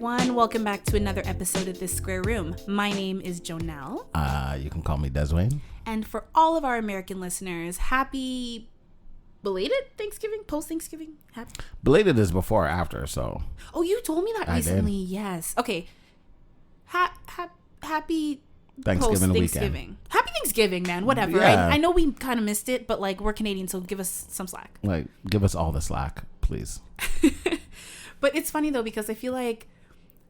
everyone. Welcome back to another episode of This Square Room. My name is Jonel. You can call me Deswayne. And for all of our American listeners, happy belated Thanksgiving, post-Thanksgiving. Belated is before or after, so. Oh, you told me that recently. Did. Yes. Okay. Happy Thanksgiving weekend. Happy Thanksgiving, man. Whatever. Yeah. I know we kind of missed it, but like we're Canadian, so give us some slack. Like, give us all the slack, please. But it's funny though, because I feel like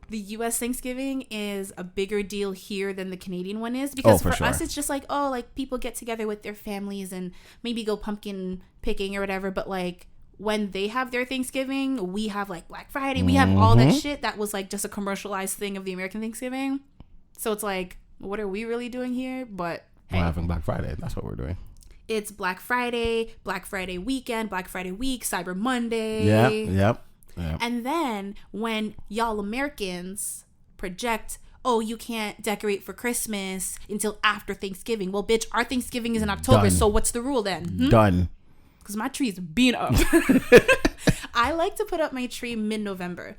the U.S. Thanksgiving is a bigger deal here than the Canadian one is, because for us it's just like, oh, like people get together with their families and maybe go pumpkin picking or whatever. But like when they have their Thanksgiving, we have like Black Friday, we have all that shit that was like just a commercialized thing of the American Thanksgiving. So it's like, what are we really doing here? But hey, we're having Black Friday. That's what we're doing. It's Black Friday weekend, Black Friday week, Cyber Monday. Yep. And then when y'all Americans project, oh, you can't decorate for Christmas until after Thanksgiving. Well, bitch, our Thanksgiving is in October. Done. So what's the rule then? Done. Because my tree is being up. I like to put up my tree mid-November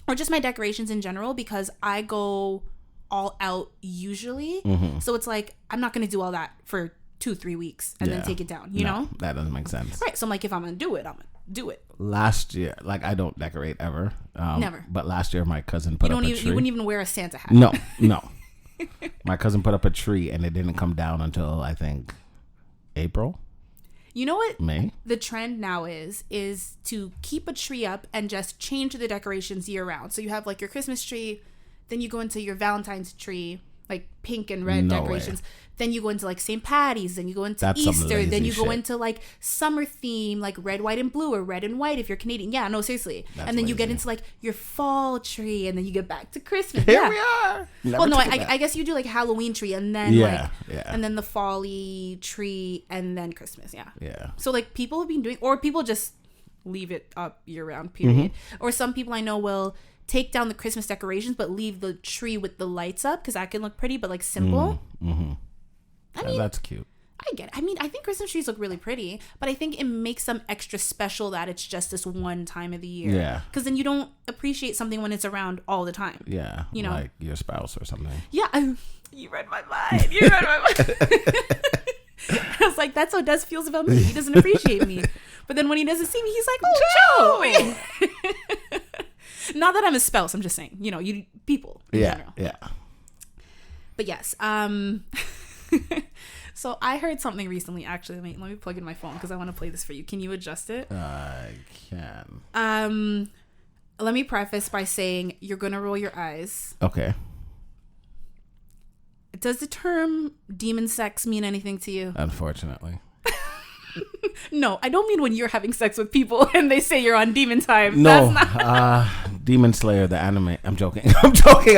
or just my decorations in general, because I go all out usually. So it's like, I'm not going to do all that for 2-3 weeks and then take it down, you know? That doesn't make sense. Right. So I'm like, if I'm going to do it, I'm going to do it. Last year, like, I don't decorate ever. Never. But last year, my cousin put up a tree. You wouldn't even wear a Santa hat. No. My cousin put up a tree and it didn't come down until, I think, April. You know what? May. The trend now is to keep a tree up and just change the decorations year round. So you have like your Christmas tree, then you go into your Valentine's tree, like pink and red decorations. Way. Then you go into like St. Patty's, then you go into Easter, then you go into like summer theme, like red, white, and blue, or red and white if you're Canadian. Yeah, no, seriously. That's and then you get into like your fall tree, and then you get back to Christmas. Here we are. Well, no, I guess you do like Halloween tree, and then and then the fall-y tree, and then Christmas. Yeah. So like people have been doing, or people just leave it up year round, period. Or some people I know will take down the Christmas decorations but leave the tree with the lights up, because that can look pretty, but like simple. I mean, that's cute. I get it. I mean, I think Christmas trees look really pretty, but I think it makes them extra special that it's just this one time of the year. Yeah. Because then you don't appreciate something when it's around all the time. Yeah. You know? Like your spouse or something. Yeah. You read my mind. I was like, that's how Des feels about me. He doesn't appreciate me. But then when he doesn't see me, he's like, oh, Joe. Not that I'm a spouse. I'm just saying, you people in general. Yeah. But yes. So I heard something recently. Actually, let me plug in my phone because I want to play this for you. Can you adjust it? I can. Let me preface by saying you're gonna roll your eyes. Okay. Does the term demon sex mean anything to you? Unfortunately. No, I don't mean when you're having sex with people and they say you're on demon time. No, that's not... Demon Slayer, the anime. I'm joking. I'm joking.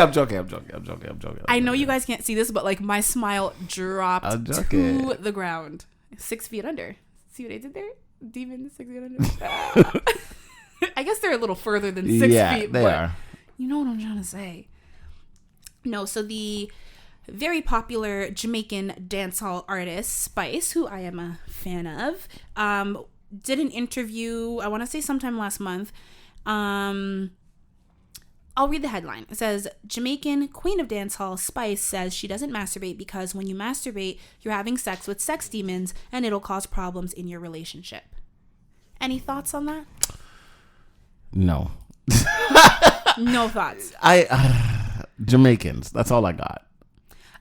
I know you guys can't see this, but like my smile dropped to the ground. 6 feet under. See what I did there? Demon 6 feet under. I guess they're a little further than 6 feet. Yeah, they are. You know what I'm trying to say. No, so the very popular Jamaican dancehall artist Spice, who I am a fan of, did an interview, I want to say sometime last month. I'll read the headline. It says, Jamaican queen of dancehall Spice says she doesn't masturbate because when you masturbate, you're having sex with sex demons and it'll cause problems in your relationship. Any thoughts on that? No. No thoughts. Jamaicans, that's all I got.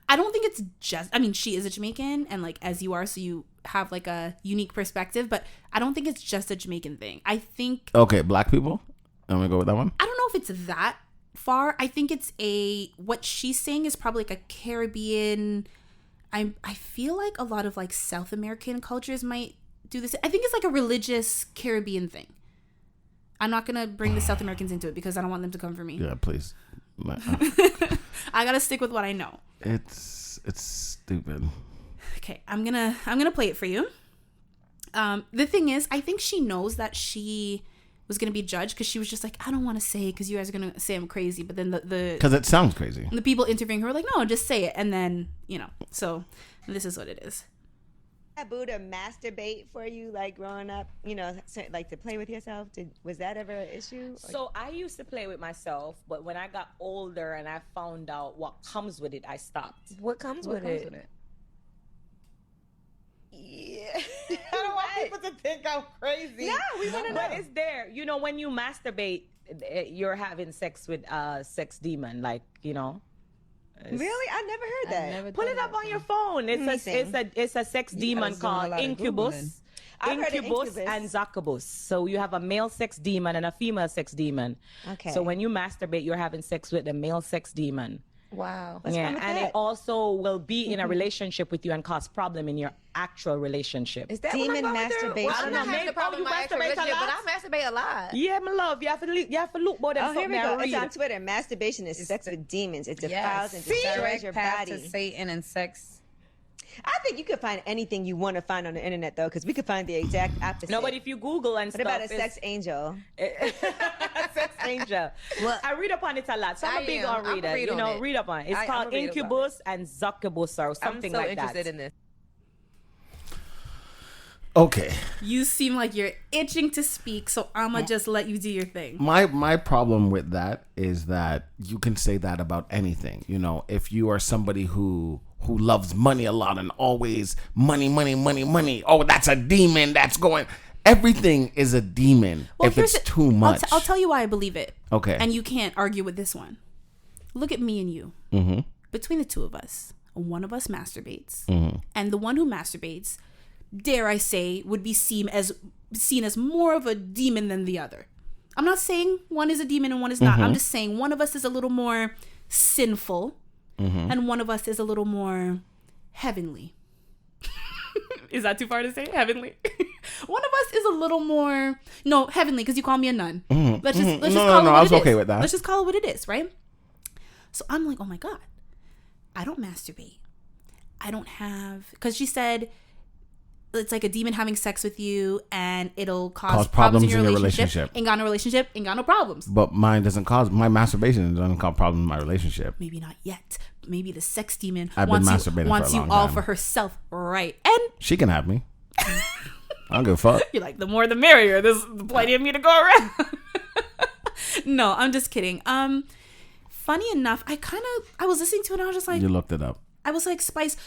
I don't think it's just, I mean, she is a Jamaican and like as you are, so you have like a unique perspective, but I don't think it's just a Jamaican thing. I think... Okay, black people? I'm going to go with that one. I don't know if it's that far. I think it's what she's saying is probably like a Caribbean... I feel like a lot of like South American cultures might do this. I think it's like a religious Caribbean thing. I'm not going to bring the South Americans into it because I don't want them to come for me. Yeah, please. I gotta stick with what I know. It's stupid. Okay, I'm gonna play it for you. The thing is, I think she knows that she was gonna be judged because she was just like, I don't want to say it because you guys are gonna say I'm crazy. But then because it sounds crazy. The people interviewing her were like, no, just say it, and then so this is what it is. taboo to masturbate for you, like growing up? You know, like to play with yourself. Was that ever an issue? So I used to play with myself, but when I got older and I found out what comes with it, I stopped. What comes with it? Yeah. I don't want people to think I'm crazy. No, we want to know. But it's there. You know, when you masturbate, you're having sex with a sex demon, like, you know. Really? I never heard that. Pull it up on your phone. It's a sex demon called Incubus. Incubus and Succubus. So you have a male sex demon and a female sex demon. Okay. So when you masturbate, you're having sex with the male sex demon. Wow. Yeah, and it also will be in a relationship with you and cause problem in your actual relationship. Is that demon masturbation? Well, I'm not having a problem with my actual relationship, but I masturbate a lot. Yeah, my love. You have to look more than here we go. It's on it. Twitter. Masturbation is sex with demons. It defiles and destroys your body. To Satan and sex. I think you could find anything you want to find on the internet, though, because we could find the exact opposite. No, but if you Google and what about a sex angel? Sex angel. Well, I read up on it a lot. So I'm a big on reader. You know, read up on it. It's called Incubus and Succubus or something like that. I'm so interested in this. Okay. You seem like you're itching to speak, so I'ma just let you do your thing. My problem with that is that you can say that about anything. You know, if you are somebody who loves money a lot and always money. Oh, that's a demon. That's going. Everything is a demon if it's too much. I'll tell you why I believe it. Okay. And you can't argue with this one. Look at me and you. Mm-hmm. Between the two of us, one of us masturbates, mm-hmm. and the one who masturbates, dare I say, would be seen as more of a demon than the other. I'm not saying one is a demon and one is not. Mm-hmm. I'm just saying one of us is a little more sinful. Mm-hmm. And one of us is a little more heavenly. Is that too far to say? Heavenly. One of us is a little more heavenly because you call me a nun. Mm-hmm. Let's just call it what it is. I was okay with that. Let's just call it what it is, right? So I'm like, oh my God, I don't masturbate. I don't have, because she said it's like a demon having sex with you and it'll cause problems in your relationship. Ain't got no relationship, ain't got no problems. But my masturbation doesn't cause problems in my relationship. Maybe not yet. Maybe the sex demon wants you all for herself, right? And she can have me. I don't give a fuck. You're like, the more the merrier. There's plenty of me to go around. No, I'm just kidding. Funny enough, I was listening to it and I was just like, you looked it up. I was like, Spice,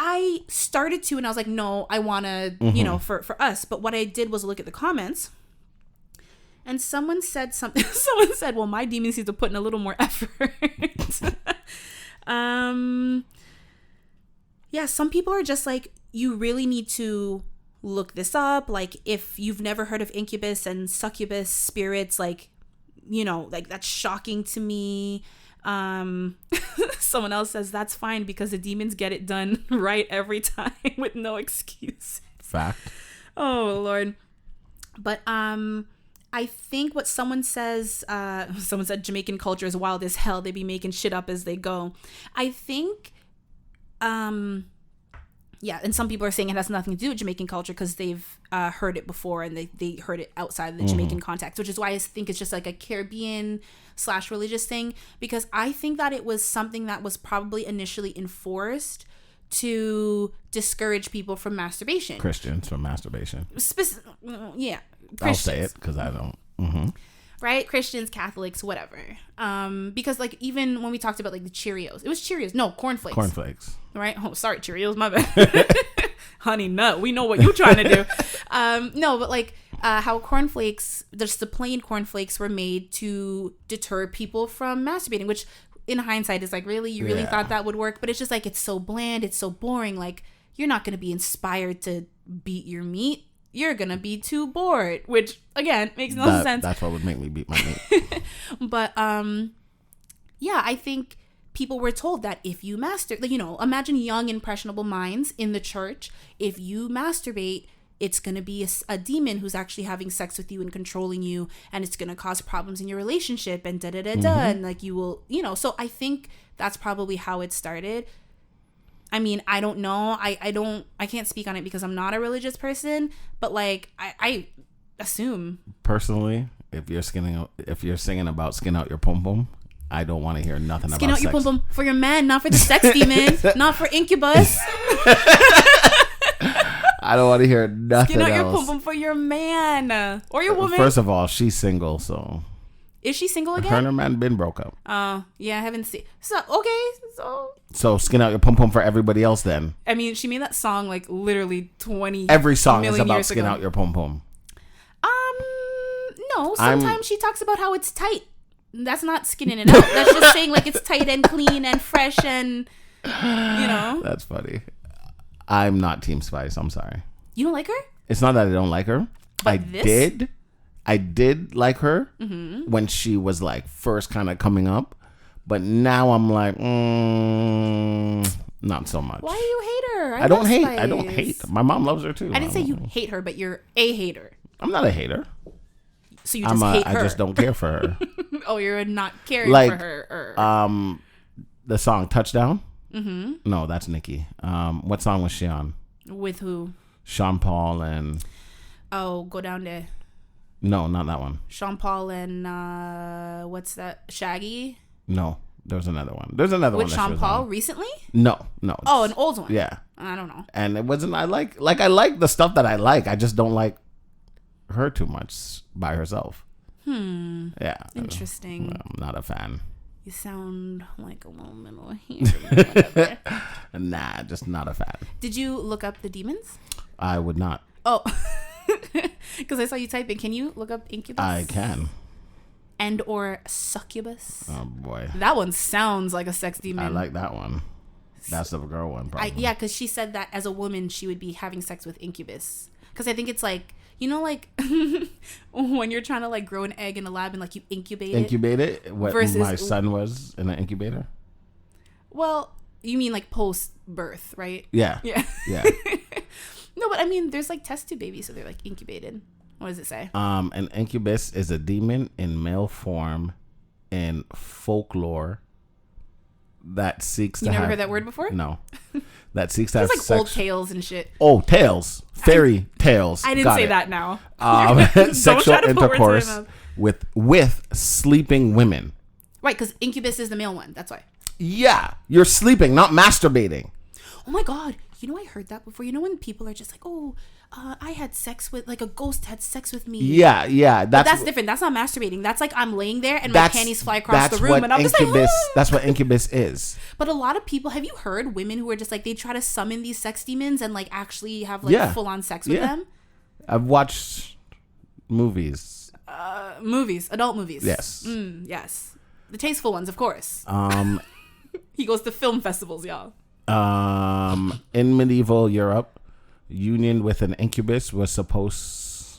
I started to, and I was like, no, I want to, mm-hmm. For us. But what I did was look at the comments, and someone said something. Someone said, well, my demons need to put in a little more effort. Yeah, some people are just like, you really need to look this up. Like, if you've never heard of incubus and succubus spirits, like, like that's shocking to me. Someone else says that's fine because the demons get it done right every time with no excuse. Fact. Oh Lord. But I think what someone says, someone said Jamaican culture is wild as hell. They be making shit up as they go. I think yeah, and some people are saying it has nothing to do with Jamaican culture because they've heard it before and they heard it outside of the mm-hmm. Jamaican context, which is why I think it's just like a Caribbean/religious thing, because I think that it was something that was probably initially enforced to discourage people from masturbation. Christians from masturbation. Yeah. Christians. I'll say it because I don't. Mm-hmm. Right? Christians, Catholics, whatever. Because like even when we talked about like the Cheerios, it was Cheerios. No, cornflakes. Cornflakes. Right? Oh, sorry, Cheerios, my bad. Honey nut, we know what you're trying to do. No, but like how cornflakes, just the plain cornflakes were made to deter people from masturbating, which in hindsight is like, really? You really thought that would work? But it's just like, it's so bland, it's so boring. Like, you're not going to be inspired to beat your meat. You're going to be too bored, which again makes no sense. That's what would make me beat my meat. But yeah, I think people were told that if you masturbate, imagine young impressionable minds in the church. If you masturbate, it's going to be a demon who's actually having sex with you and controlling you, and it's going to cause problems in your relationship and mm-hmm. and like you will, so I think that's probably how it started. I mean, I don't know. I can't speak on it because I'm not a religious person, but like I assume personally, if you're singing about skin out your pum pum, I don't want to hear nothing skin about out your sex. pum pum for your man, not for the sex demon, not for incubus. I don't want to hear nothing Skin out else. your pum pum for your man or your woman. First of all, she's single, so. Is she single again? Her and her man been broke up. Oh, yeah, I haven't seen. So skin out your pum pum for everybody else then. I mean, she made that song like literally 20 Every song is million about years skin ago. out your pum pum. No, sometimes she talks about how it's tight. That's not skinning it out. That's just saying like it's tight and clean and fresh and, you know. That's funny. I'm not Team Spice. I'm sorry. You don't like her? It's not that I don't like her. But I did like her Mm-hmm. when she was like first kind of coming up. But now I'm like, not so much. Why do you hate her? I don't hate. Spice. I don't hate. My mom loves her too. I didn't say you hate her, but you're a hater. I'm not a hater. So you just hate her. I just don't care for her. Oh, you're not caring Like, for her. The song Touchdown? Mm-hmm. No, that's Nicki. What song was she on? With who? Sean Paul and... Oh, go down there. No, not that one. Sean Paul and what's that? Shaggy? No, there's another one. There's another With one. With Sean Paul recently? No. Oh, an old one. Yeah. I don't know. And it wasn't, I like the stuff that I like. I just don't like her too much by herself. Yeah. Interesting. I'm not a fan. You sound like a woman or hater. Nah, just not a fan. Did you look up the demons? I would not. Oh, because I saw you typing. Can you look up incubus? I can. And or succubus? Oh boy. That one sounds like a sex demon. I like that one. That's the girl one, probably. Yeah, because she said that as a woman, she would be having sex with incubus. Because I think it's like, you know, like when you're trying to like grow an egg in a lab and like you incubate it? What versus, my son was in an incubator? Well, you mean like post birth, right? Yeah. Yeah. Yeah. No, but I mean, there's like test tube babies, so they're like incubated. What does it say? An incubus is a demon in male form in folklore that seeks to have... You never heard that word before? No. That seeks to have It's like sex... old tales and shit. Oh, tales. Fairy tales. I didn't Got say it. that now. Sexual try to put words in my intercourse mouth. with sleeping women. Right, because incubus is the male one. That's why. Yeah. You're sleeping, not masturbating. Oh my God. You know, I heard that before. You know when people are just like, oh, I had sex with, like a ghost had sex with me. Yeah. But that's different. That's not masturbating. That's like I'm laying there and my panties fly across the room and I'm just like, That's what incubus is. But a lot of people, have you heard women who are just like, they try to summon these sex demons and like actually have like full on sex with them? I've watched movies. Adult movies. Yes. Yes. The tasteful ones, of course. He goes to film festivals, y'all. In medieval Europe, union with an incubus was supposed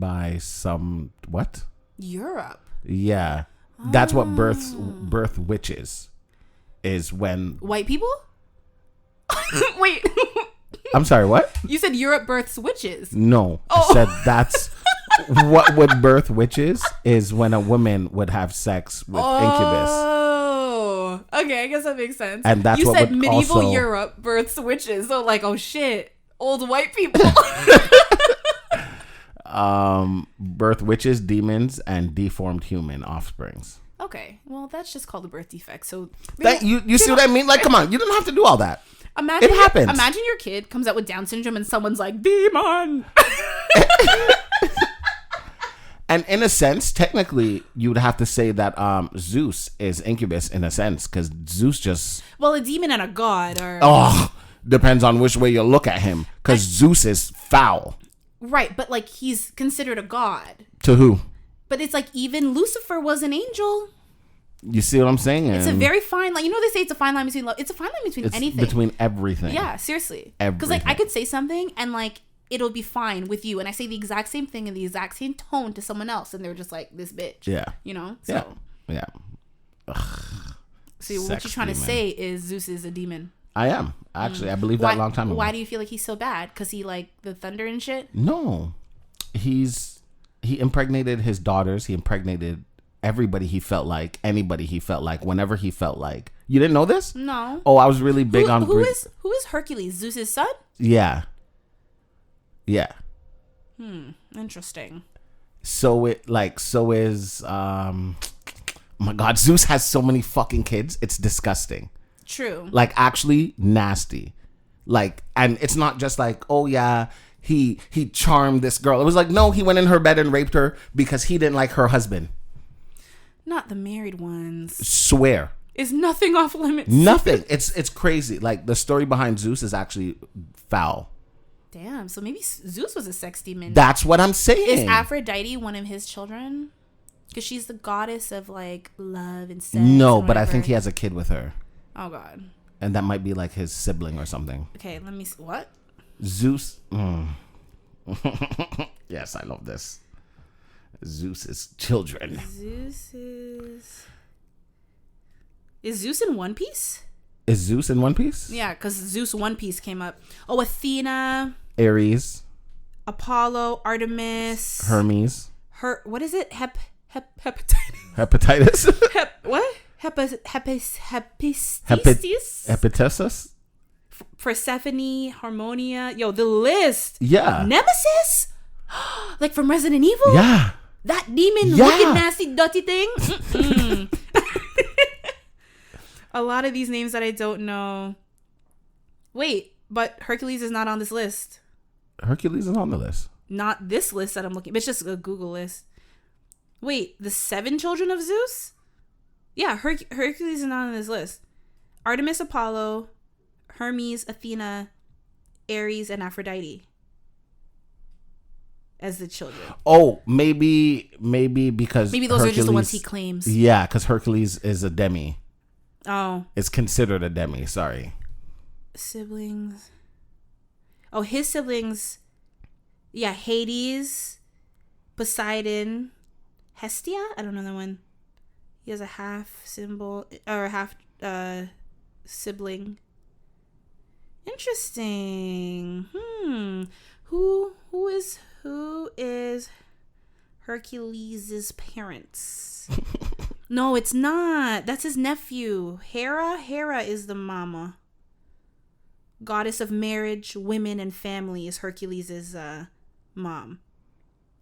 by some what? Europe. Yeah, that's what birth witches is when White people. Wait. I'm sorry, what? You said Europe births witches. No, I said that's what would birth witches is when a woman would have sex with incubus. Oh, okay, I guess that makes sense. And that's you what said would medieval also- Europe births witches. So like, oh shit, old white people. Birth witches, demons, and deformed human offsprings. Okay, well that's just called a birth defect. So You see what I mean? Like, come on, you don't have to do all that. imagine It happens. Imagine your kid comes out with Down syndrome and someone's like, demon. And in a sense, technically, you would have to say that Zeus is incubus in a sense, because Zeus just... Well, a demon and a god are... depends on which way you look at him, because Zeus is foul. Right, but like he's considered a god. To who? But it's like even Lucifer was an angel. You see what I'm saying? It's a very fine line. You know they say it's a fine line between love. It's a fine line between anything. Between everything. Yeah, seriously. Because like I could say something and like it'll be fine with you, and I say the exact same thing in the exact same tone to someone else, and they're just like, this bitch. Yeah. You know? So, Yeah. So what you're trying to say is Zeus is a demon. I am. Actually, I believe that a long time ago. Why do you feel like he's so bad? Because he like the thunder and shit? No. He impregnated his daughters. He impregnated everybody he felt like, anybody he felt like, whenever he felt like. You didn't know this? No. Oh, I was really big on... Who is Hercules? Zeus's son? Yeah. Yeah. Interesting. So is oh my God, Zeus has so many fucking kids. It's disgusting. True. Like actually nasty. Like, and it's not just like, oh yeah, he charmed this girl. It was like, no, he went in her bed and raped her because he didn't like her husband. Not the married ones. Swear. Is nothing off limits? Nothing. It's crazy. Like, the story behind Zeus is actually foul. Damn. So maybe Zeus was a sex demon. That's what I'm saying. Is Aphrodite one of his children? Because she's the goddess of like love and sex. No, but I think he has a kid with her. Oh God. And that might be like his sibling or something. Okay, let me see. What? Zeus. Yes, I love this. Zeus's children. Is Zeus in One Piece? Is Zeus in One Piece? Yeah, because Zeus One Piece came up. Oh, Athena. Ares. Apollo. Artemis. Hermes. What is it? Hepatitis. Hepatitis. What? Hepatitis. Persephone. Harmonia. Yo, the list. Yeah. Nemesis. Like from Resident Evil. Yeah. That demon, Yeah. wicked, nasty, dirty thing. A lot of these names that I don't know. Wait, but Hercules is not on this list. Hercules is on the list. Not this list that I'm looking. It's just a Google list. Wait, the 7 children of Zeus? Yeah, Hercules is not on this list. Artemis, Apollo, Hermes, Athena, Ares, and Aphrodite as the children. Oh, maybe because maybe those are just the ones he claims. Yeah, because Hercules is a demi. Oh. It's considered a demi. Sorry. Siblings. Oh, his siblings. Yeah, Hades, Poseidon, Hestia. I don't know that one. He has a half symbol or half sibling. Interesting. Who is Hercules' parents? No, it's not. That's his nephew. Hera is the mama. Goddess of marriage, women, and family is Hercules' mom.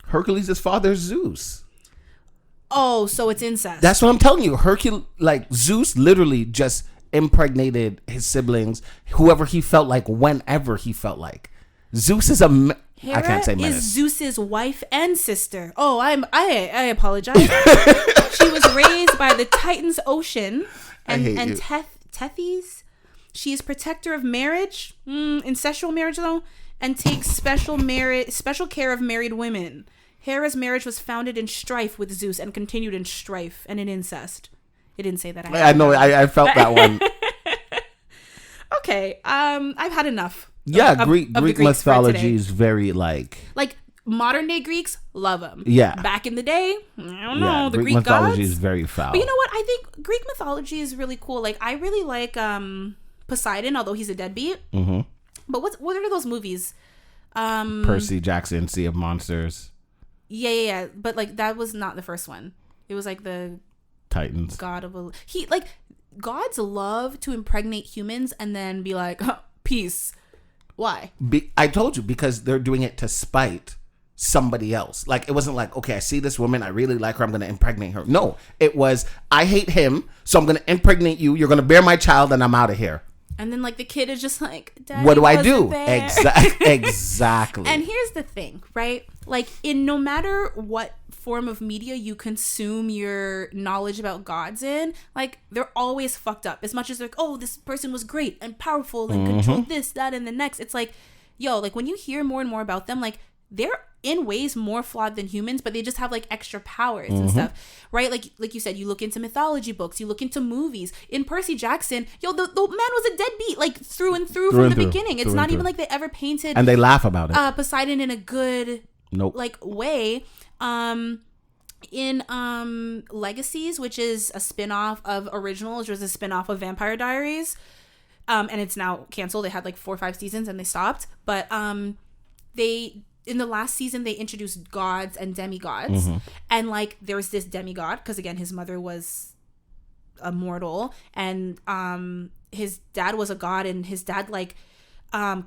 Hercules' father is Zeus. Oh, so it's incest. That's what I'm telling you. Zeus literally just impregnated his siblings, whoever he felt like, whenever he felt like. Zeus is I can't say menace. Is Zeus's wife and sister. Oh, I apologize. She was raised by the Titans Ocean and Tethys. She is protector of marriage, incestual marriage though, and takes special care of married women. Hera's marriage was founded in strife with Zeus and continued in strife and in incest. It didn't say that. I know. I felt that one. Okay. I've had enough. Yeah, Greek mythology is very like modern day Greeks love them. Yeah. Back in the day, I don't know, the Greek mythology is very foul. But you know what? I think Greek mythology is really cool. Like I really like Poseidon, although he's a deadbeat. Mm-hmm. But what are those movies? Percy Jackson, Sea of Monsters. Yeah. But like that was not the first one. It was like the Titans. Gods love to impregnate humans and then be like, peace. Why? I told you, because they're doing it to spite somebody else. Like, it wasn't like, okay, I see this woman, I really like her, I'm going to impregnate her. No, it was, I hate him, so I'm going to impregnate you, you're going to bear my child, and I'm out of here. And then, like, the kid is just like, Daddy, what do I do? Exactly. And here's the thing, right? Like, in no matter what form of media you consume your knowledge about gods in, like, they're always fucked up. As much as they're like, oh, this person was great and powerful and controlled this, that, and the next. It's like, yo, like, when you hear more and more about them, like, they're in ways more flawed than humans, but they just have like extra powers and stuff, right? Like you said, you look into mythology books, you look into movies. In Percy Jackson, yo, the man was a deadbeat, like through and through from the beginning. It's not even like they ever painted, and they laugh about it, Poseidon in a good like way. In Legacies, which is a spin-off of Original, which was a spin-off of Vampire Diaries, and it's now canceled. They had like 4 or 5 seasons and they stopped, but in the last season, they introduced gods and demigods. And, like, there was this demigod, because, again, his mother was a mortal. And his dad was a god. And his dad, like,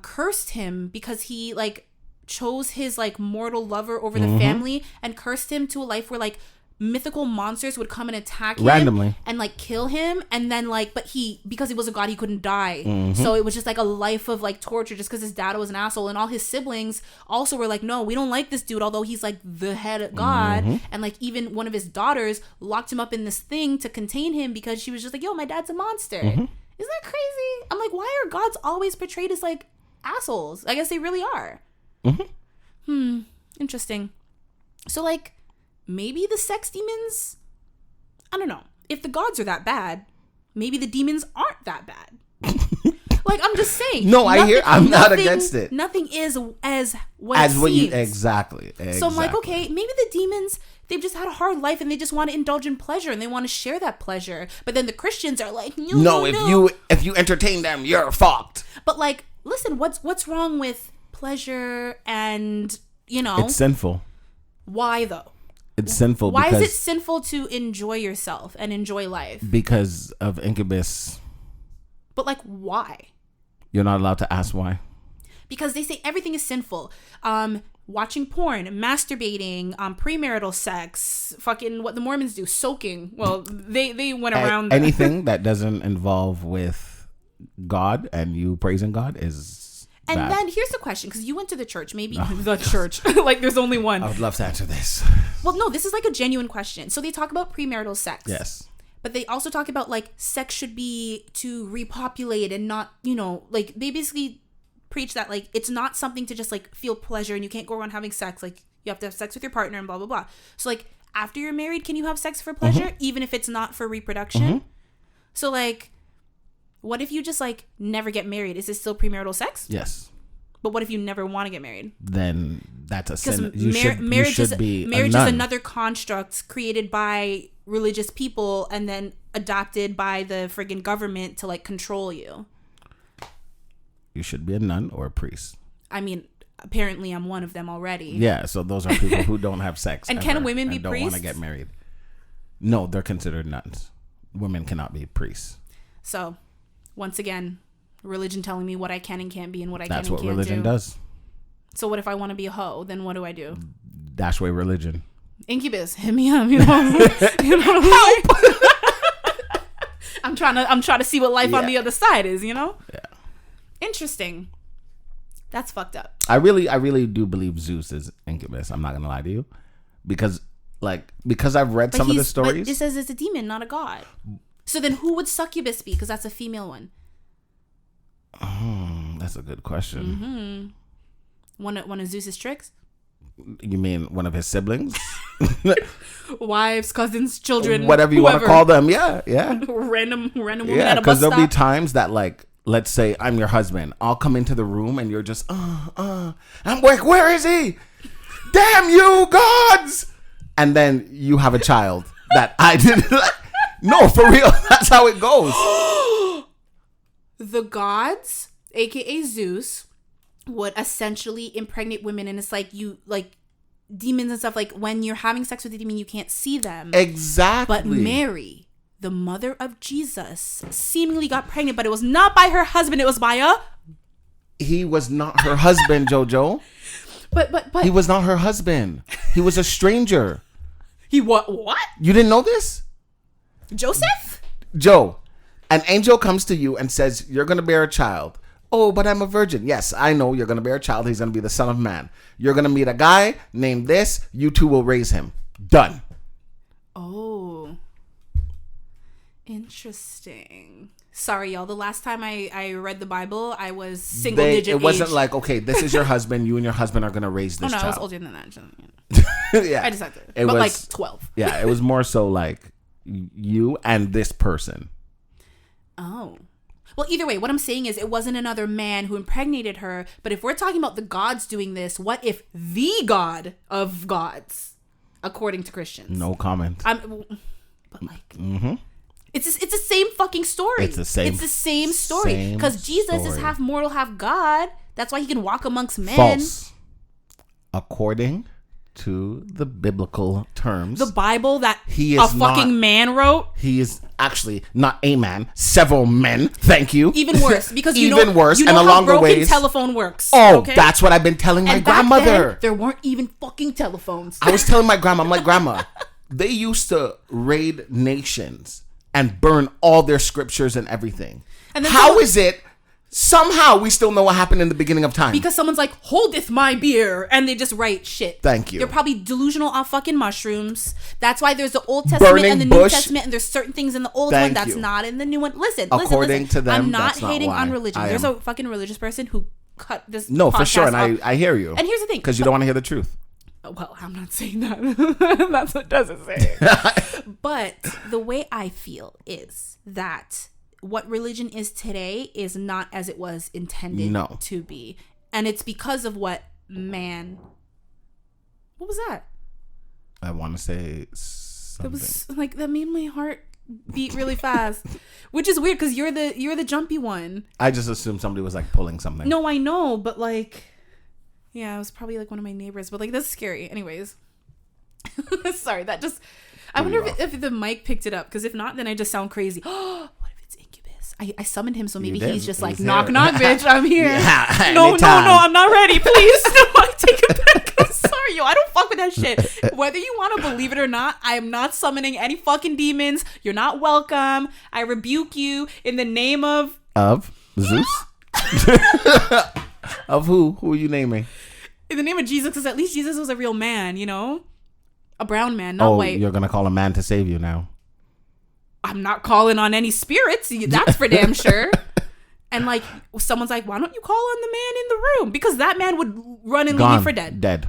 cursed him because he, like, chose his, like, mortal lover over the family. And cursed him to a life where, like, mythical monsters would come and attack him randomly and like kill him, and then like, but because he was a god, he couldn't die. Mm-hmm. So it was just like a life of like torture, just because his dad was an asshole, and all his siblings also were like, no, we don't like this dude, although he's like the head god. Mm-hmm. And like even one of his daughters locked him up in this thing to contain him because she was just like, yo, my dad's a monster. Mm-hmm. Isn't that crazy? I'm like, why are gods always portrayed as like assholes? I guess they really are. Interesting. So like, maybe the sex demons, I don't know. If the gods are that bad, maybe the demons aren't that bad. Like, I'm just saying. No, I hear. I'm not against it.何is as what seems. Exactly. So I'm like, okay, maybe the demons, they've just had a hard life and they just want to indulge in pleasure and they want to share that pleasure. But then the Christians are like, no. If you entertain them, you're fucked. But like, listen, what's wrong with pleasure and, you know? It's sinful. Why though? It's sinful. Why is it sinful to enjoy yourself and enjoy life? Because of incubus. But like, why? You're not allowed to ask why. Because they say everything is sinful. Watching porn, masturbating, premarital sex, fucking what the Mormons do, soaking. Well, they went around anything that doesn't involve with God and you praising God is And bad. then here's the question, because you went to the church, maybe the church, like there's only one. I would love to answer this. Well, no, this is like a genuine question. So they talk about premarital sex. Yes. But they also talk about like sex should be to repopulate and not, you know, like they basically preach that like it's not something to just like feel pleasure and you can't go around having sex. Like you have to have sex with your partner and blah, blah, blah. So like after you're married, can you have sex for pleasure even if it's not for reproduction? So like, what if you just like never get married? Is this still premarital sex? Yes. But what if you never want to get married? Then that's a sin. Marriage is another construct created by religious people and then adopted by the friggin' government to like control you. You should be a nun or a priest. I mean, apparently I'm one of them already. Yeah, so those are people who don't have sex. And can women be don't priests? Want to get married? No, they're considered nuns. Women cannot be priests. So, once again, religion telling me what I can and can't be and what I can and can't do. That's what religion does. So what if I want to be a hoe? Then what do I do? Dash away religion. Incubus, hit me up. You know, help. I'm trying to see what life on the other side is. You know. Yeah. Interesting. That's fucked up. I really do believe Zeus is incubus. I'm not gonna lie to you, because I've read some of the stories. But it says it's a demon, not a god. So then, who would succubus be? Because that's a female one. That's a good question. One of Zeus's tricks? You mean one of his siblings? Wives, cousins, children, whatever you want to call them. Yeah. Random woman Yeah, at a bus because there'll stop. be times that like, let's say I'm your husband. I'll come into the room and you're just, I'm like, where is he? Damn you, gods! And then you have a child that I didn't like. No, for real. That's how it goes. The gods, aka Zeus, would essentially impregnate women, and it's like you like demons and stuff. Like when you're having sex with a demon, you can't see them. Exactly. But Mary, the mother of Jesus, seemingly got pregnant, but it was not by her husband. It was by He was not her husband, Jojo. But he was not her husband. He was a stranger. He what? You didn't know this? Joseph? Joe, an angel comes to you and says, you're going to bear a child. Oh, but I'm a virgin. Yes, I know you're going to bear a child. He's going to be the son of man. You're going to meet a guy named this. You two will raise him. Done. Oh. Interesting. Sorry, y'all. The last time I read the Bible, I was single digit It wasn't age. like, okay, this is your husband. You and your husband are going to raise this child. I was older than that. Yeah. I just had to. But like 12. Yeah, it was more so like you and this person. Oh. Well, either way, what I'm saying is it wasn't another man who impregnated her. But if we're talking about the gods doing this, what if the God of gods, according to Christians? No comment. But like, it's the same fucking story. It's the same story. Because Jesus is half mortal, half God. That's why he can walk amongst men. False. According to the biblical terms, the Bible that he is fucking man wrote. He is actually not a man, several men. Thank you. Even worse, because you know and how along the broken ways, telephone works. Oh, okay? That's what I've been telling my and grandmother. Back then, there weren't even fucking telephones. I was telling my grandma, I'm like, Grandma, They used to raid nations and burn all their scriptures and everything. And then how is it somehow we still know what happened in the beginning of time? Because someone's like, holdeth my beer, and they just write shit. Thank you. They're probably delusional off fucking mushrooms. That's why there's the Old Testament and the New Testament, and there's certain things in the old one that's not in the new one. Listen, according to them, I'm not hating on religion. There's a fucking religious person who cut this No, for sure, and I hear you. And here's the thing. Because you don't want to hear the truth. Well, I'm not saying that. That's what doesn't say. But the way I feel is that what religion is today is not as it was intended to be. And it's because of what was that? I want to say something. That was like, that made my heart beat really fast. Which is weird because you're the jumpy one. I just assumed somebody was like pulling something. No, I know, but like, yeah, it was probably like one of my neighbors, but like, that's scary. Anyways. Sorry, that just, I wonder if the mic picked it up, because if not, then I just sound crazy. What if it's Incubus? I summoned him, so maybe he's just like, knock, knock, bitch, I'm here. Yeah, no, I'm not ready. Please, no, I take it back. I'm sorry, yo, I don't fuck with that shit. Whether you want to believe it or not, I am not summoning any fucking demons. You're not welcome. I rebuke you in the name of Zeus. Of who? Who are you naming? In the name of Jesus, because at least Jesus was a real man, you know? A brown man, not white. You're going to call a man to save you now. I'm not calling on any spirits. That's for damn sure. And like, someone's like, why don't you call on the man in the room? Because that man would run and leave you for dead. Dead.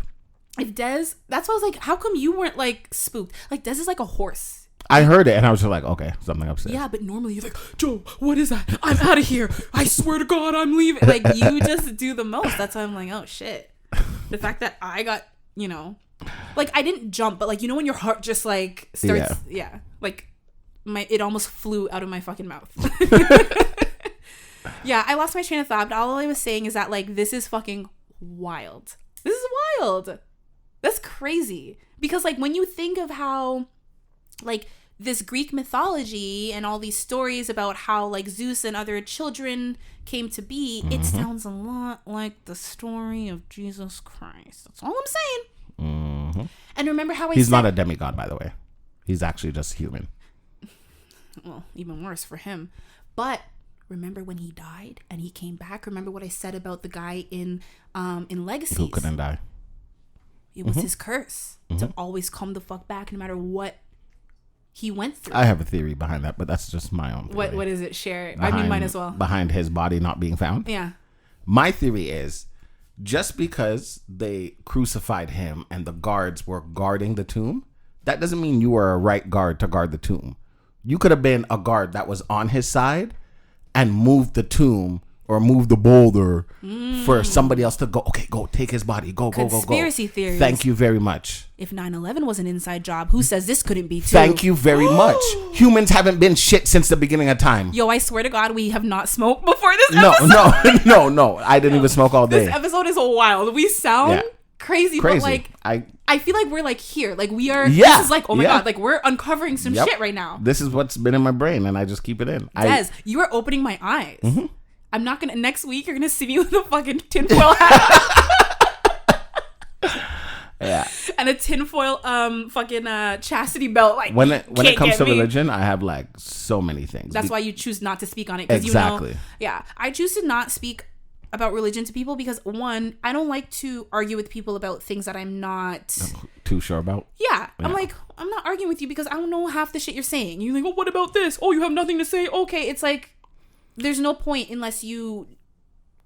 If Dez, that's why I was like, how come you weren't like spooked? Like, Dez is like a horse. I heard it and I was just like, okay, something upset. Yeah, but normally you're like, Joe, what is that? I'm out of here. I swear to God, I'm leaving. Like, you just do the most. That's why I'm like, oh shit. The fact that I got, you know, like, I didn't jump, but like, you know, when your heart just like starts, like it almost flew out of my fucking mouth. Yeah, I lost my train of thought, but all I was saying is that like, this is fucking wild. This is wild. That's crazy. Because like, when you think of how like this Greek mythology and all these stories about how like Zeus and other children came to be, it sounds a lot like the story of Jesus Christ. That's all I'm saying. And remember how he's not a demigod, by the way. He's actually just human. Well, even worse for him. But remember when he died and he came back? Remember what I said about the guy in Legacies? Who couldn't die? It was his curse to always come the fuck back no matter what he went through. I have a theory behind that, but that's just my own theory. What is it? Share it. I mean, mine as well. Behind his body not being found? Yeah. My theory is, just because they crucified him and the guards were guarding the tomb, that doesn't mean you were a right guard to guard the tomb. You could have been a guard that was on his side and moved the tomb or moved the boulder for somebody else to go, okay, go, take his body, go. Conspiracy theories. Thank you very much. If 9/11 was an inside job, who says this couldn't be too? Thank you very much. Humans haven't been shit since the beginning of time. Yo, I swear to God, we have not smoked before this episode. No. I didn't even smoke all day. This episode is wild. We sound crazy, but like, I feel like we're like here. Like we are, this is like, oh my God, like we're uncovering some shit right now. This is what's been in my brain and I just keep it in. Des, you are opening my eyes. I'm not gonna, next week you're gonna see me with a fucking tinfoil hat. Yeah. And a tinfoil fucking chastity belt. Like, when it comes to religion, I have like so many things. That's why you choose not to speak on it. Because exactly. You know, yeah. I choose to not speak about religion to people because, one, I don't like to argue with people about things that I'm not too sure about. Yeah. I'm like, I'm not arguing with you because I don't know half the shit you're saying. You're like, oh, what about this? Oh, you have nothing to say? Okay. It's like, there's no point unless you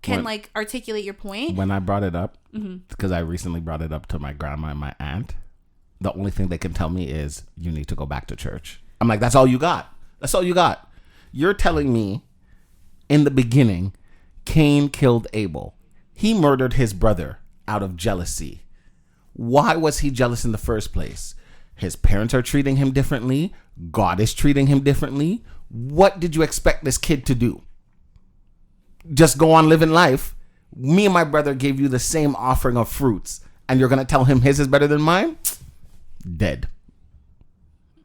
can like articulate your point. When I brought it up, because I recently brought it up to my grandma and my aunt, the only thing they can tell me is you need to go back to church. I'm like, that's all you got. That's all you got. You're telling me in the beginning, Cain killed Abel. He murdered his brother out of jealousy. Why was he jealous in the first place? His parents are treating him differently. God is treating him differently. What did you expect this kid to do? Just go on living life. Me and my brother gave you the same offering of fruits, and you're going to tell him his is better than mine? Dead.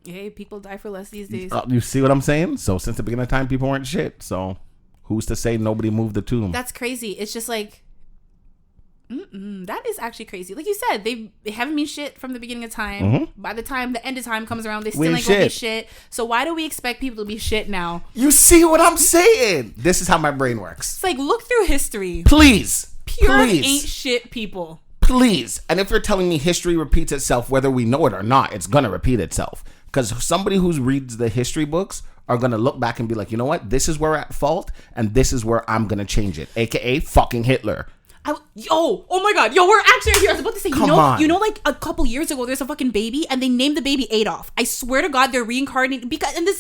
Hey, people die for less these days. You see what I'm saying? So since the beginning of time, people weren't shit. So who's to say nobody moved the tomb? That's crazy. It's just like, That is actually crazy. Like you said, they haven't been shit from the beginning of time. By the time the end of time comes around, they still ain't gonna be shit. So why do we expect people to be shit now? You see what I'm saying? This is how my brain works. It's like, look through history. Please. Pure ain't shit people. Please. And if you're telling me history repeats itself, whether we know it or not, it's gonna repeat itself. Because somebody who reads the history books are going to look back and be like, you know what? This is where we're at fault, and this is where I'm going to change it. AKA fucking Hitler. Oh my God. Yo, we're actually right here. I was about to say, you know, like a couple years ago, there's a fucking baby, and they named the baby Adolf. I swear to God, they're reincarnating.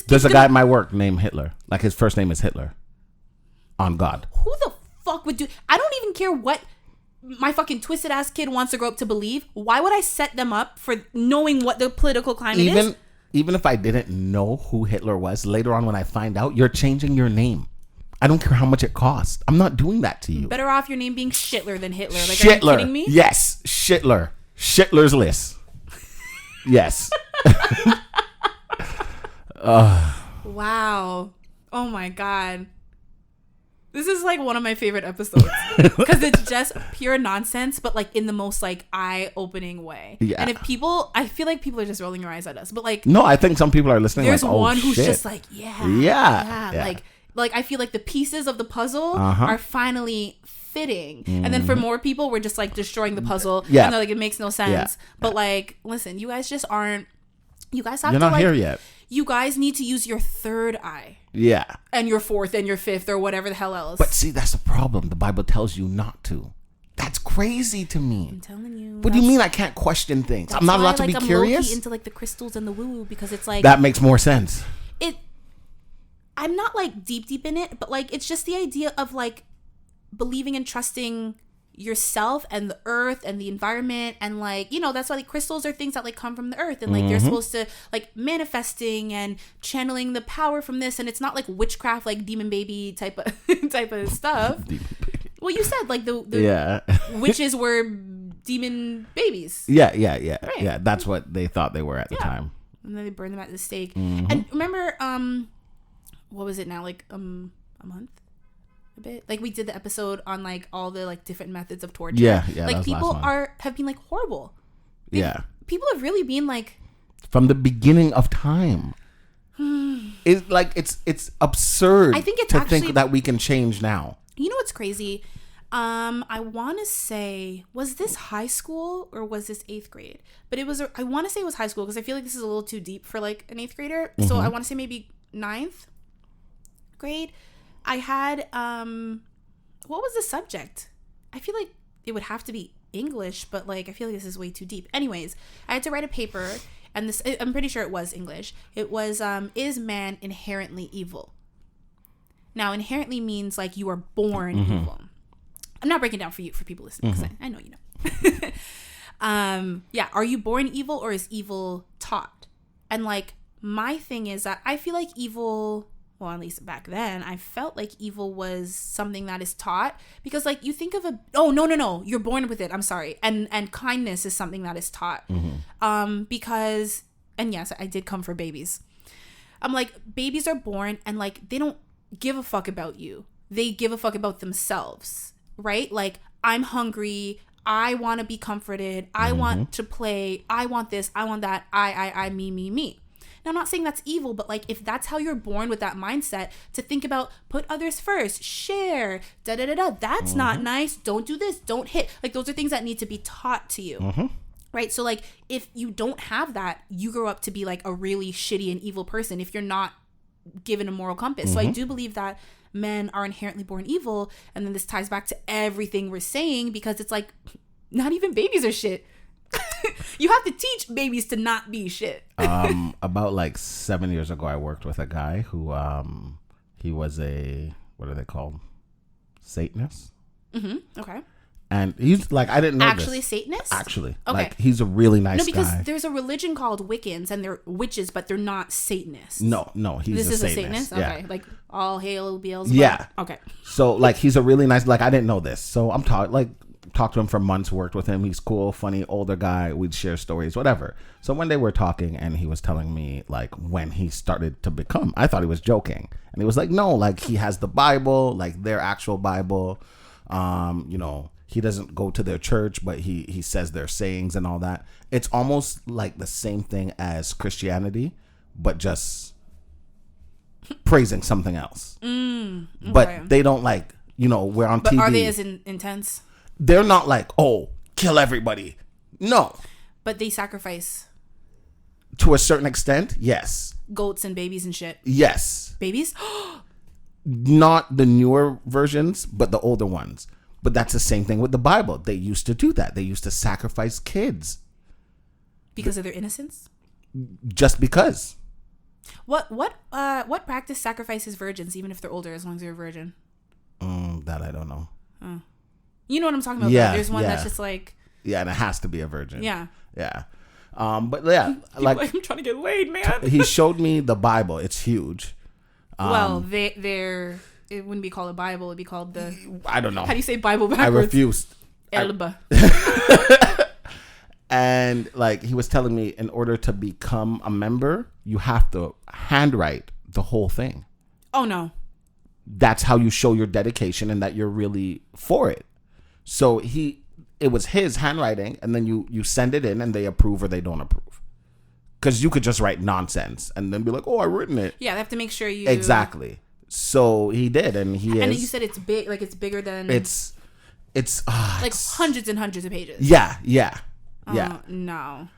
There's a guy at my work named Hitler. Like, his first name is Hitler. On God. Who the fuck would do... I don't even care what my fucking twisted ass kid wants to grow up to believe. Why would I set them up for knowing what the political climate is? Even if I didn't know who Hitler was, later on when I find out, you're changing your name. I don't care how much it costs. I'm not doing that to you. Better off your name being Shitler than Hitler. Like, Shitler. Are you kidding me? Yes, Shitler. Shitler's list. Yes. Wow. Oh my God. This is like one of my favorite episodes because it's just pure nonsense, but like in the most like eye-opening way. Yeah. And I feel like people are just rolling their eyes at us, but like, no, I think some people are listening. There's like, oh, one who's shit. just like, yeah. Like I feel like the pieces of the puzzle are finally fitting, and then for more people, we're just like destroying the puzzle. Yeah. And they're like, it makes no sense. Yeah. But like, listen, you guys just aren't. You guys have You're to not like. Here yet. You guys need to use your third eye. Yeah. And your fourth and your fifth or whatever the hell else. But see, that's the problem. The Bible tells you not to. That's crazy to me. I'm telling you. What do you mean I can't question things? I'm not allowed to be curious? I'm into like the crystals and the woo-woo because it's like... That makes more sense. I'm not like deep in it, but like it's just the idea of like believing and trusting yourself and the earth and the environment, and like, you know, that's why like crystals are things that like come from the earth, and like they're supposed to like manifesting and channeling the power from this, and it's not like witchcraft like demon baby type of stuff. Well, you said like the witches were demon babies. Yeah. Right. Yeah, that's what they thought they were at the time. And then they burned them at the stake. And remember what was it now, like a month, a bit, like we did the episode on like all the like different methods of torture. Yeah, like people have been like horrible. People have really been like from the beginning of time. It's like it's absurd. I think it's to actually, think that we can change now. You know what's crazy? I want to say, was this high school or was this 8th grade? But it was I want to say it was high school because I feel like this is a little too deep for like an 8th grader. So I want to say maybe 9th grade. I had what was the subject? I feel like it would have to be English, but like I feel like this is way too deep. Anyways, I had to write a paper, and this, I'm pretty sure it was English. It was is man inherently evil? Now, inherently means like you are born evil. I'm not breaking down for people listening because I know you know. Yeah, are you born evil or is evil taught? And like my thing is that I feel like evil, well, at least back then, I felt like evil was something that is taught, because like you think of no, you're born with it. I'm sorry. And kindness is something that is taught. Because, and yes, I did come for babies. I'm like, babies are born and like they don't give a fuck about you. They give a fuck about themselves, right? Like, I'm hungry. I want to be comforted. I want to play. I want this. I want that. I, me. Now, I'm not saying that's evil, but like if that's how you're born with that mindset to think about put others first, share, that's not nice. Don't do this. Don't hit. Like those are things that need to be taught to you. Right? So like if you don't have that, you grow up to be like a really shitty and evil person if you're not given a moral compass. So I do believe that men are inherently born evil, and then this ties back to everything we're saying, because it's like not even babies are shit. You have to teach babies to not be shit. About like 7 years ago, I worked with a guy who he was a, what are they called, Satanist. Okay. And he's like, I didn't know actually this. Satanist? Actually. Okay. Like, he's a really nice guy. No, because there's a religion called Wiccans, and they're witches, but they're not Satanists. No, he's a Satanist. Okay. Yeah. Like, all hail Beelzebub? Yeah. Okay. So, like, he's a really nice, like, I didn't know this. So, I'm talked to him for months, worked with him. He's cool, funny, older guy. We'd share stories, whatever. So, one day we're talking, and he was telling me, like, when he started to become, I thought he was joking. And he was like, no, like, he has the Bible, like, their actual Bible. You know, He doesn't go to their church, but he says their sayings and all that. It's almost like the same thing as Christianity, but just praising something else. Okay. But they don't like, we're on TV. But are they as intense? They're not like, oh, kill everybody. No. But they sacrifice. To a certain extent, yes. Goats and babies and shit. Yes. Babies? Not the newer versions, but the older ones. But that's the same thing with the Bible. They used to do that. They used to sacrifice kids. Because of their innocence? Just because. What practice sacrifices virgins, even if they're older, as long as they're a virgin? That I don't know. You know what I'm talking about? Yeah. There's one that's just like... Yeah, and it has to be a virgin. Yeah. Yeah. But yeah, like I'm trying to get laid, man. He showed me the Bible. It's huge. Well, they're it wouldn't be called a Bible. It'd be called the... I don't know. How do you say Bible backwards? I refused. Elba. And like he was telling me, in order to become a member, you have to handwrite the whole thing. Oh no. That's how you show your dedication and that you're really for it. So it was his handwriting, and then you send it in and they approve or they don't approve. Because you could just write nonsense and then be like, oh, I've written it. Yeah, they have to make sure you... Exactly. So he did, and he is... And you said it's big, like it's bigger than... It's like hundreds and hundreds of pages. Yeah. No.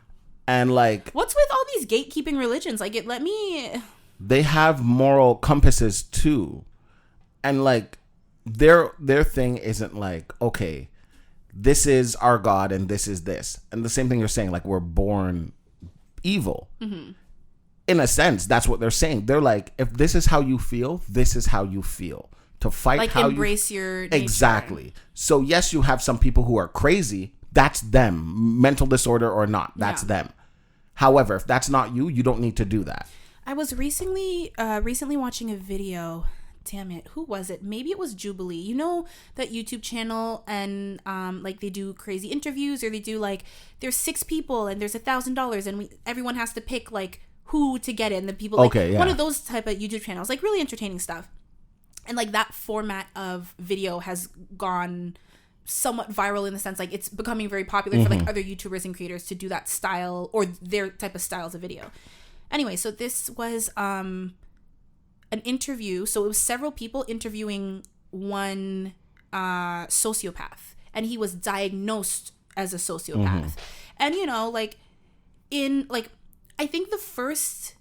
And like... What's with all these gatekeeping religions? Like, They have moral compasses too. And like, their thing isn't like, okay, this is our God and this is this. And the same thing you're saying, like, we're born evil. Mm-hmm. In a sense, that's what they're saying. They're like, if this is how you feel, this is how you feel. To fight like how embrace your nature. Exactly. So yes, you have some people who are crazy. That's them. Mental disorder or not, that's them. However, if that's not you, you don't need to do that. I was recently watching a video. Damn it, who was it? Maybe it was Jubilee. You know that YouTube channel, and like they do crazy interviews, or they do like there's 6 people and there's $1,000 and everyone has to pick like who to get it, and the people like one of those type of YouTube channels, like really entertaining stuff. And like that format of video has gone somewhat viral in the sense like it's becoming very popular for like other YouTubers and creators to do that style or their type of styles of video. Anyway, so this was an interview. So it was several people interviewing one sociopath, and he was diagnosed as a sociopath. And like in like I think the first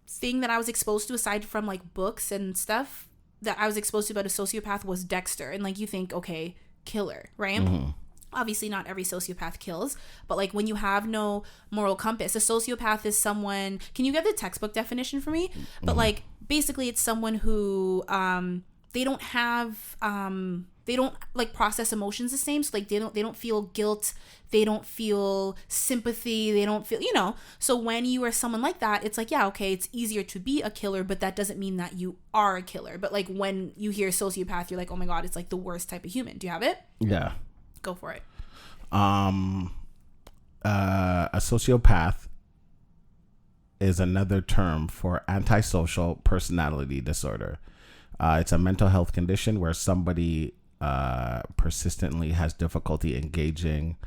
thing that I was exposed to, aside from like books and stuff, that I was exposed to about a sociopath was Dexter. And like you think, okay, killer, right? Obviously not every sociopath kills, but like when you have no moral compass, a sociopath is someone... Can you give the textbook definition for me? But like basically it's someone who they don't have they don't like process emotions the same. So like they don't feel guilt, they don't feel sympathy, they don't feel, so when you are someone like that, it's like, yeah, okay, it's easier to be a killer, but that doesn't mean that you are a killer. But like when you hear sociopath, you're like, oh my god, it's like the worst type of human. Do you have it? Yeah. Go for it. A sociopath is another term for antisocial personality disorder. It's a mental health condition where somebody persistently has difficulty engaging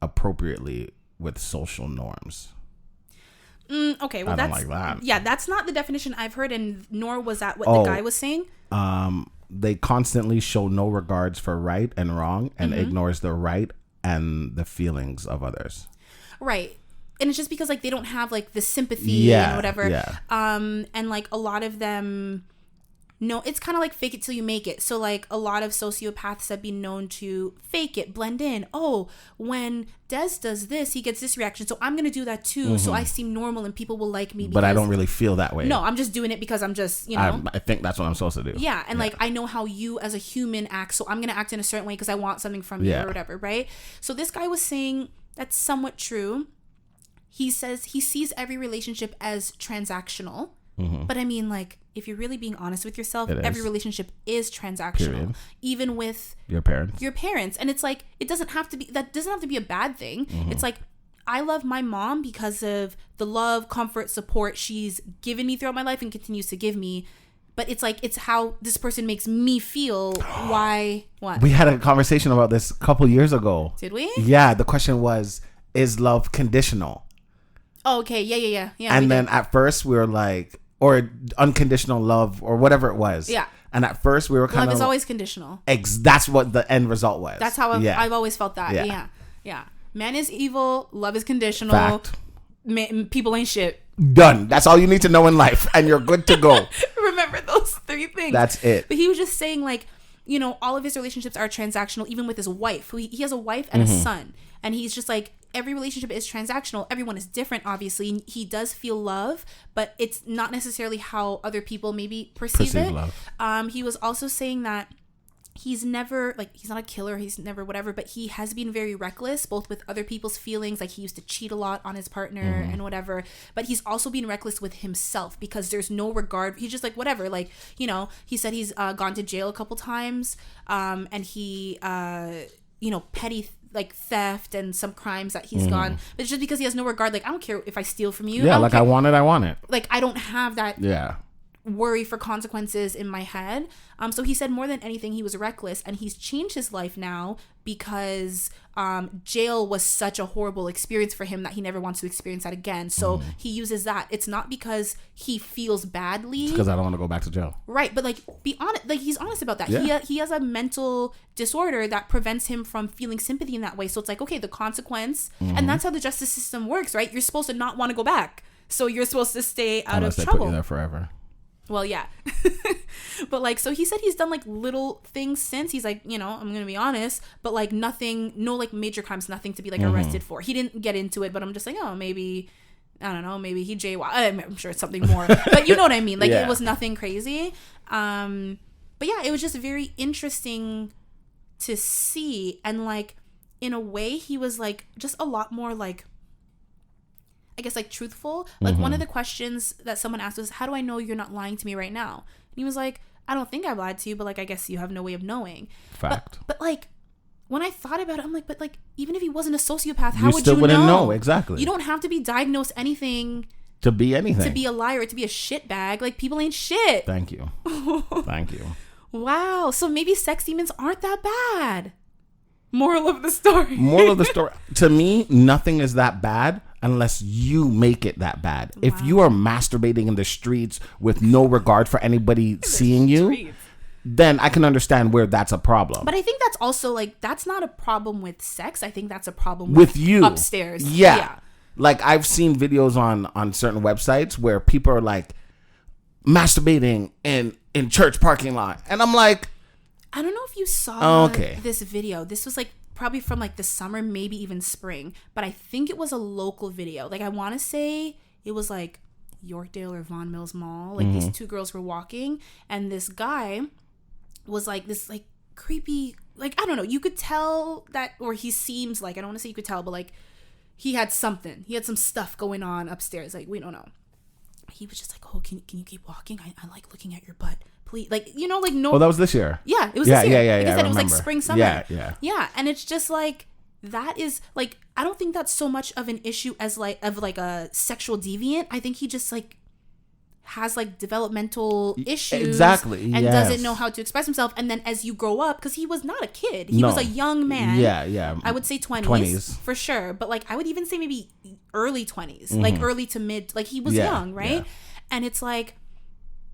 appropriately with social norms. Okay, well, that's like that. Yeah, that's not the definition I've heard, and nor was that what the guy was saying. They constantly show no regards for right and wrong, and ignores the right and the feelings of others. Right. And it's just because like they don't have like the sympathy and whatever. Yeah. And like a lot of them, no, it's kind of like fake it till you make it. So like a lot of sociopaths have been known to fake it, blend in. Oh, when Des does this, he gets this reaction, so I'm gonna do that too. So I seem normal and people will like me. But I don't really feel that way. No, I'm just doing it because I'm just, I think that's what I'm supposed to do. Yeah, and like I know how you as a human act, so I'm gonna act in a certain way because I want something from you or whatever, right? So this guy was saying that's somewhat true. He says he sees every relationship as transactional. But I mean, like, if you're really being honest with yourself, every relationship is transactional. Period. Even with your parents. And it's like, doesn't have to be a bad thing. It's like, I love my mom because of the love, comfort, support she's given me throughout my life and continues to give me. but it's like, it's how this person makes me feel. Why? What? We had a conversation about this a couple years ago. Did we? Yeah. The question was, is love conditional? Oh, okay. Yeah. And then at first we were like, or unconditional love or whatever it was. Yeah. And at first we were kind of... Love is always conditional. That's what the end result was. That's how I've always felt that. Yeah. Man is evil. Love is conditional. Fact. People ain't shit. Done. That's all you need to know in life. And you're good to go. Remember those 3 things. That's it. But he was just saying, like, you know, all of his relationships are transactional, even with his wife. He has a wife and a son. And he's just like, every relationship is transactional. Everyone is different, obviously. He does feel love, but it's not necessarily how other people maybe perceive it. Love. He was also saying that he's never, like, he's not a killer, he's never whatever, but he has been very reckless, both with other people's feelings. Like, he used to cheat a lot on his partner and whatever, but he's also been reckless with himself because there's no regard. He's just like, whatever. Like, you know, he said he's gone to jail a couple times, and he, you know, petty like theft and some crimes that he's gone, but it's just because he has no regard. Like, I don't care if I steal from you. Yeah, like care. I want it. Like, I don't have that worry for consequences in my head. So he said more than anything, he was reckless, and he's changed his life now because jail was such a horrible experience for him that he never wants to experience that again. So he uses that. It's not because he feels badly. It's because I don't want to go back to jail. Right, but like, be honest. Like, he's honest about that. Yeah. He has a mental disorder that prevents him from feeling sympathy in that way. So it's like, okay, the consequence, and that's how the justice system works, right? You're supposed to not want to go back, so you're supposed to stay out Unless of they trouble. Put you there forever. Well, yeah. But like, so he said he's done like little things since. He's like, you know, I'm going to be honest, but like nothing, no like major crimes, nothing to be like arrested for. He didn't get into it, but I'm just like, oh, maybe, I don't know, maybe he I'm sure it's something more. But you know what I mean? Like, it was nothing crazy. But yeah, it was just very interesting to see. And like, in a way, he was like just a lot more like, I guess, like, truthful. Like, one of the questions that someone asked was, how do I know you're not lying to me right now? And he was like, I don't think I've lied to you, but like, I guess you have no way of knowing. Fact. But like, when I thought about it, I'm like, but like, even if he wasn't a sociopath, how would you know? You still wouldn't know. Exactly. You don't have to be diagnosed anything to be anything, to be a liar, to be a shitbag. Like, people ain't shit. Thank you. Thank you. Wow. So maybe sex demons aren't that bad. Moral of the story. To me, nothing is that bad unless you make it that bad. Wow. If you are masturbating in the streets with no regard for anybody seeing you, then I can understand where that's a problem. But I think that's also like, that's not a problem with sex. I think that's a problem with you upstairs. Yeah. Like, I've seen videos on certain websites where people are like masturbating in church parking lot, and I'm like, I don't know if you saw this video. This was like probably from like the summer, maybe even spring, but I think it was a local video. Like, I want to say it was like Yorkdale or Vaughan Mills Mall. Like, these two girls were walking, and this guy was like this like creepy, like, I don't know, you could tell that, or he seems like, I don't want to say you could tell, but like, he had some stuff going on upstairs. Like, we don't know. He was just like, oh, can you keep walking? I like looking at your butt. Please. Like, you know, like, no. Oh, that was this year. Yeah, it was this year. Yeah. Like I said, it was remember. like spring, summer. Yeah. And it's just like, that is like, I don't think that's so much of an issue as like, of like a sexual deviant. I think he just like has like developmental issues. Exactly. And doesn't know how to express himself. And then as you grow up, because he was not a kid, he was a young man. Yeah. I would say 20s for sure. But like, I would even say maybe early 20s, like early to mid, like he was young, right? Yeah. And it's like,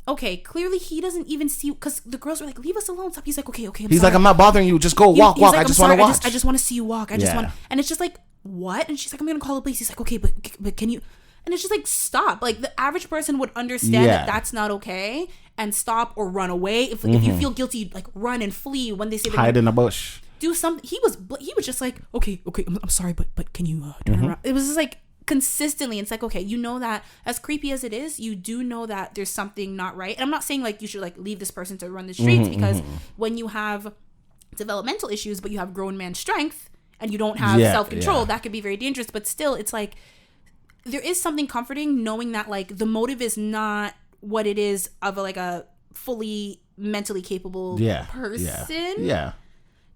okay, clearly he doesn't even see, because the girls were like, leave us alone. Stop. He's like, okay, He's like, I'm not bothering you. Just go walk. Like, I just want to watch. I just want to see you walk. I just want. And it's just like, what? And she's like, I'm going to call the police. He's like, okay, but can you? And it's just like, stop. Like, the average person would understand that that's not okay and stop or run away. If you feel guilty, like, run and flee when they say that. Hide in a bush. Do something. He was just like, okay, I'm sorry, but can you turn around? It was just like, consistently. It's like, okay, you know that as creepy as it is, you do know that there's something not right. And I'm not saying like you should like leave this person to run the streets, because when you have developmental issues but you have grown man strength and you don't have self-control, that could be very dangerous. But still, it's like, there is something comforting knowing that like the motive is not what it is of a fully mentally capable person.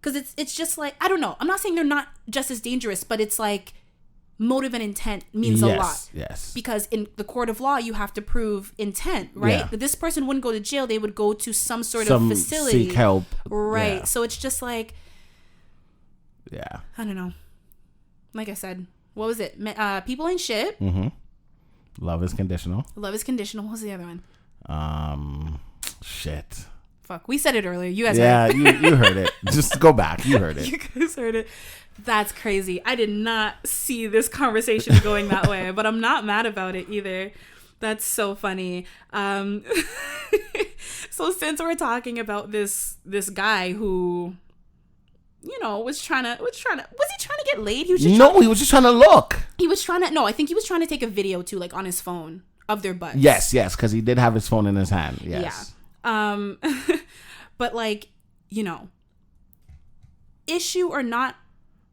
Because it's just like, I don't know, I'm not saying they're not just as dangerous, but it's like, motive and intent means a lot. Yes. Because in the court of law, you have to prove intent, right? That this person wouldn't go to jail. They would go to some sort of facility. Seek help. Right. Yeah. So it's just like, yeah. I don't know. Like I said, what was it? People ain't shit. Mm-hmm. Love is conditional. Love is conditional. What was the other one? Shit. Fuck. We said it earlier. You guys heard it. you heard it. Just go back. You heard it. You guys heard it. That's crazy. I did not see this conversation going that way, but I'm not mad about it either. That's so funny. So since we're talking about this guy who, you know, was he trying to get laid? He was just he was just trying to look. I think he was trying to take a video too, like on his phone of their butts. Yes, because he did have his phone in his hand. Yes. Yeah. But like, you know, issue or not,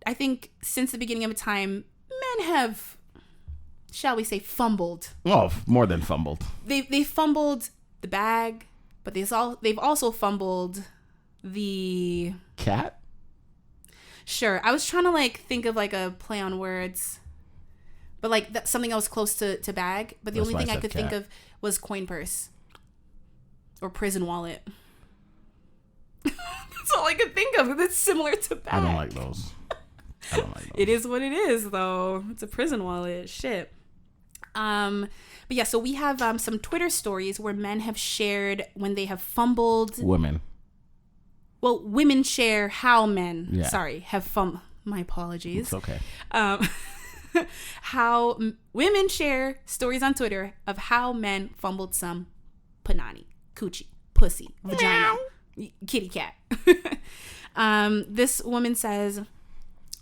I think since the beginning of time, men have, shall we say, fumbled. Oh, more than fumbled. They fumbled the bag, but they've also fumbled the cat. Sure, I was trying to like think of like a play on words, but like something else close to bag. But the only thing I could think of was coin purse or prison wallet. That's all I could think of. That's similar to bag. I don't like those. It is what it is, though. It's a prison wallet. Shit. But yeah, so we have some Twitter stories where men have shared when they have fumbled. Women. Well, women share how men, have fumbled. My apologies. It's okay. How women share stories on Twitter of how men fumbled some panani, coochie, pussy, vagina, kitty cat. This woman says,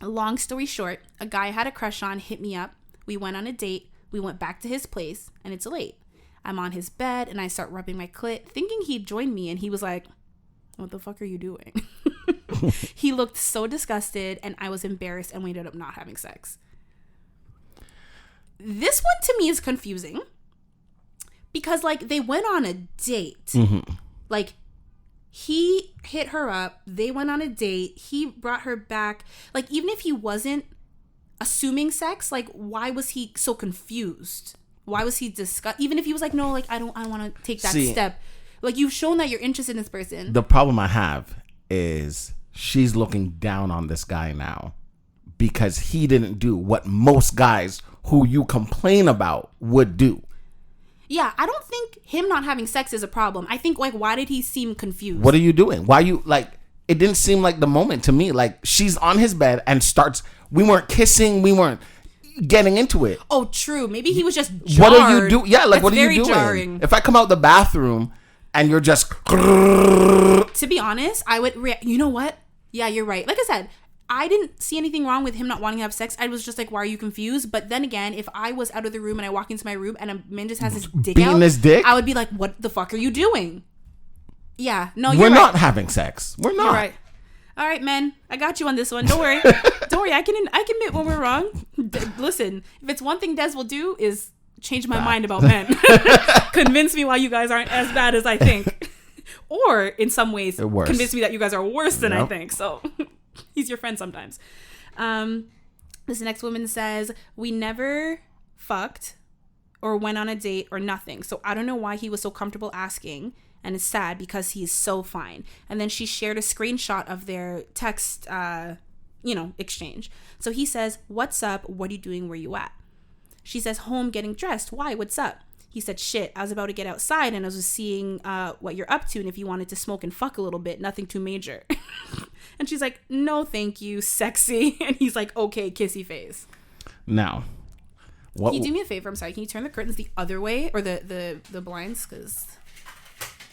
long story short, a guy I had a crush on hit me up. We went on a date. We went back to his place, and it's late. I'm on his bed, and I start rubbing my clit, thinking he'd join me, and he was like, what the fuck are you doing? He looked so disgusted, and I was embarrassed, and we ended up not having sex. This one, to me, is confusing. Because, like, they went on a date. Mm-hmm. Like, he hit her up. They went on a date. He brought her back. Like, even if he wasn't assuming sex, like, why was he so confused? Why was he even if he was like, no, like, I want to take that step. Like, you've shown that you're interested in this person. The problem I have is she's looking down on this guy now because he didn't do what most guys who you complain about would do. Yeah, I don't think him not having sex is a problem. I think, like, why did he seem confused? What are you doing? Why you, like, it didn't seem like the moment to me. Like, she's on his bed and we weren't kissing, we weren't getting into it. Oh, true. Maybe he was just jarred. What are you doing? Yeah, like, That's what are you doing? Jarring. If I come out the bathroom and you're just... To be honest, I would you know what? Yeah, you're right. Like I said, I didn't see anything wrong with him not wanting to have sex. I was just like, why are you confused? But then again, if I was out of the room and I walk into my room and a man just has his dick beating out, his dick, I would be like, what the fuck are you doing? Yeah, no, we're not having sex. We're not. You're right. All right, men, I got you on this one. Don't worry. Don't worry. I can admit when we're wrong. Listen, if it's one thing Des will do is change my mind about men. Convince me why you guys aren't as bad as I think. Or in some ways, convince me that you guys are worse than I think. So he's your friend sometimes. This next woman says, we never fucked or went on a date or nothing. So I don't know why he was so comfortable asking. And it's sad because he's so fine. And then she shared a screenshot of their text, exchange. So he says, what's up? What are you doing? Where you at? She says, home getting dressed. Why? What's up? He said, shit, I was about to get outside and I was seeing what you're up to and if you wanted to smoke and fuck a little bit, nothing too major. And she's like, no, thank you, sexy. And he's like, okay, kissy face. Now, can you do me a favor? I'm sorry. Can you turn the curtains the other way or the blinds? Because...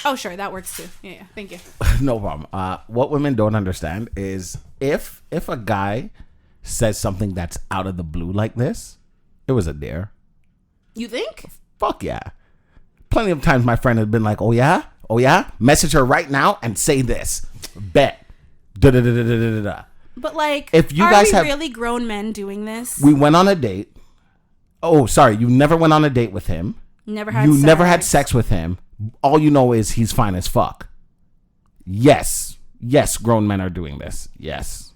Oh, sure. That works too. Yeah. Thank you. No problem. What women don't understand is if a guy says something that's out of the blue like this, it was a dare. You think? Fuck yeah. Plenty of times my friend had been like, oh yeah? Message her right now and say this. Bet. Da-da-da-da-da-da-da. But like, if you guys have really grown men doing this? We went on a date. Oh, sorry. You never went on a date with him. Never had sex with him. All you know is he's fine as fuck. Yes, grown men are doing this. Yes.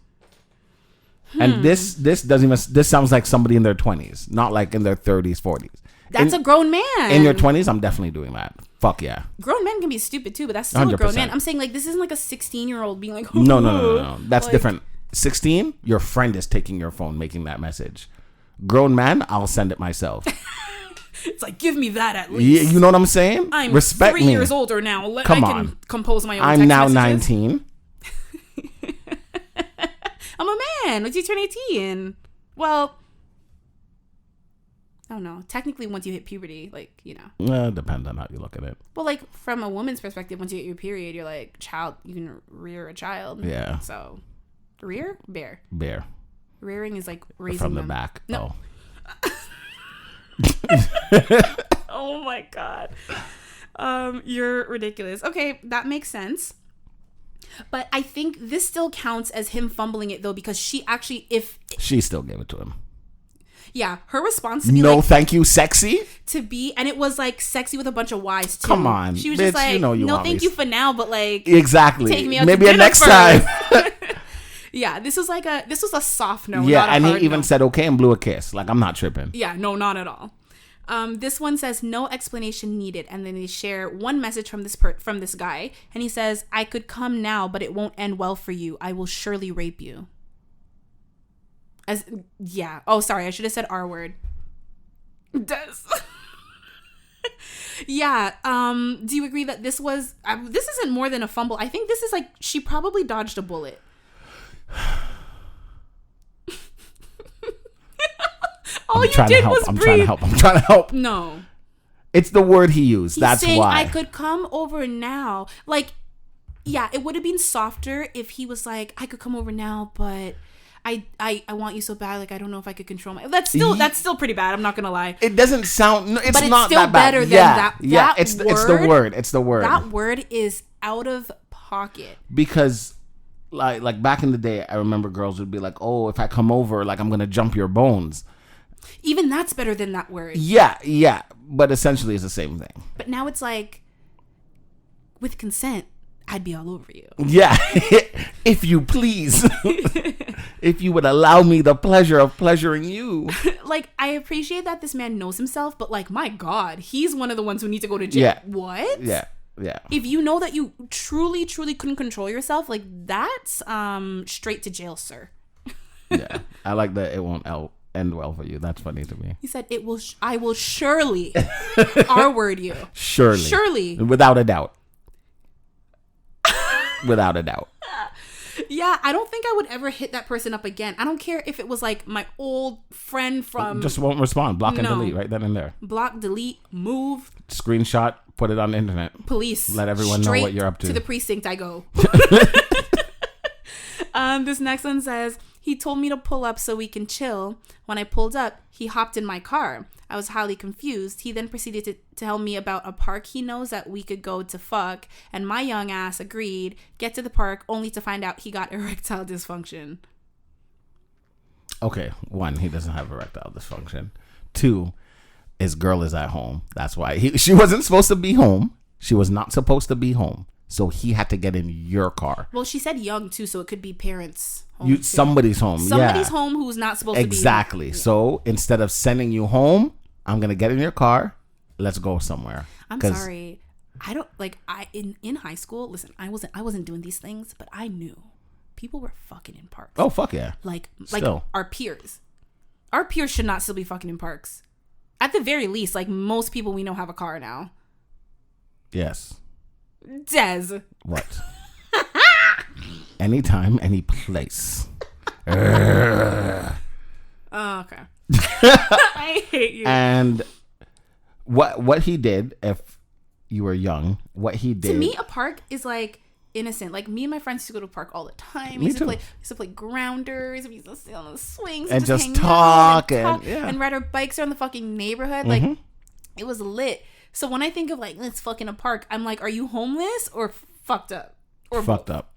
And this doesn't even. This sounds like somebody in their 20s, not like in their 30s, 40s. That's a grown man. In your 20s, I'm definitely doing that. Fuck yeah. Grown men can be stupid too, but that's still 100%. A grown man. I'm saying like this isn't like a 16-year-old being like, no. That's like, different. 16, your friend is taking your phone, making that message. Grown man, I'll send it myself. It's like, give me that at least. Yeah, you know what I'm saying? I'm Respect 3 years older now. I can compose my own I'm text now messages. 19. I'm a man. Once you turn 18. Well, I don't know. Technically, once you hit puberty, like, you know. Depends on how you look at it. Well, like, from a woman's perspective, once you get your period, you're like, you can rear a child. Yeah. So, bear. Rearing is like raising from the them. back. No. Oh my God. You're ridiculous. Okay, that makes sense. But I think this still counts as him fumbling it though, because she still gave it to him. Yeah, her response to be no, thank you, sexy. And it was like sexy with a bunch of Y's too. Come on, she was bitch, just like, no, thank you for now, but like, exactly. Take me out maybe to a next time. Yeah, this was a soft no. Yeah, not a and hard he even no. said okay and blew a kiss. Like, I'm not tripping. Yeah, no, not at all. This one says no explanation needed, and then they share one message from this guy, and he says, "I could come now, but it won't end well for you. I will surely rape you." Oh, sorry, I should have said R word. Yeah. Do you agree that this isn't more than a fumble? I think this is like she probably dodged a bullet. All you did was breathe. I'm trying to help. No. It's the word he used. That's saying, why. I could come over now. Like, yeah, it would have been softer if he was like, I could come over now, but I want you so bad. Like, I don't know if I could control my. That's still pretty bad. I'm not gonna lie. It doesn't sound. No, it's but not still that bad. Better than that. Yeah, that it's the word. It's the word. That word is out of pocket. Because, like back in the day, I remember girls would be like, "Oh, if I come over, like I'm gonna jump your bones." Even that's better than that word. Yeah, but essentially it's the same thing. But now it's like, with consent, I'd be all over you. Yeah, if you please. If you would allow me the pleasure of pleasuring you. Like, I appreciate that this man knows himself, but like, my God, he's one of the ones who need to go to jail. Yeah. What? Yeah. If you know that you truly couldn't control yourself, like, that's straight to jail, sir. Yeah, I like that it won't end well for you. That's funny to me. He said, I will surely R-word you. Surely. Without a doubt. Without a doubt. Yeah, I don't think I would ever hit that person up again. I don't care if it was like my old friend from... Just won't respond. Block and delete right then and there. Block, delete, move. Screenshot, put it on the internet. Police. Let everyone know what you're up to. To the precinct I go. This next one says, he told me to pull up so we can chill. When I pulled up, he hopped in my car. I was highly confused. He then proceeded to tell me about a park he knows that we could go to fuck, and my young ass agreed. Get to the park only to find out he got erectile dysfunction. Okay, 1, he doesn't have erectile dysfunction. 2, his girl is at home. That's why she wasn't supposed to be home. She was not supposed to be home. So he had to get in your car. Well, she said young too, so it could be parents. Somebody's home. Somebody's home who's not supposed to be. Exactly. So instead of sending you home, I'm gonna get in your car. Let's go somewhere. I'm sorry. I don't like. In high school. Listen, I wasn't doing these things, but I knew people were fucking in parks. Oh fuck yeah! Like our peers. Our peers should not still be fucking in parks. At the very least, like most people we know have a car now. Yes. Des. What? Anytime, any place. Oh, okay. I hate you. And what he did, if you were young, what he did. To me, a park is like innocent. Like me and my friends used to go to the park all the time. We used to play grounders. We used to sit on the swings and just hang talk and ride our bikes around the fucking neighborhood. Mm-hmm. Like it was lit. So when I think of like let's fuck in a park, I'm like, are you homeless or fucked up? Or fucked up.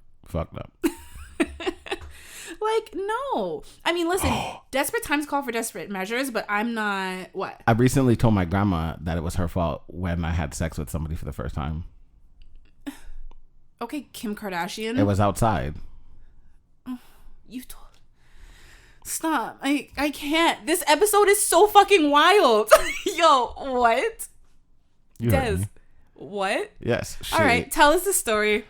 Like, no. I mean, listen, desperate times call for desperate measures, but I'm not, what? I recently told my grandma that it was her fault when I had sex with somebody for the first time. Okay, Kim Kardashian. It was outside. You told. Stop. I can't. This episode is so fucking wild. Yo, what? You Des, what? Yes. All right, tell us the story.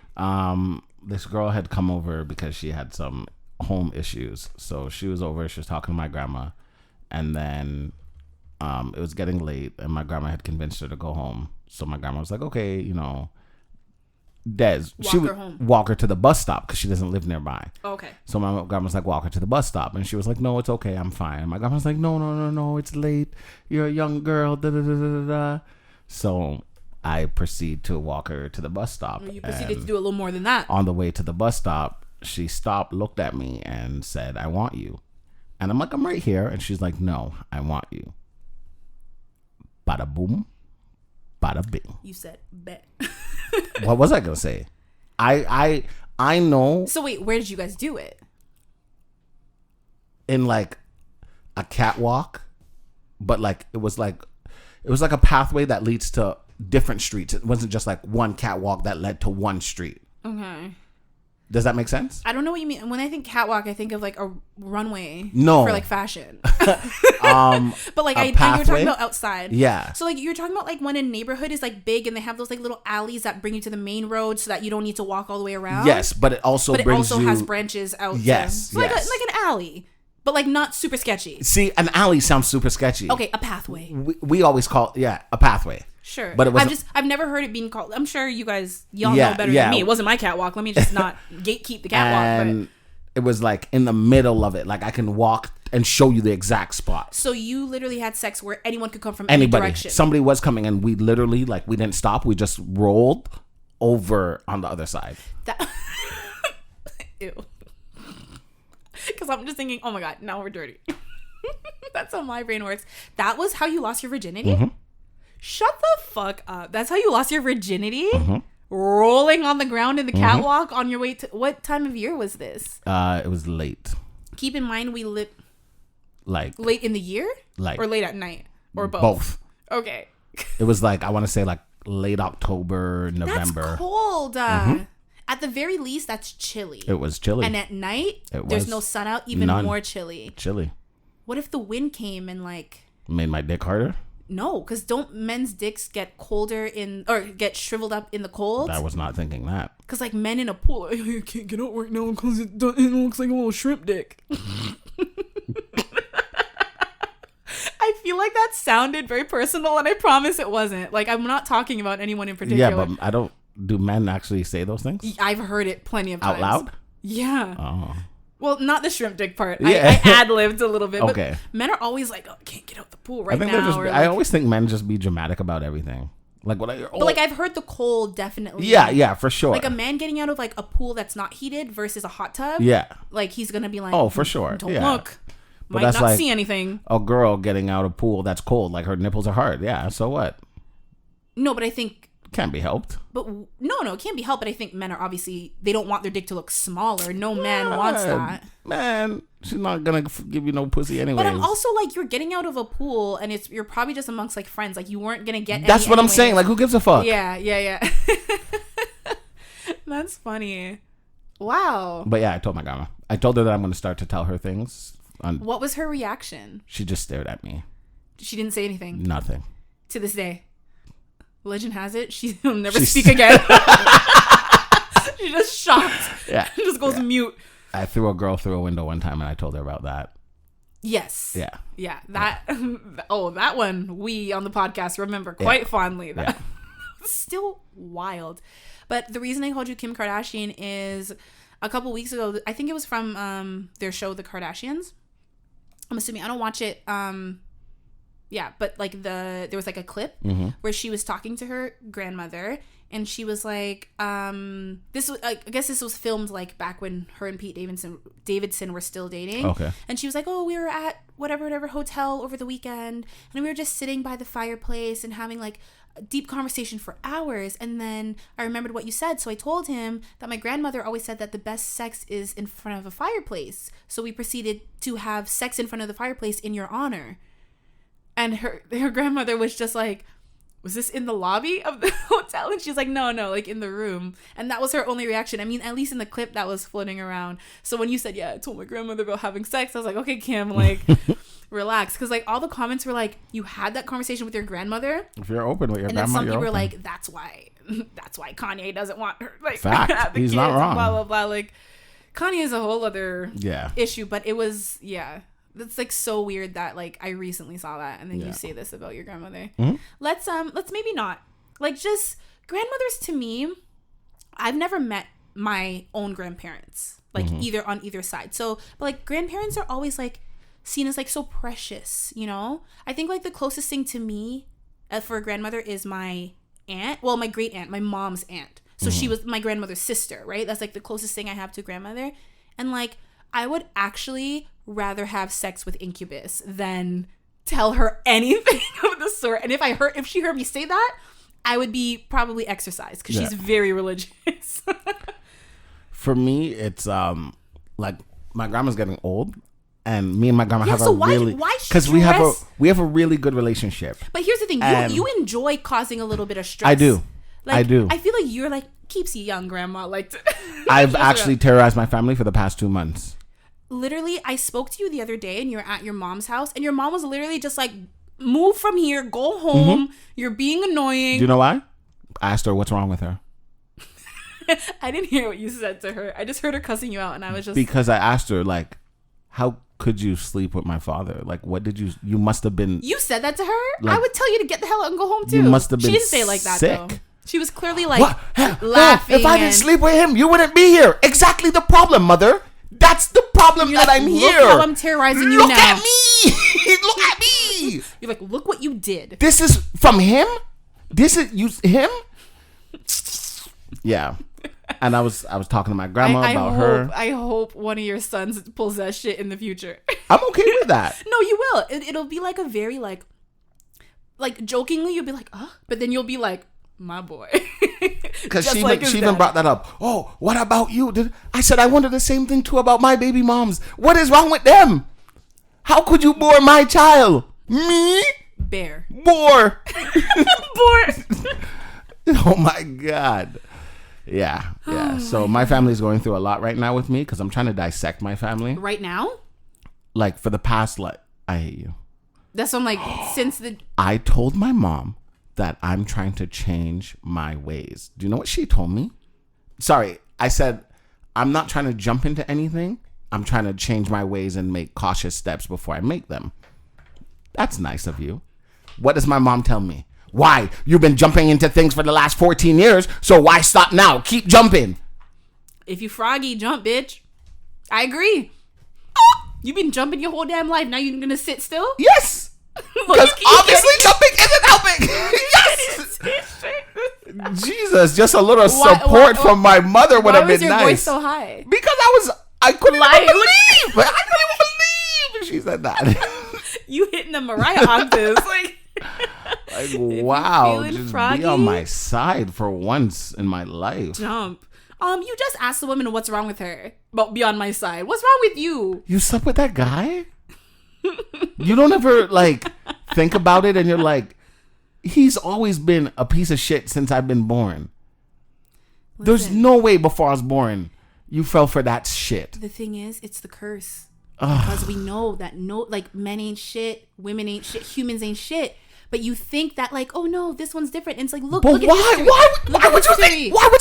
This girl had come over because she had some home issues. So she was over, she was talking to my grandma, and then it was getting late, and my grandma had convinced her to go home. So my grandma was like, okay, you know, Des, she would walk her to the bus stop because she doesn't live nearby. Okay. So my grandma's like, walk her to the bus stop. And she was like, no, it's okay, I'm fine. And my grandma's like, no, it's late. You're a young girl, da-da-da-da-da. So I proceed to walk her to the bus stop. You proceeded to do a little more than that. On the way to the bus stop, she stopped, looked at me, and said, I want you. And I'm like, I'm right here. And she's like, no, I want you. Bada boom, bada bing. You said bet. What was I gonna say? I know. So wait, where did you guys do it? In like a catwalk, but like it was like a pathway that leads to different streets. It wasn't just like one catwalk that led to one street. Okay. Does that make sense? I don't know what you mean. When I think catwalk, I think of like a runway. No. For like fashion. But like you were talking about outside. Yeah. So like you're talking about like when a neighborhood is like big and they have those like little alleys that bring you to the main road so that you don't need to walk all the way around. Yes, but it also has branches out. Yes. So like an alley. But like not super sketchy. See, an alley sounds super sketchy. Okay, a pathway. We always call a pathway. Sure. But I've never heard it being called. I'm sure you guys know better than me. It wasn't my catwalk. Let me just not gatekeep the catwalk. And it was like in the middle of it. Like I can walk and show you the exact spot. So you literally had sex where anyone could come from any direction. Somebody was coming and we literally we didn't stop. We just rolled over on the other side. Ew. Because I'm just thinking, oh my God, now we're dirty. That's how my brain works. That was how you lost your virginity? Mm-hmm. Shut the fuck up. That's how you lost your virginity? Mm-hmm. Rolling on the ground in the catwalk on your way to... What time of year was this? It was late. Keep in mind we live... Like... Late in the year? Like... Or late at night? Or both? Both. Okay. It was like, I want to say like late October, November. That's cold. At the very least, that's chilly. It was chilly. And at night, there's no sun out, even more chilly. Chilly. What if the wind came and made my dick harder? No, because don't men's dicks get colder or get shriveled up in the cold? I was not thinking that. Because men in a pool, you can't get out right now because it looks like a little shrimp dick. I feel like that sounded very personal, and I promise it wasn't. I'm not talking about anyone in particular. Yeah, but I don't... Do men actually say those things? I've heard it plenty of times. Out loud? Yeah. Oh. Well, not the shrimp dick part. Yeah. I ad-libbed a little bit. Okay. But men are always like, oh, I can't get out the pool right now. I always think men just be dramatic about everything. But I've heard the cold definitely. Yeah, for sure. Like a man getting out of a pool that's not heated versus a hot tub. Yeah. He's going to be like, oh, for sure. Don't look. Might not see anything. A girl getting out of a pool that's cold, her nipples are hard. Yeah, so what? No, but I think... Can't be helped. But no, it can't be helped. But I think men are obviously, they don't want their dick to look smaller. No man wants that. Man, she's not gonna give you no pussy anyway. But I'm also you're getting out of a pool and you're probably just amongst friends. You weren't gonna get. That's what I'm saying. Who gives a fuck? Yeah. That's funny. Wow. But yeah, I told my grandma. I told her that I'm gonna start to tell her things. What was her reaction? She just stared at me. She didn't say anything. Nothing. To this day. Legend has it she'll never speak again. She's just shocked. Yeah. She just goes mute. I threw a girl through a window one time and I told her about that. Yes. Yeah. That that one we on the podcast remember quite fondly. That still wild. But the reason I called you Kim Kardashian is a couple weeks ago, I think it was from their show The Kardashians. I'm assuming I don't watch it. Yeah, but there was a clip where she was talking to her grandmother, and she was like, this was, I guess this was filmed back when her and Pete Davidson were still dating. Okay. And she was like, oh, we were at whatever hotel over the weekend, and we were just sitting by the fireplace and having a deep conversation for hours. And then I remembered what you said, so I told him that my grandmother always said that the best sex is in front of a fireplace. So we proceeded to have sex in front of the fireplace in your honor. And her grandmother was just like, was this in the lobby of the hotel? And she's like, no, like in the room. And that was her only reaction. I mean, at least in the clip that was floating around. So when you said, yeah, I told my grandmother about having sex, I was like, okay, Kim, like, relax. Because like all the comments were like, you had that conversation with your grandmother. If you're open with your grandma, and then some people were open. like, that's why Kanye doesn't want her. Like, fact. He's not wrong. Blah, blah, blah. Like, Kanye is a whole other yeah issue. But it was, yeah. That's like so weird that like I recently saw that and then you say this about your grandmother. Mm-hmm. Let's maybe not. Like just grandmothers to me, I've never met my own grandparents. Like either on either side. So but like grandparents are always like seen as like so precious, you know? I think like the closest thing to me for a grandmother is my aunt. Well, my great aunt, my mom's aunt. So she was my grandmother's sister, right? That's like the closest thing I have to grandmother. And like I would actually rather have sex with Incubus than tell her anything of the sort. And if she heard me say that, I would be probably exercised because she's very religious. For me, it's like my grandma's getting old, and me and my grandma have because we have a really good relationship. But here's the thing: you enjoy causing a little bit of stress. I do. Like, I do. I feel like you're like keeps you young, grandma. Like I've actually terrorized my family for the past 2 months. Literally, I spoke to you the other day and you're at your mom's house and your mom was literally just like, move from here, go home. You're being annoying. Do you know why? I asked her what's wrong with her. I didn't hear what you said to her. I just heard her cussing you out and I was just... Because I asked her, like, how could you sleep with my father? Like, what did you must have been... You said that to her? Like, I would tell you to get the hell out and go home too. You must have been She didn't say it like that sick. though. She was clearly like laughing. If I didn't sleep with him, you wouldn't be here. Exactly the problem, mother. That's the problem that I'm here. Look how I'm terrorizing you now. Look at me. Look at me. You're like, look what you did. This is from him? This is him? Yeah. And I was talking to my grandma about her. I hope one of your sons pulls that shit in the future. I'm okay with that. No, you will. It'll be like a very like jokingly you'll be like, but then you'll be like, my boy. Because she even brought that up. Oh, what about you? I said I wonder the same thing too about my baby moms. What is wrong with them? How could you bore my child? Me? Bear. Bore. Bore. Oh my God. Yeah. So my family's going through a lot right now with me because I'm trying to dissect my family. Right now? Like for the past, I hate you. That's what I'm like, since the... I told my mom that I'm trying to change my ways. Do you know what she told me? Sorry, I said, I'm not trying to jump into anything. I'm trying to change my ways and make cautious steps before I make them. That's nice of you. What does my mom tell me? Why? You've been jumping into things for the last 14 years, so why stop now? Keep jumping. If you froggy, jump, bitch. I agree. You've been jumping your whole damn life. Now you're gonna sit still? Yes. Because obviously jumping isn't helping. Yes. Jesus, just a little support from my mother would have been nice. Why was your voice so high? Because I couldn't even believe she said that. You hitting the Mariah octaves. Like wow, just froggy, be on my side for once in my life. Jump. You just asked the woman what's wrong with her, but be on my side. What's wrong with you? You slept with that guy? You don't ever think about it and you're like, he's always been a piece of shit since I've been born. Listen, there's no way before I was born you fell for that shit. The thing is, it's the curse. Because we know that men ain't shit, women ain't shit, humans ain't shit. But you think that oh no, this one's different. And it's like, look at history. Why would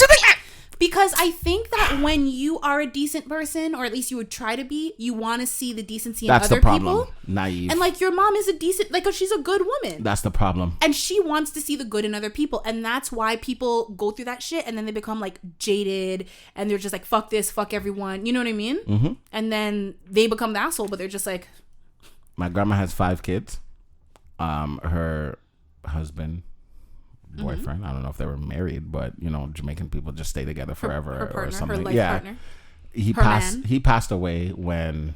you think that? Because I think that when you are a decent person, or at least you would try to be, you want to see the decency in other people. That's the problem. Naive. And your mom is a decent, she's a good woman. That's the problem. And she wants to see the good in other people. And that's why people go through that shit and then they become jaded and they're just fuck this, fuck everyone. You know what I mean? Mm-hmm. And then they become the asshole, but they're just My grandma has 5 kids. Her husband, boyfriend, I don't know if they were married, but Jamaican people just stay together forever. Her partner, or something. Her life partner. He passed away when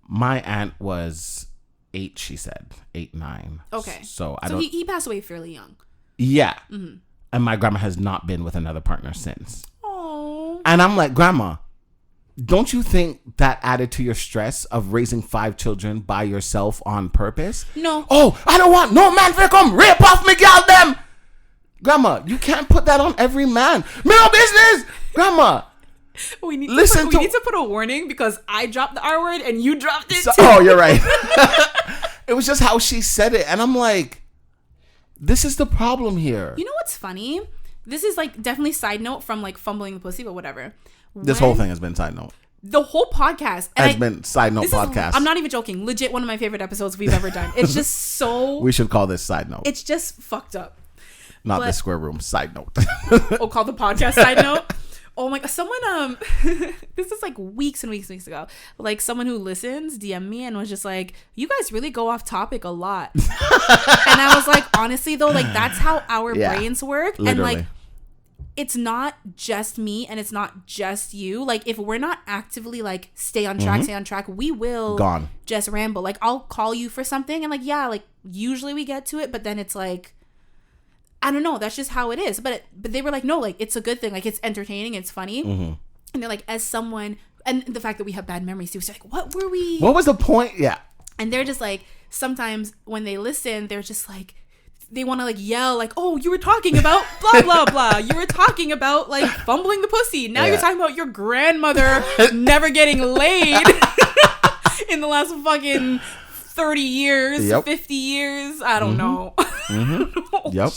my aunt was 8, she said 8, 9. Okay, so he passed away fairly young. Yeah. Mm-hmm. And my grandma has not been with another partner since. Oh. And I'm like, Grandma, don't you think that added to your stress of raising 5 children by yourself on purpose? No. Oh, I don't want no man to come rape off me girl them. Grandma, you can't put that on every man. No business. Grandma. We need to put a warning because I dropped the R word and you dropped it too. Oh, you're right. It was just how she said it. And I'm like, this is the problem here. You know what's funny? This is like definitely side note from like fumbling the pussy, but whatever. This whole thing has been side note. The whole podcast has been side note podcast. I'm not even joking. Legit one of my favorite episodes we've ever done. It's just so... We should call this side note. It's just fucked up. Not the square room, side note. Call the podcast side note? Oh my god, someone this is like weeks and weeks ago. Like someone who listens DM'd me and was just like, "You guys really go off topic a lot." And I was like, honestly though, like that's how our brains work. Literally. And like it's not just me and it's not just you. Like if we're not actively like stay on track, we will just ramble. Like I'll call you for something and like like usually we get to it, but then it's like I don't know. That's just how it is. But they were like, no, like it's a good thing. Like it's entertaining. It's funny. And they're like, as someone, and the fact that we have bad memories too. So like, what were we? What was the point? Yeah. And they're just like, sometimes when they listen, they're just like, they want to like yell like, oh, you were talking about blah, blah, blah. You were talking about like fumbling the pussy. Now you're talking about your grandmother never getting laid in the last fucking 30 years, 50 years. I don't know. Yep.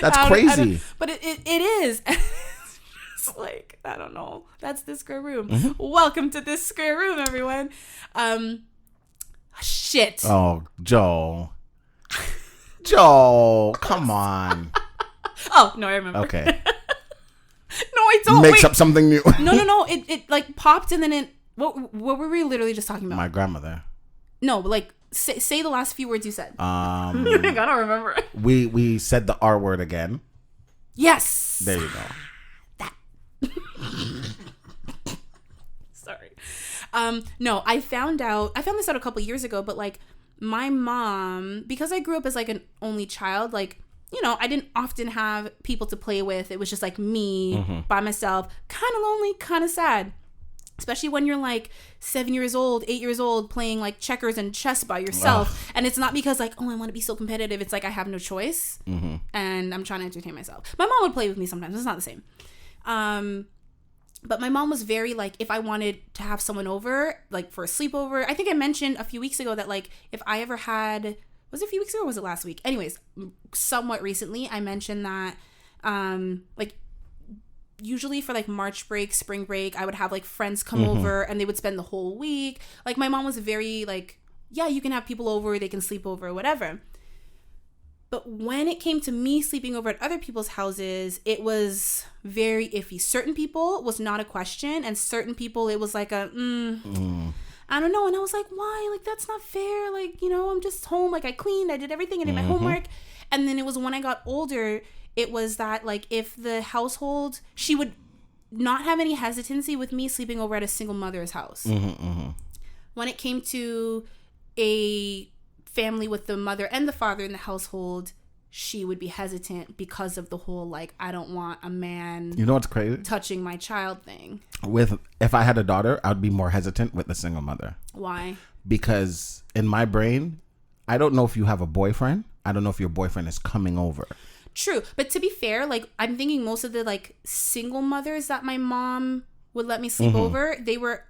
That's crazy. But it is. It's just like, I don't know. That's This Square Room. Welcome to This Square Room, everyone. Shit. Oh, Joel. Joel, come on. Oh, no, I remember. Okay. No, I don't. Makes up something new. No. It like popped and then it, what were we literally just talking about? My grandmother. No, but like, say the last few words you said. I don't remember. We said the R word again. Yes. There you go. That. Sorry. No, I found this out a couple years ago, but like my mom, because I grew up as like an only child, like, you know, I didn't often have people to play with. It was just like me by myself, kind of lonely, kind of sad. Especially when you're like 7 years old, 8 years old, playing like checkers and chess by yourself. And it's not because like, oh, I want to be so competitive. It's like I have no choice. And I'm trying to entertain myself. My mom would play with me sometimes. It's not the same. But my mom was very like, if I wanted to have someone over, like for a sleepover. I think I mentioned a few weeks ago that like, if I ever had, was it a few weeks ago or was it last week? Anyways, somewhat recently, I mentioned that like, usually for like March break, spring break, I would have like friends come over and they would spend the whole week. Like my mom was very like, yeah, you can have people over, they can sleep over, whatever. But when it came to me sleeping over at other people's houses, it was very iffy. Certain people was not a question, and certain people it was like a I don't know. And I was like, why? Like that's not fair. Like, you know, I'm just home. Like I cleaned, I did everything, I did my homework. And then it was when I got older, it was that like if the household, she would not have any hesitancy with me sleeping over at a single mother's house. When it came to a family with the mother and the father in the household, she would be hesitant because of the whole like, I don't want a man, you know what's crazy, touching my child thing. If I had a daughter, I would be more hesitant with the single mother. Why? Because in my brain, I don't know if you have a boyfriend. I don't know if your boyfriend is coming over. True. But to be fair, like I'm thinking most of the like single mothers that my mom would let me sleep over, they were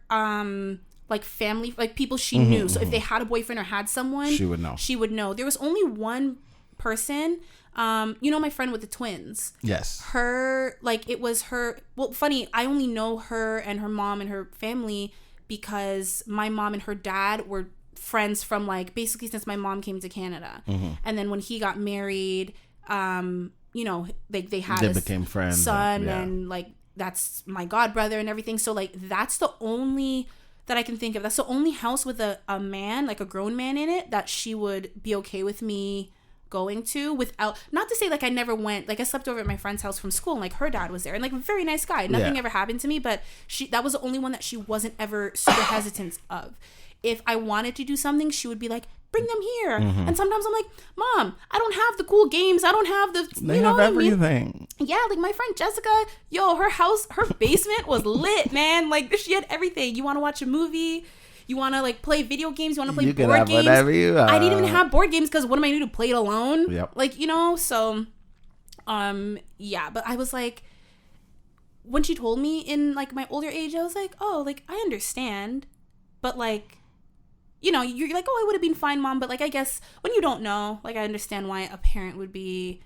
like family, like people she knew. So if they had a boyfriend or had someone, she would know. There was only one person, you know, my friend with the twins. Yes. Her, like it was her, well, funny, I only know her and her mom and her family because my mom and her dad were friends from like basically since my mom came to Canada. And then when he got married, you know, they became friends, son, and like that's my god brother and everything. So like that's the only that I can think of. That's the only house with a man, like a grown man in it, that she would be okay with me going to without, not to say like I never went, like I slept over at my friend's house from school and like her dad was there and like a very nice guy. Nothing ever happened to me, but that was the only one that she wasn't ever super hesitant of. If I wanted to do something, she would be like, bring them here. And sometimes I'm like, Mom, I don't have the cool games. I don't have the, they have everything. Yeah, like my friend Jessica, her house, her basement was lit, man. Like she had everything. You want to watch a movie? You want to like play video games? You want to play board games? Whatever you I didn't even have board games because what am I going to do? Play it alone? Yep. Like, so, yeah. But I was like, when she told me in like my older age, I was like, oh, like I understand. But like, you're like, oh, I would have been fine, Mom. But like, I guess when you don't know, like I understand why a parent would be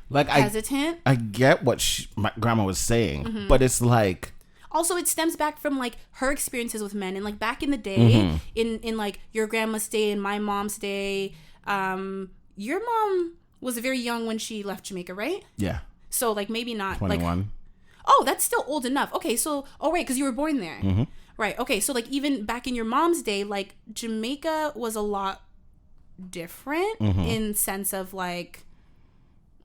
like hesitant. I get what my grandma was saying, but it's like, also, it stems back from like her experiences with men, and like back in the day, in like your grandma's day and my mom's day, your mom was very young when she left Jamaica, right? Yeah. So like maybe not 21. Like, oh, that's still old enough. Okay, so right, because you were born there, right? Okay, so like even back in your mom's day, like Jamaica was a lot different in sense of like,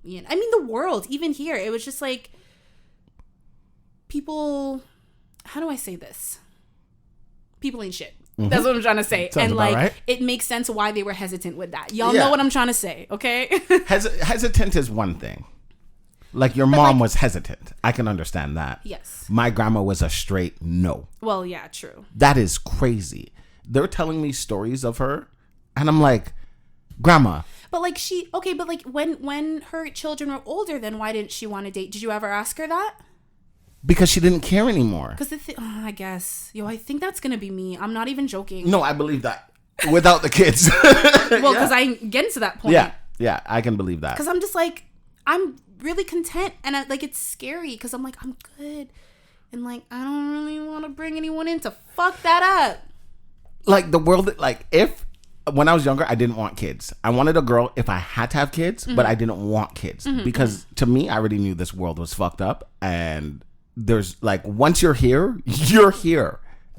I mean the world, even here, it was just like people. How do I say this? People ain't shit. That's what I'm trying to say. Sounds and like, right. it makes sense why they were hesitant with that. Y'all know what I'm trying to say, okay? Hesitant is one thing. Like your mom was hesitant. I can understand that. Yes. My grandma was a straight no. Well, yeah, true. That is crazy. They're telling me stories of her, and I'm like, Grandma. But like but like when her children were older, then why didn't she want to date? Did you ever ask her that? Because she didn't care anymore. Because I guess. I think that's going to be me. I'm not even joking. No, I believe that. Without the kids. Well, because I get to that point. Yeah, I can believe that. Because I'm just like, I'm really content. And it's scary because I'm like, I'm good. And like, I don't really want to bring anyone in to fuck that up. Like the world, like when I was younger, I didn't want kids. I wanted a girl if I had to have kids, but I didn't want kids. Because to me, I already knew this world was fucked up. And there's like, once you're here,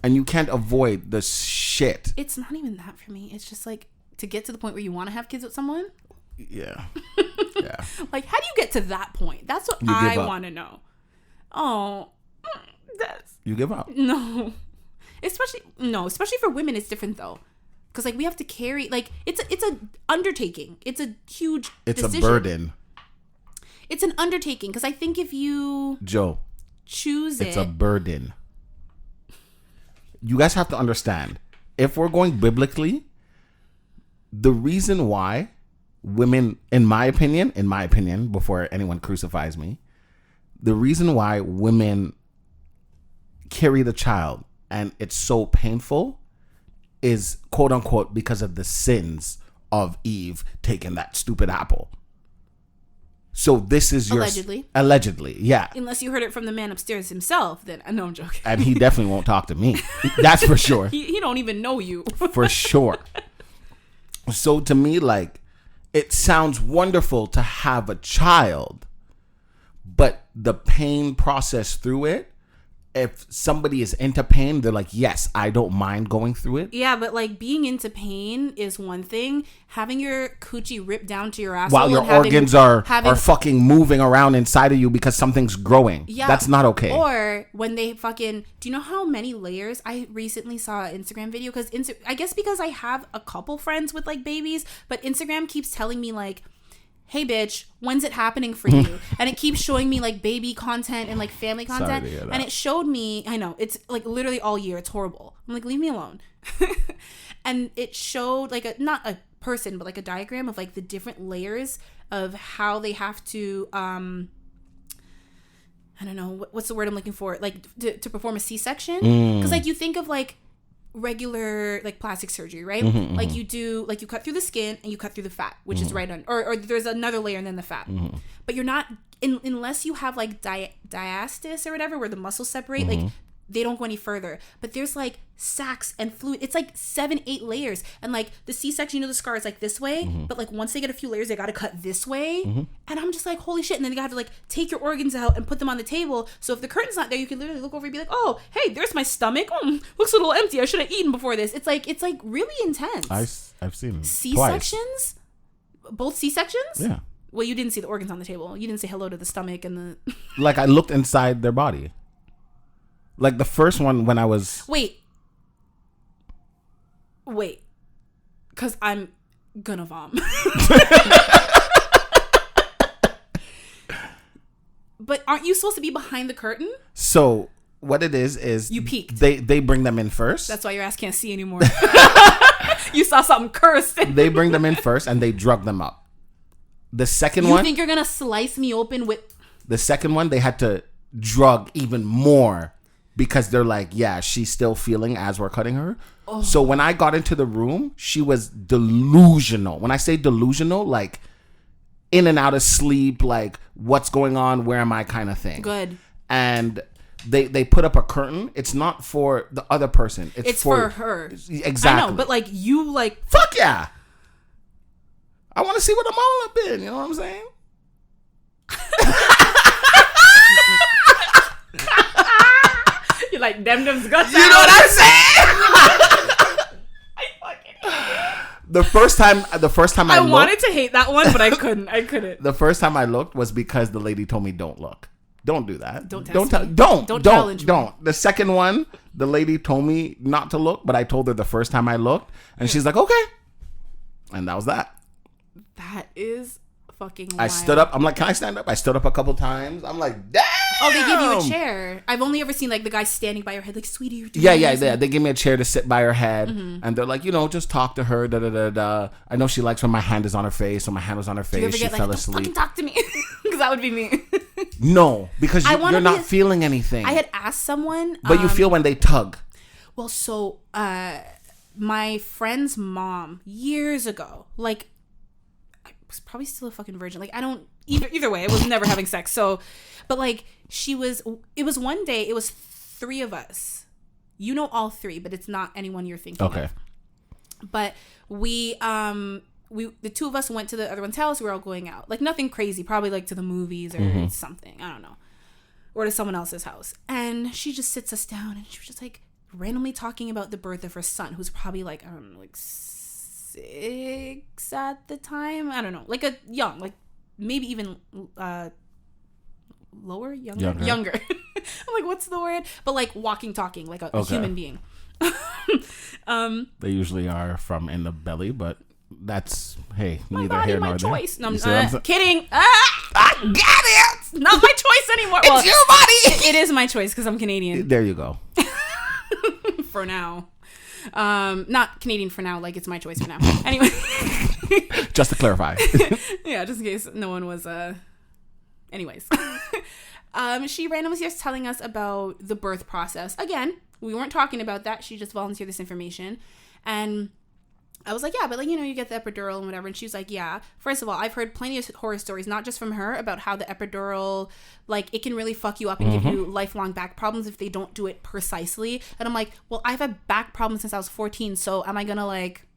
and you can't avoid the shit. It's not even that for me. It's just like to get to the point where you want to have kids with someone. Yeah. Like, how do you get to that point? That's what I want to know. Oh, you give up. No, especially for women, it's different though. Because like we have to carry, like it's a undertaking. It's a huge decision. A burden. It's an undertaking because I think if you choose it's a burden. You guys have to understand, if we're going biblically, the reason why women, in my opinion, before anyone crucifies me, the reason why women carry the child and it's so painful is, quote unquote, because of the sins of Eve taking that stupid apple. So this is your allegedly, yeah. Unless you heard it from the man upstairs himself, then I know I'm joking. And he definitely won't talk to me. That's for sure. He don't even know you. For sure. So to me, like, it sounds wonderful to have a child, but the pain process through it, if somebody is into pain, they're like, yes, I don't mind going through it. Yeah, but like being into pain is one thing. Having your coochie ripped down to your asshole while your organs are fucking moving around inside of you because something's growing. Yeah, that's not okay. Or when they fucking, do you know how many layers? I recently saw an Instagram video because I guess because I have a couple friends with like babies, but Instagram keeps telling me like, hey bitch, when's it happening for you? And it keeps showing me like baby content and like family content. And it showed me, I know, it's like literally all year. It's horrible. I'm like, leave me alone. And it showed like not a person, but like a diagram of like the different layers of how they have to, I don't know, what's the word I'm looking for? Like to perform a C-section. Because like you think of like regular like plastic surgery, right? Like you do, like you cut through the skin and you cut through the fat, which is right on, or there's another layer and then the fat. But you're not unless you have like diastasis or whatever, where the muscles separate, like they don't go any further. But there's like sacs and fluid. It's like 7-8 layers. And like the C-section, the scar is like this way, but like once they get a few layers, they got to cut this way. And I'm just like, holy shit. And then they got to like take your organs out and put them on the table. So if the curtain's not there, you can literally look over and be like, oh, hey, there's my stomach. Looks a little empty. I should have eaten before this. It's like really intense. I've seen C-sections? Both C-sections? Yeah. Well, you didn't see the organs on the table. You didn't say hello to the stomach and the... Like I looked inside their body. Like the first one when I was... Wait. Because I'm gonna vom. But aren't you supposed to be behind the curtain? So what it is you peeked. They bring them in first. That's why your ass can't see anymore. You saw something cursed. They bring them in first and they drug them up. The second one. You think you're gonna slice me open with? The second one, they had to drug even more because they're like, yeah, she's still feeling as we're cutting her. Oh. So when I got into the room, she was delusional. When I say delusional, like in and out of sleep, like what's going on, where am I kind of thing. Good. And they put up a curtain. It's not for the other person. It's for her. Exactly. I know, but like you like. Fuck yeah. I want to see what I'm all up in. You know what I'm saying? You're like, them's guts. You know what I'm saying? The first time I looked, wanted to hate that one, but I couldn't. The first time I looked was because the lady told me don't look. Don't do that. Don't challenge me. The second one, the lady told me not to look, but I told her the first time I looked, and she's like, okay. And that was that. That is fucking wild. I stood up. I'm like, can I stand up? I stood up a couple times. I'm like, damn. Oh, they give you a chair. I've only ever seen like the guy standing by your head, like, sweetie, you're doing Yeah. They give me a chair to sit by her head, and they're like, just talk to her. Da da da da. I know she likes when my hand is on her face. When my hand was on her face, she fell asleep. Don't fucking talk to me, because that would be me. No, because you're not feeling anything. I had asked someone, but you feel when they tug. Well, so my friend's mom years ago, like, I was probably still a fucking virgin. Like, I don't either way. I was never having sex. So, but like, it was one day. It was 3 of us. You know all 3, but it's not anyone you're thinking of. But we the 2 of us went to the other one's house. We were all going out, like nothing crazy, probably like to the movies or something. I don't know, or to someone else's house. And she just sits us down, and she was just like randomly talking about the birth of her son, who's probably like, I don't know, like 6 at the time. I don't know, like a young, like maybe even younger. I'm like, what's the word? But like talking, like a human being. They usually are from in the belly, but that's neither body, here my nor choice. there. No, I'm kidding. I get it. Not my choice anymore. It's your body. It is my choice because I'm Canadian. There you go. For now. Not Canadian for now, like it's my choice for now. Anyway. Just to clarify. Yeah, just in case no one was anyways. She randomly starts telling us about the birth process. Again, we weren't talking about that. She just volunteered this information. And I was like, yeah, but like, you get the epidural and whatever. And she was like, yeah. First of all, I've heard plenty of horror stories, not just from her, about how the epidural, like, it can really fuck you up and give you lifelong back problems if they don't do it precisely. And I'm like, well, I've had back problems since I was 14. So am I going to like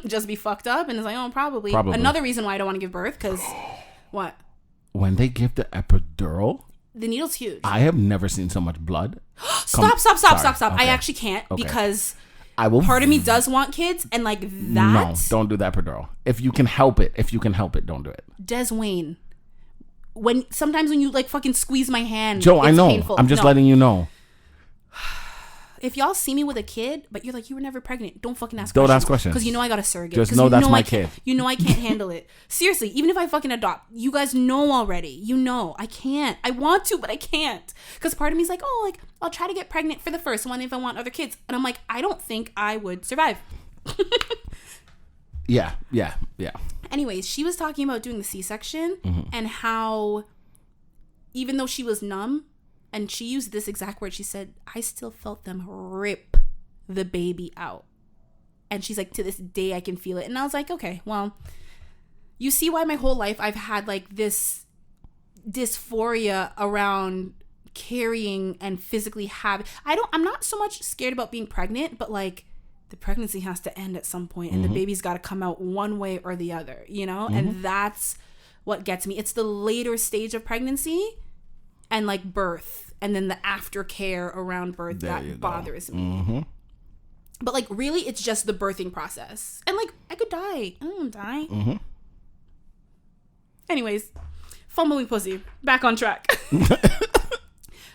just be fucked up? And it's like, oh, probably. Another reason why I don't want to give birth, because what? When they give the epidural, the needle's huge. I have never seen so much blood. Stop. Okay. I actually can't because part of me does want kids, and like that. No, don't do the epidural. If you can help it, don't do it. Deswayne, sometimes when you like fucking squeeze my hand, Joe, it's I know. Painful. I'm just letting you know. If y'all see me with a kid, but you're like, you were never pregnant, don't fucking ask questions. Don't ask questions. Because you know I got a surrogate. Just know that's my kid. You know I can't handle it. Seriously, even if I fucking adopt, you guys know already. You know, I can't. I want to, but I can't. Because part of me is like, oh, like, I'll try to get pregnant for the first one if I want other kids. And I'm like, I don't think I would survive. Yeah. Anyways, she was talking about doing the C-section and how even though she was numb, and she used this exact word. She said, I still felt them rip the baby out. And she's like, to this day, I can feel it. And I was like, okay, well, you see why my whole life I've had like this dysphoria around carrying and physically I'm not so much scared about being pregnant, but like the pregnancy has to end at some point and the baby's got to come out one way or the other, And that's what gets me. It's the later stage of pregnancy and like birth. And then the aftercare around birth that bothers me. But like really, it's just the birthing process. And like I could die. I don't want to die. Anyways, fumbling pussy. Back on track.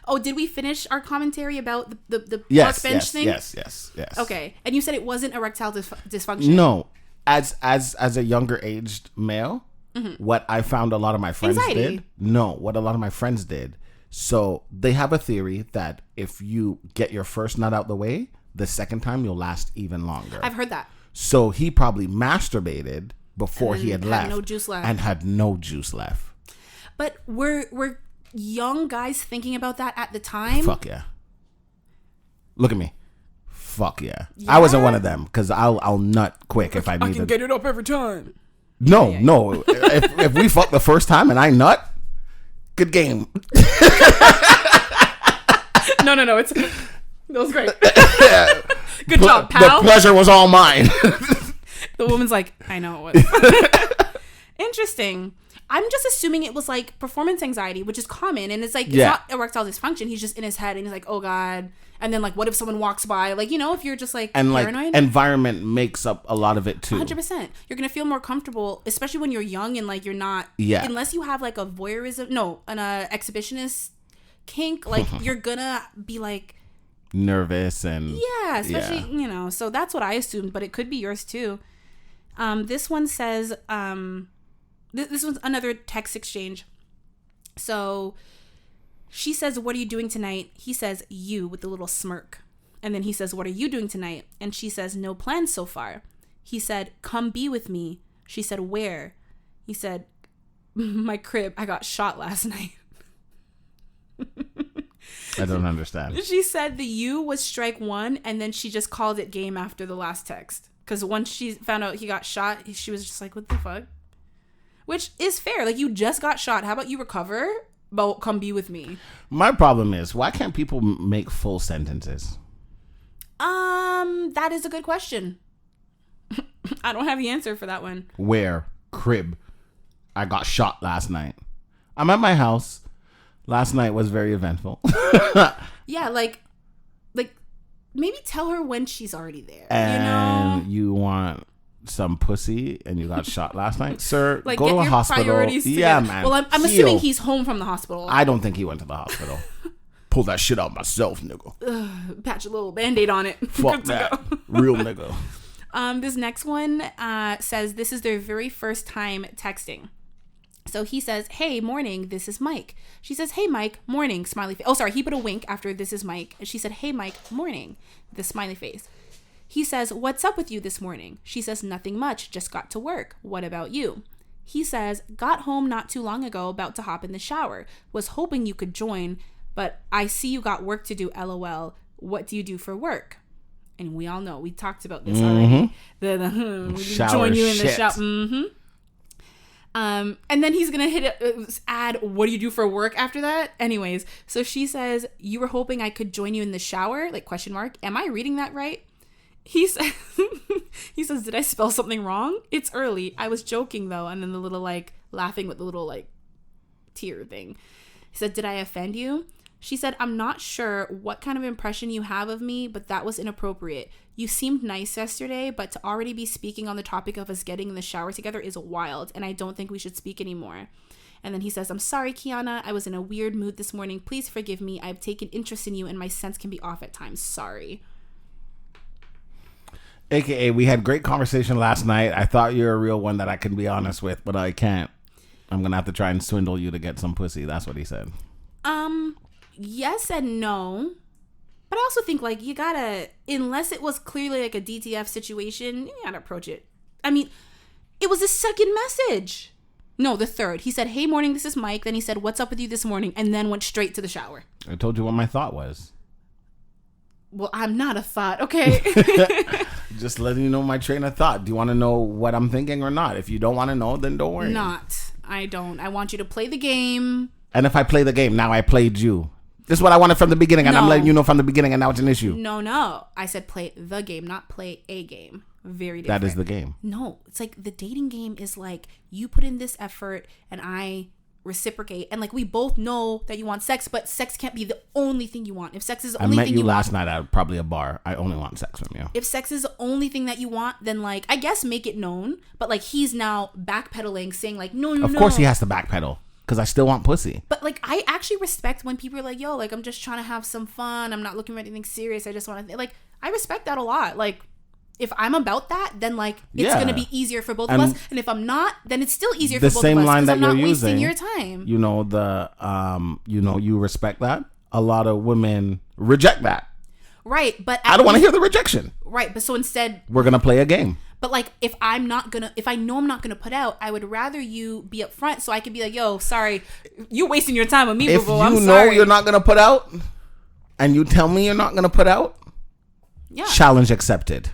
Oh, did we finish our commentary about the park bench thing? Yes. Okay. And you said it wasn't erectile dysfunction. No. as a younger aged male, what I found a lot of my friends did. No, what a lot of my friends did. So they have a theory that if you get your first nut out the way, the second time you'll last even longer. I've heard that. So he probably masturbated before he had left. No juice left. And had no juice left. But were young guys thinking about that at the time? Fuck yeah. Look at me. Fuck yeah. I wasn't one of them because I'll nut quick if I need to. I can get it up every time. No. if we fuck the first time and I nut, good game. No. That was great. Good job, pal. The pleasure was all mine. The woman's like, I know it was. Interesting. I'm just assuming it was like performance anxiety, which is common. And it's like, it's not erectile dysfunction. He's just in his head and he's like, oh God. And then like, what if someone walks by? Like, if you're just like and paranoid. Like environment makes up a lot of it too. 100%. You're going to feel more comfortable, especially when you're young and like you're not, unless you have like a voyeurism, an exhibitionist kink, like you're going to be like nervous and. Yeah, especially, so that's what I assumed, but it could be yours too. This one says, this one's another text exchange. So she says, what are you doing tonight? He says, you, with a little smirk. And then he says, what are you doing tonight? And she says, no plans so far. He said, come be with me. She said, where? He said, my crib. I got shot last night. I don't understand. She said the you was strike one, and then she just called it game after the last text. Because once she found out he got shot, she was just like, what the fuck? Which is fair. Like, you just got shot. How about you recover? But come be with me. My problem is, why can't people make full sentences? That is a good question. I don't have the answer for that one. Where? Crib. I got shot last night. I'm at my house. Last night was very eventful. Yeah, like maybe tell her when she's already there. And you want some pussy and you got shot last night, sir? Like, go to a hospital. Yeah, man. Well, I'm assuming he's home from the hospital. I don't think he went to the hospital. Pull that shit out myself, nigga. Patch a little Band-Aid on it. Fuck that. Real nigga. This next one says this is their very first time texting. So he says, hey, morning, this is Mike. She says, hey, Mike, morning, smiley face. Oh, sorry, he put a wink after this is Mike. And she said, hey, Mike, morning, the smiley face. He says, what's up with you this morning? She says, nothing much, just got to work. What about you? He says, got home not too long ago, about to hop in the shower. Was hoping you could join, but I see you got work to do, LOL. What do you do for work? And we all know, we talked about this already. Join you in the shower. And then he's gonna add, what do you do for work after that? Anyways, so she says, you were hoping I could join you in the shower? Like, question mark. Am I reading that right? He says, did I spell something wrong? It's early. I was joking though. And then the little like laughing with the little like tear thing. He said, did I offend you? She said, I'm not sure what kind of impression you have of me, but that was inappropriate. You seemed nice yesterday, but to already be speaking on the topic of us getting in the shower together is wild, and I don't think we should speak anymore. And then he says, I'm sorry, Kiana. I was in a weird mood this morning. Please forgive me. I've taken interest in you, and my sense can be off at times. Sorry. AKA, we had great conversation last night. I thought you were a real one that I can be honest with, but I can't. I'm going to have to try and swindle you to get some pussy. That's what he said. Yes and no. But I also think, like, you gotta, unless it was clearly like a DTF situation, you gotta approach it. I mean, it was the second message. No, the third. He said, hey, morning, this is Mike. Then he said, what's up with you this morning? And then went straight to the shower. I told you what my thought was. Well, I'm not a thought, okay? Just letting you know my train of thought. Do you want to know what I'm thinking or not? If you don't want to know, then don't worry. I don't. I want you to play the game. And if I play the game, now I played you. This is what I wanted from the beginning, and I'm letting you know from the beginning, and now it's an issue. No. I said play the game, not play a game. Very different. That is the game. No, it's like the dating game is like you put in this effort, and I reciprocate, and like we both know that you want sex, but sex can't be the only thing you want. If sex is the only thing you want. I met you last night at probably a bar. I only want sex from you. If sex is the only thing that you want, then like I guess make it known. But like he's now backpedaling, saying like no. Of course he has to backpedal. Because I still want pussy. But, like, I actually respect when people are like, yo, like, I'm just trying to have some fun. I'm not looking for anything serious. I just want to, like, I respect that a lot. Like, if I'm about that, then like it's gonna be easier for both of us. And if I'm not, then it's still easier for both of us. The same line that you're wasting using, your time. You know, you respect that. A lot of women reject that. Right, but I don't want to hear the rejection. Right, but so instead we're gonna play a game. But like, if I know I'm not gonna put out, I would rather you be upfront so I could be like, yo, sorry, you wasting your time with me, if boo-boo. I'm sorry. If you know you're not gonna put out, and you tell me you're not gonna put out, challenge accepted.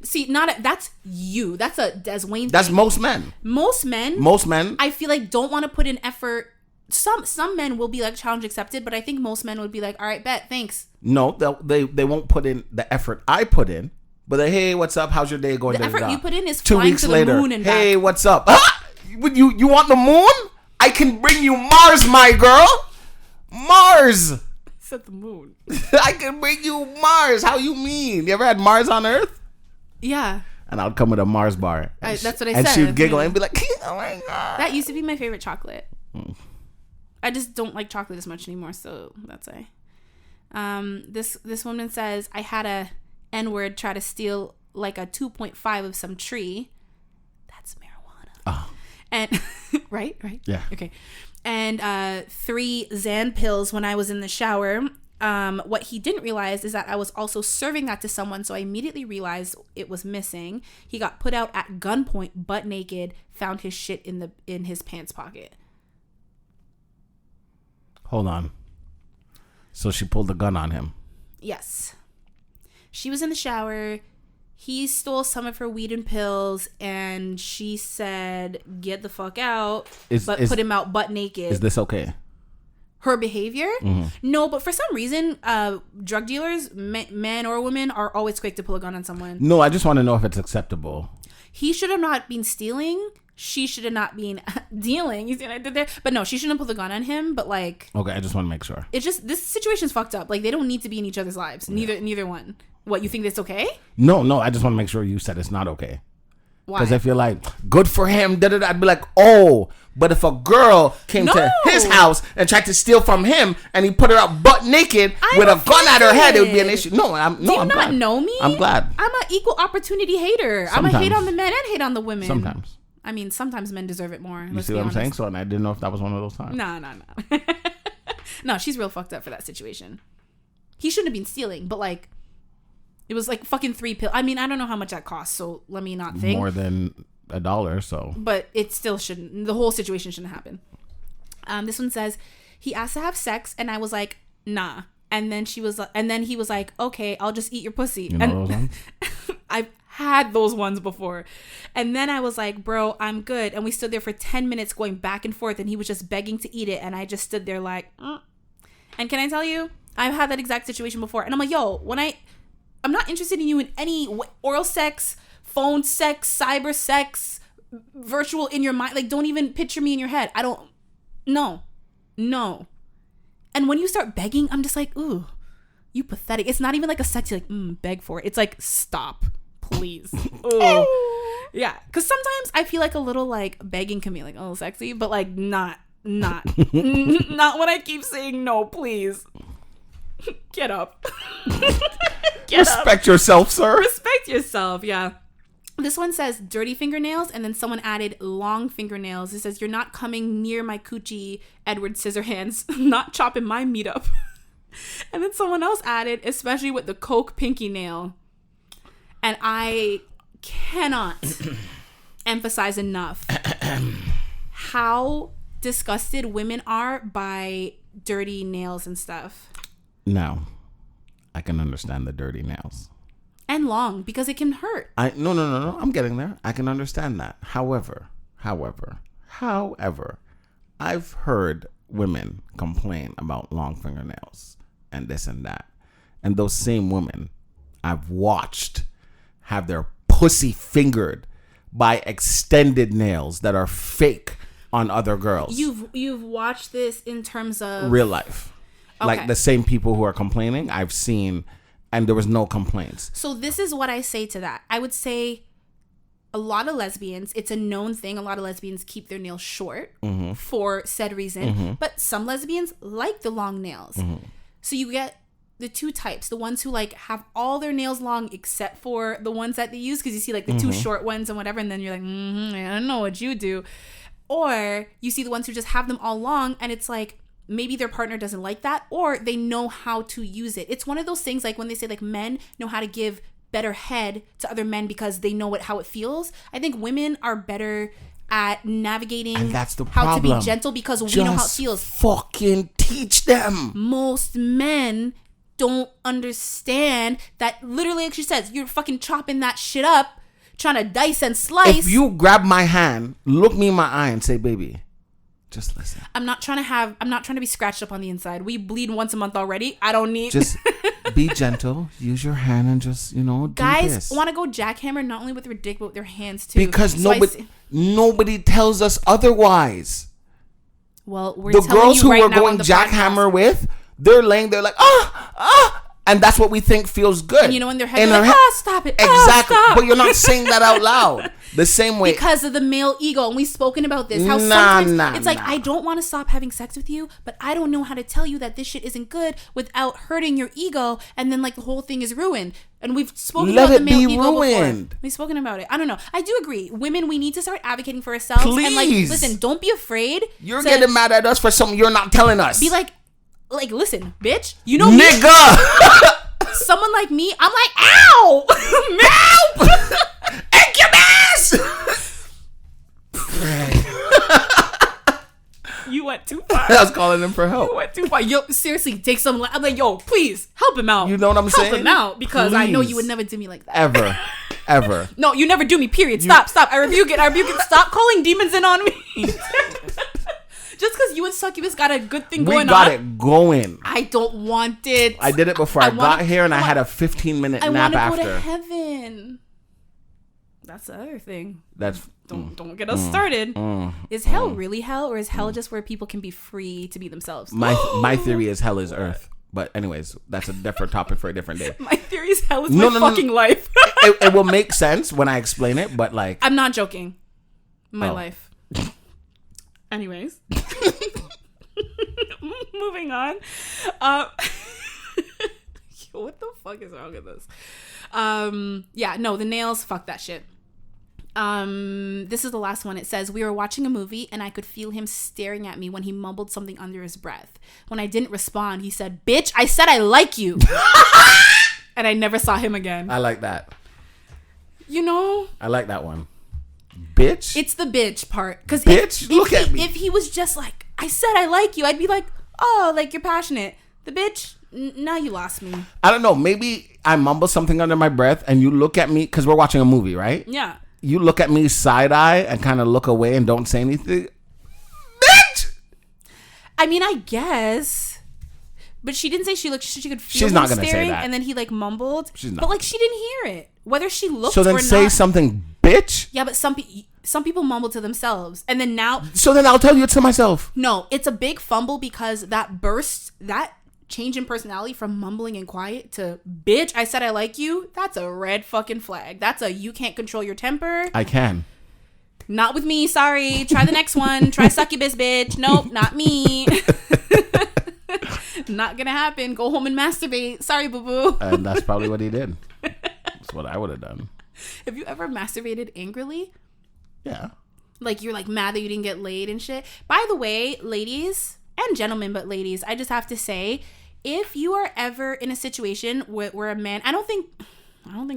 See, that's you. That's a Deswayne thing. That's most men. Most men, I feel like don't want to put in effort. Some men will be like challenge accepted, but I think most men would be like, all right, bet, thanks. No, they won't put in the effort I put in. But hey, what's up? How's your day going? The effort you put in is 2 flying weeks to the later. moon and back. Hey, what's up? You want the moon? I can bring you Mars, my girl. Mars. I said the moon. I can bring you Mars. How you mean? You ever had Mars on Earth? Yeah. And I'll come with a Mars bar. That's what I said. And she'd giggle and be like, "Oh my god." That used to be my favorite chocolate. I just don't like chocolate as much anymore, so that's why. This woman says, I had a N-word try to steal like a 2.5 of some tree. That's marijuana. Oh. And right? Yeah. Okay. And 3 Xan pills when I was in the shower. What he didn't realize is that I was also serving that to someone, so I immediately realized it was missing. He got put out at gunpoint, butt naked, found his shit in his pants pocket. Hold on. So she pulled the gun on him. Yes. She was in the shower. He stole some of her weed and pills, and she said, get the fuck out, put him out butt naked. Is this okay? Her behavior? Mm-hmm. No, but for some reason, drug dealers, men or women, are always quick to pull a gun on someone. No, I just want to know if it's acceptable. He should have not been stealing. She should have not been dealing. You see what I did there? But no, she shouldn't pull the gun on him. But like, okay, I just want to make sure. It's just, this situation's fucked up. Like, they don't need to be in each other's lives. Neither one. What, you think that's okay? No, I just want to make sure you said it's not okay. Why? Because if you're like, good for him, I'd be like, oh. But if a girl came to his house and tried to steal from him and he put her out butt naked with a gun at her head, it would be an issue. No, I'm glad. Know me? I'm glad. I'm an equal opportunity hater. Sometimes. I'm a hate on the men and hate on the women. Sometimes. I mean, sometimes men deserve it more. You see what I'm saying? So, and I didn't know if that was one of those times. No. No, she's real fucked up for that situation. He shouldn't have been stealing, but like, it was like fucking 3 pills. I mean, I don't know how much that costs, so let me not think. More than $1, so. But it still shouldn't. The whole situation shouldn't happen. This one says, he asked to have sex, and I was like, nah. And then he was like, okay, I'll just eat your pussy. You know those ones? I've had those ones before. And then I was like, bro, I'm good. And we stood there for 10 minutes going back and forth, and he was just begging to eat it. And I just stood there like, And can I tell you, I've had that exact situation before. And I'm like, yo, I'm not interested in you in any oral sex, phone sex, cyber sex, virtual in your mind. Like, don't even picture me in your head. No. And when you start begging, I'm just like, ooh, you pathetic. It's not even like a sexy, like, beg for it. It's like, stop, please. Ooh. Yeah. Because sometimes I feel like a little, like, begging can be, like, oh, sexy. But, like, not not when I keep saying no, please. Get up. Respect yourself, sir. Respect yourself, yeah. This one says dirty fingernails, and then someone added long fingernails. It says, you're not coming near my coochie, Edward Scissorhands. Not chopping my meat up. And then someone else added, especially with the Coke pinky nail. And I cannot emphasize enough how disgusted women are by dirty nails and stuff. Now, I can understand the dirty nails. And long, because it can hurt. No. I'm getting there. I can understand that. However, I've heard women complain about long fingernails and this and that. And those same women I've watched have their pussy fingered by extended nails that are fake on other girls. You've watched this in terms of real life. Okay. Like the same people who are complaining, I've seen, and there was no complaints. So this is what I say to that. I would say a lot of lesbians, it's a known thing, a lot of lesbians keep their nails short for said reason. But some lesbians like the long nails. So you get the two types, the ones who like have all their nails long except for the ones that they use, because you see like the two short ones and whatever, and then you're like, I don't know what you do. Or you see the ones who just have them all long, and it's like maybe their partner doesn't like that, or they know how to use it. It's one of those things like when they say like men know how to give better head to other men because they know how it feels. I think women are better at navigating, and that's the how problem. to be gentle because we know how it feels. Fucking teach them. Most men don't understand that. Literally, like she says, you're fucking chopping that shit up, trying to dice and slice. If you grab my hand, look me in my eye and say, baby, just listen. I'm not trying to be scratched up on the inside. We bleed once a month already. I don't need. Just be gentle. Use your hand and just, do guys this. Want to go jackhammer not only with their dick but with their hands too. Because so nobody tells us otherwise. Well, we're the telling girls you who right we're now going jackhammer with, they're laying there like, and that's what we think feels good. And in their head, they're like, stop it. Exactly. Stop. But you're not saying that out loud. The same way. Because of the male ego. And we've spoken about this. How sometimes it's I don't want to stop having sex with you, but I don't know how to tell you that this shit isn't good without hurting your ego. And then like the whole thing is ruined. And we've spoken about the male ego before. We've spoken about it. I don't know. I do agree. Women, we need to start advocating for ourselves. Please. And like, listen, don't be afraid. You're getting mad at us for something you're not telling us. Be like, listen, bitch, you know nigga. Me? Someone like me, I'm like, ow! Help! Incubus! You went too far. I was calling him for help. You went too far. Yo, seriously, take some. I'm like, yo, please help him out. You know what I'm saying? Help him out because please. I know you would never do me like that. Ever. No, you never do me. Period. Stop. I rebuke it. Stop calling demons in on me. Just because you and Succubus got a good thing going on. We got it going. I don't want it. I did it before I got here, and I had a 15-minute nap after. I want to go to heaven. That's the other thing. Don't get us started. Is hell really hell, or is hell just where people can be free to be themselves? My theory is hell is earth. But anyways, that's a different topic for a different day. My theory is hell is my fucking life. It will make sense when I explain it, but like... I'm not joking. My life. Anyways. Moving on. What the fuck is wrong with this? The nails, fuck that shit. This is the last one. It says, we were watching a movie and I could feel him staring at me when he mumbled something under his breath. When I didn't respond, he said, bitch, I said I like you. And I never saw him again. I like that. I like that one. Bitch? It's the bitch part. Because look at me. If he was just like, I said I like you, I'd be like, oh, like you're passionate. The bitch, now you lost me. I don't know. Maybe I mumble something under my breath and you look at me, because we're watching a movie, right? Yeah. You look at me side eye and kind of look away and don't say anything. Bitch! I mean, I guess. But she didn't say she could feel She's him not gonna staring, say that. And then he like mumbled. She's not. But like she didn't hear it. Whether she looked so then or say not. something, bitch. Yeah, but some people mumble to themselves. And then now. So then I'll tell you it to myself. No, it's a big fumble because that change in personality from mumbling and quiet to bitch, I said I like you. That's a red fucking flag. That's a you can't control your temper. I can. Not with me, sorry. Try the next one. Try succubus, bitch. Nope, not me. Not gonna happen. Go home and masturbate. Sorry, boo-boo. And that's probably what he did. That's what I would have done. Have you ever masturbated angrily? Yeah. Like you're like mad that you didn't get laid and shit. By the way, ladies and gentlemen, but ladies, I just have to say, if you are ever in a situation where a man, I don't think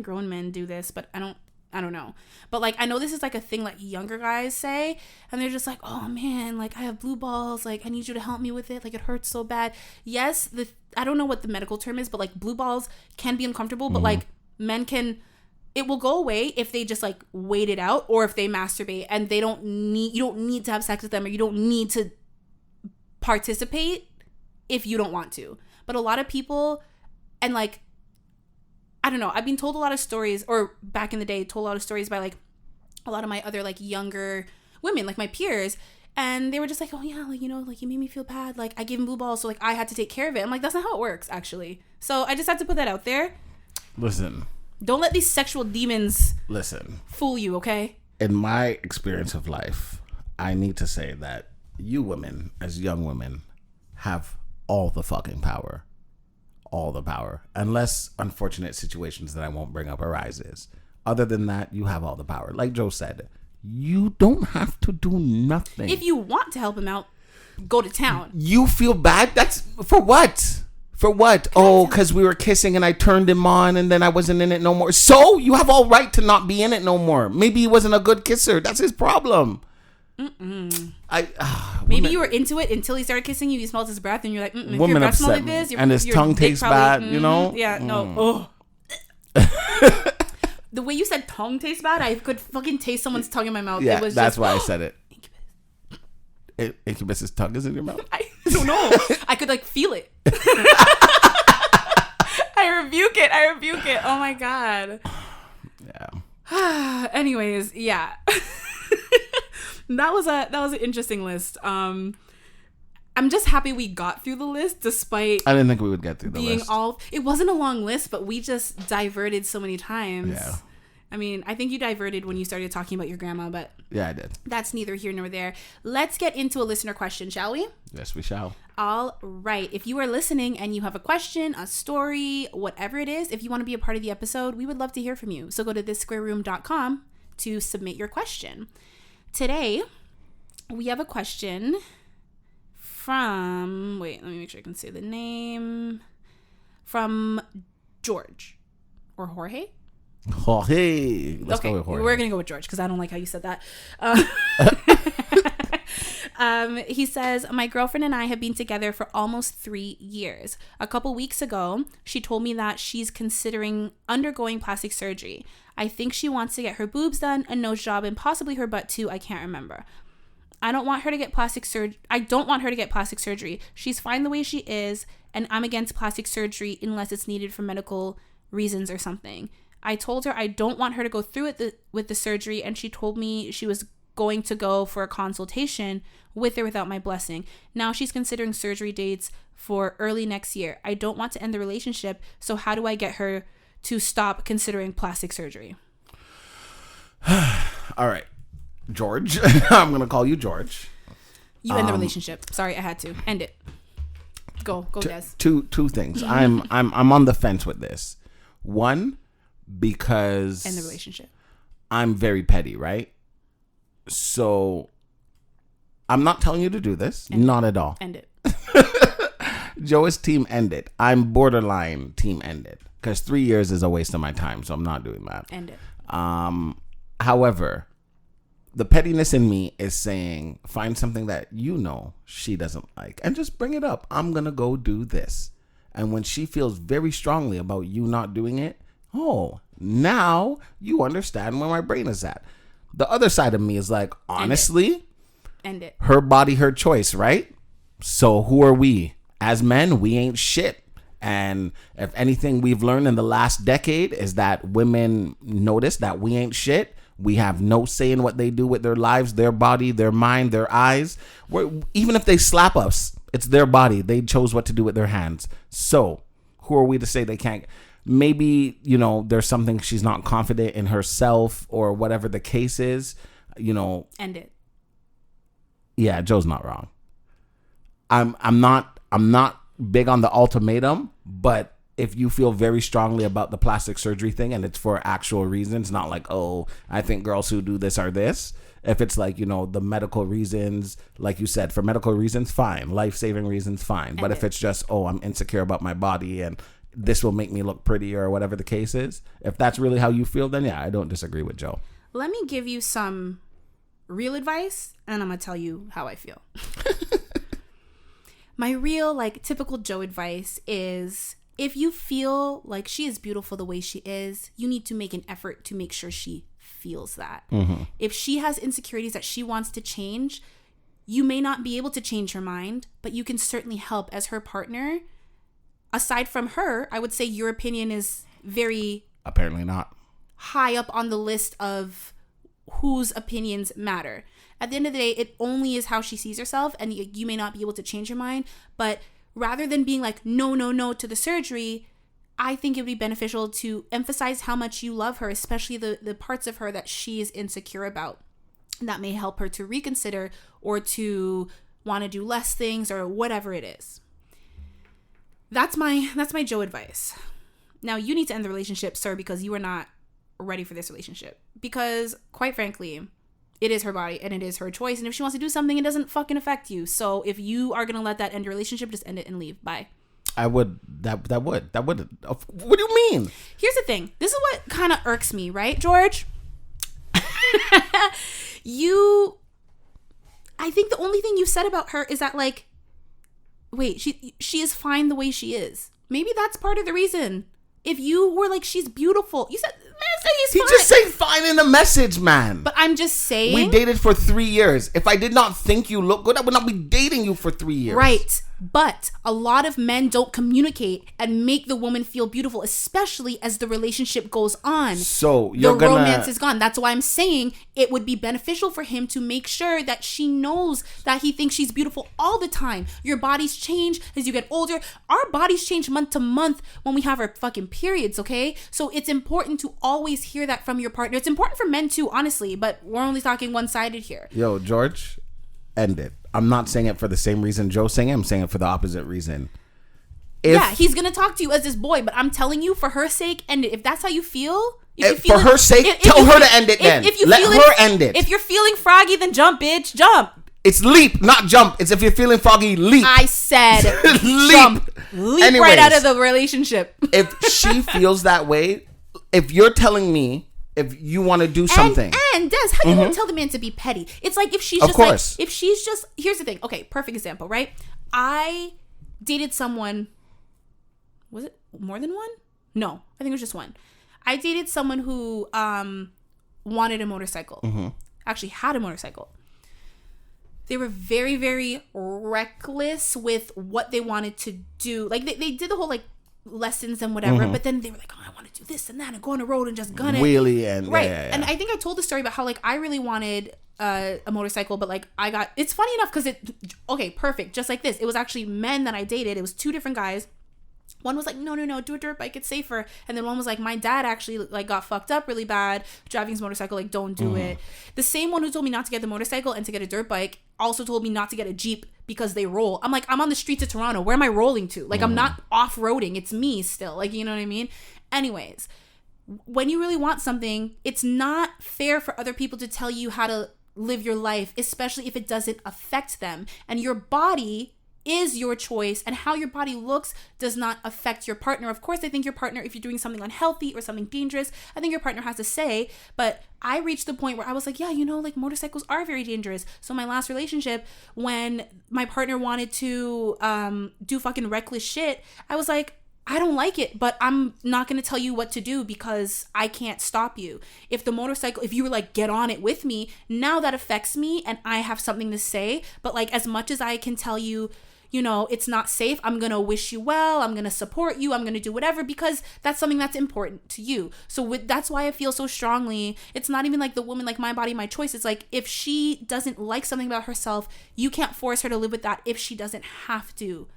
grown men do this, but I don't know. But like I know this is like a thing like younger guys say, and they're just like, oh man, like I have blue balls, like I need you to help me with it, like it hurts so bad. Yes, I don't know what the medical term is, but like blue balls can be uncomfortable, but like men can, it will go away if they just like wait it out, or if they masturbate and you don't need to have sex with them, or you don't need to participate if you don't want to. But a lot of people, and like I don't know, I've been told a lot of stories, or back in the day told a lot of stories by like a lot of my other like younger women, like my peers, and they were just like, oh yeah, like like you made me feel bad, like I gave him blue balls, so like I had to take care of it. I'm like, that's not how it works actually. So I just had to put that out there. Listen, don't let these sexual demons fool you, okay? In my experience of life, I need to say that you women, as young women, have all the fucking power. all the power, unless unfortunate situations that I won't bring up arises. Other than that, you have all the power. Like Joe said, you don't have to do nothing. If you want to help him out, go to town. You feel bad? That's for what? For what? Oh, because we were kissing and I turned him on and then I wasn't in it no more. So you have all right to not be in it no more. Maybe he wasn't a good kisser. That's his problem. Maybe you were into it until he started kissing you. You smelled his breath and you're like, if women your breath upset smelled like me. this, And his tongue tastes bad, you know? Yeah, no. The way you said tongue tastes bad, I could fucking taste someone's tongue in my mouth. Yeah, it was that's just, why I said it. Incubus's tongue is in your mouth? I don't know. I could like feel it. I rebuke it. Oh my God. Yeah. Anyways, yeah. That was an interesting list. I'm just happy we got through the list despite I didn't think we would get through the list. It wasn't a long list, but we just diverted so many times. Yeah. I mean, I think you diverted when you started talking about your grandma, but yeah, I did. That's neither here nor there. Let's get into a listener question, shall we? Yes, we shall. All right. If you are listening and you have a question, a story, whatever it is, if you want to be a part of the episode, we would love to hear from you. So go to thissquareroom.com to submit your question. Today, we have a question from, wait, let me make sure I can say the name, from George or Jorge. Jorge. Let's go with Jorge. We're going to go with George because I don't like how you said that. He says, my girlfriend and I have been together for almost 3 years. A couple weeks ago, she told me that she's considering undergoing plastic surgery. I think she wants to get her boobs done, a nose job, and possibly her butt too. I can't remember. I don't want her to get plastic surgery. She's fine the way she is, and I'm against plastic surgery unless it's needed for medical reasons or something. I told her I don't want her to go through with the surgery, and she told me she was going to go for a consultation with or without my blessing. Now she's considering surgery dates for early next year. I don't want to end the relationship, so how do I get her to stop considering plastic surgery? All right, George. I'm going to call you George. You end the relationship. Sorry, I had to. End it. Go, Des. Two things. I'm on the fence with this. One, because end the relationship. I'm very petty, right? So I'm not telling you to do this. Not at all. End it. Joe is team end it. I'm borderline team end it. Because 3 years is a waste of my time, so I'm not doing that. End it. However, the pettiness in me is saying, find something that you know she doesn't like and just bring it up. I'm going to go do this. And when she feels very strongly about you not doing it, oh, now you understand where my brain is at. The other side of me is like, honestly, end it. Her body, her choice, right? So who are we? As men, we ain't shit. And if anything we've learned in the last decade is that women notice that we ain't shit. We have no say in what they do with their lives, their body, their mind, their eyes. Even if they slap us, it's their body. They chose what to do with their hands. So who are we to say they can't? Maybe, there's something she's not confident in herself or whatever the case is, End it. Yeah, Joe's not wrong. I'm not big on the ultimatum, but if you feel very strongly about the plastic surgery thing and it's for actual reasons, not like, oh, I think girls who do this are this. If it's like, the medical reasons, like you said, for medical reasons, fine. Life-saving reasons, fine. But if it's just, oh, I'm insecure about my body and this will make me look pretty or whatever the case is, if that's really how you feel, then yeah, I don't disagree with Joe. Let me give you some real advice and I'm going to tell you how I feel. My real, typical Joe advice is if you feel like she is beautiful the way she is, you need to make an effort to make sure she feels that. Mm-hmm. If she has insecurities that she wants to change, you may not be able to change her mind, but you can certainly help as her partner. Aside from her, I would say your opinion is very... Apparently not. ...high up on the list of whose opinions matter. At the end of the day, it only is how she sees herself, and you may not be able to change her mind. But rather than being like, no to the surgery, I think it would be beneficial to emphasize how much you love her, especially the parts of her that she is insecure about. That may help her to reconsider or to want to do less things or whatever it is. That's my Joe advice. Now, you need to end the relationship, sir, because you are not ready for this relationship. Because, quite frankly, it is her body and it is her choice. And if she wants to do something, it doesn't fucking affect you. So if you are going to let that end your relationship, just end it and leave. Bye. I would. That would. What do you mean? Here's the thing. This is what kind of irks me, right, George? I think the only thing you said about her is that, like, wait, she is fine the way she is. Maybe that's part of the reason. If you were like, she's beautiful, you said, man, say he's fine. He just said fine in the message, man. But I'm just saying. We dated for 3 years. If I did not think you look good, I would not be dating you for 3 years. Right. But a lot of men don't communicate and make the woman feel beautiful, especially as the relationship goes on. So the romance is gone. That's why I'm saying it would be beneficial for him to make sure that she knows that he thinks she's beautiful all the time. Your bodies change as you get older. Our bodies change month to month when we have our fucking periods, okay? So it's important to always hear that from your partner. It's important for men too, honestly, but we're only talking one-sided here. Yo, George, end it. I'm not saying it for the same reason Joe's saying it. I'm saying it for the opposite reason. Yeah, he's going to talk to you as this boy, but I'm telling you, for her sake, end it. If that's how you feel... For her sake, tell her to end it then. Let her end it. If you're feeling froggy, then jump, bitch. Jump. It's leap, not jump. It's if you're feeling foggy, leap. I said leap. Jump. Leap. Anyways, right out of the relationship. If she feels that way, if you're telling me, if you want to do something. And Des, how you gonna tell the man to be petty? It's like if she's just here's the thing. Okay, perfect example, right? I dated someone, was it more than one? No, I think it was just one. I dated someone who wanted a motorcycle. Actually had a motorcycle. They were very, very reckless with what they wanted to do. Like they did the whole like lessons and whatever, but then they were like, oh, I want to do this and that and go on the road and just gun it. Wheelie and right. Yeah. And I think I told the story about how like I really wanted a motorcycle, but like it's funny enough because okay, perfect. Just like this. It was actually men that I dated. It was two different guys. One was like, no, do a dirt bike, it's safer. And then one was like, my dad actually like got fucked up really bad driving his motorcycle, like don't do it. The same one who told me not to get the motorcycle and to get a dirt bike also told me not to get a Jeep because they roll. I'm like, I'm on the streets of Toronto. Where am I rolling to? Like, I'm not off-roading. It's me still. Like, you know what I mean? Anyways, when you really want something, it's not fair for other people to tell you how to live your life, especially if it doesn't affect them. And your body is your choice, and how your body looks does not affect your partner. Of course, I think your partner, if you're doing something unhealthy or something dangerous, I think your partner has to say, but I reached the point where I was like, yeah, you know, like motorcycles are very dangerous. So my last relationship, when my partner wanted to do fucking reckless shit, I was like, I don't like it, but I'm not going to tell you what to do because I can't stop you. If you were like, get on it with me, now that affects me and I have something to say. But like, as much as I can tell you, you know, it's not safe, I'm going to wish you well, I'm going to support you, I'm going to do whatever because that's something that's important to you. So that's why I feel so strongly. It's not even like the woman, like my body, my choice. It's like if she doesn't like something about herself, you can't force her to live with that if she doesn't have to.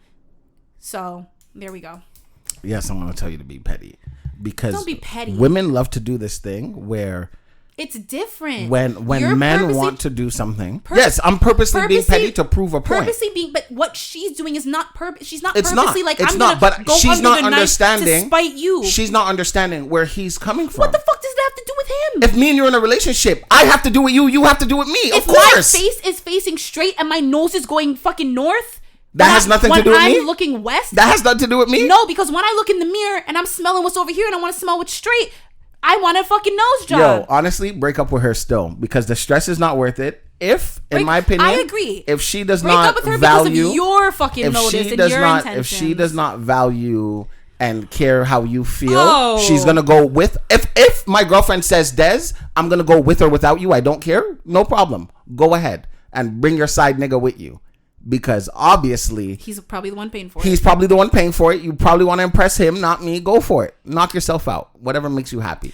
So there we go. Yes, I'm going to tell you to be petty. Because don't be petty. Women love to do this thing where it's different. When men want to do something. Yes, I'm purposely being petty to prove a point. But what she's doing is not she's not it's purposely not, like it's I'm not, gonna but go she's under not the understanding knife to spite you. She's not understanding where he's coming from. What the fuck does that have to do with him? If me and you're in a relationship, I have to do with you, you have to do with me. If of course. my face is facing straight and my nose is going fucking north. That has nothing to do with me. When I'm looking west. That has nothing to do with me. No, because when I look in the mirror and I'm smelling what's over here and I want to smell what's straight, I want a fucking nose job. Yo, honestly, break up with her still because the stress is not worth it. In my opinion, I agree. If she does break not up with her value because of your fucking motives and your intentions. If she does not value and care how you feel, she's gonna go with. If my girlfriend says, Des, I'm gonna go with or without you, I don't care. No problem. Go ahead and bring your side nigga with you. Because obviously he's probably the one paying for it. He's probably the one paying for it. You probably want to impress him, not me. Go for it. Knock yourself out. Whatever makes you happy.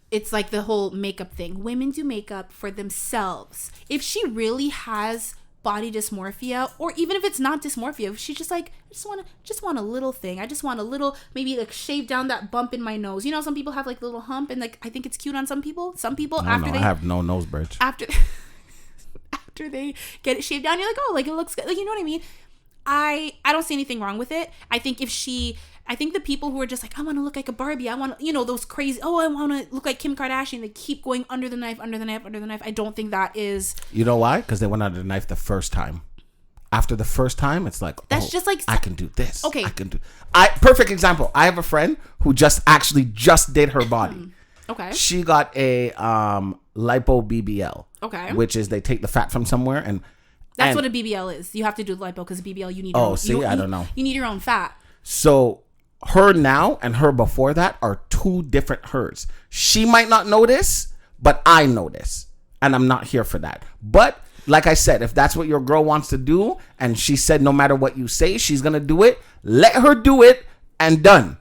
It's like the whole makeup thing. Women do makeup for themselves. If she really has body dysmorphia, or even if it's not dysmorphia, if she's just like, I just want a little thing. I just want a little, maybe like shave down that bump in my nose. You know, some people have like a little hump, and like I think it's cute on some people. Some people I have no nose bridge. After they get it shaved down, you're like, oh, like it looks good. Like, you know what I mean? I don't see anything wrong with it. I think the people who are just like, I want to look like a Barbie. I want to, those crazy, I want to look like Kim Kardashian. They keep going under the knife. I don't think that is. You know why? Because they went under the knife the first time. After the first time, it's like, that's just like, I can do this. Okay. Perfect example. I have a friend who just did her body. Okay. She got a lipo BBL. Okay. Which is they take the fat from somewhere and. That's what a BBL is. You have to do lipo because BBL you need. I don't know. You need your own fat. So her now and her before that are two different hers. She might not notice, but I notice, and I'm not here for that. But like I said, if that's what your girl wants to do, and she said no matter what you say, she's gonna do it. Let her do it, and done.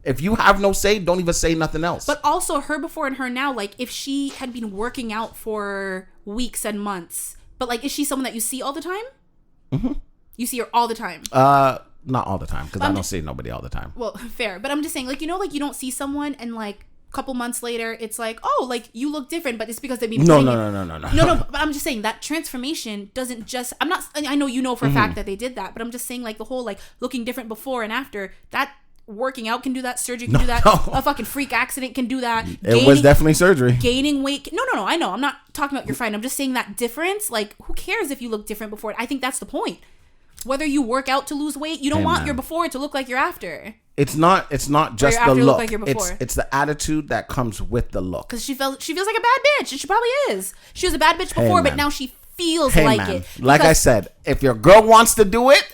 If you have no say, don't even say nothing else. But also her before and her now. Like if she had been working out for weeks and months. But, like, is she someone that you see all the time? Mm-hmm. You see her all the time? Not all the time, because I don't see nobody all the time. Well, fair. But I'm just saying, like, you don't see someone and, like, a couple months later, it's like, oh, like, you look different, but it's because they've been No, but I'm just saying that transformation doesn't just, I know for a fact that they did that, but I'm just saying, like, the whole, like, looking different before and after, that working out can do that, surgery can do that, a fucking freak accident can do that. It was definitely surgery. Gaining weight. No, I know. I'm not talking about your friend. I'm just saying that difference, like, who cares if you look different before? I think that's the point. Whether you work out to lose weight, you don't want your before to look like your after. It's not just the look. Like it's the attitude that comes with the look. Because she feels like a bad bitch, and she probably is. She was a bad bitch before, but now she feels like it. Like I said, if your girl wants to do it,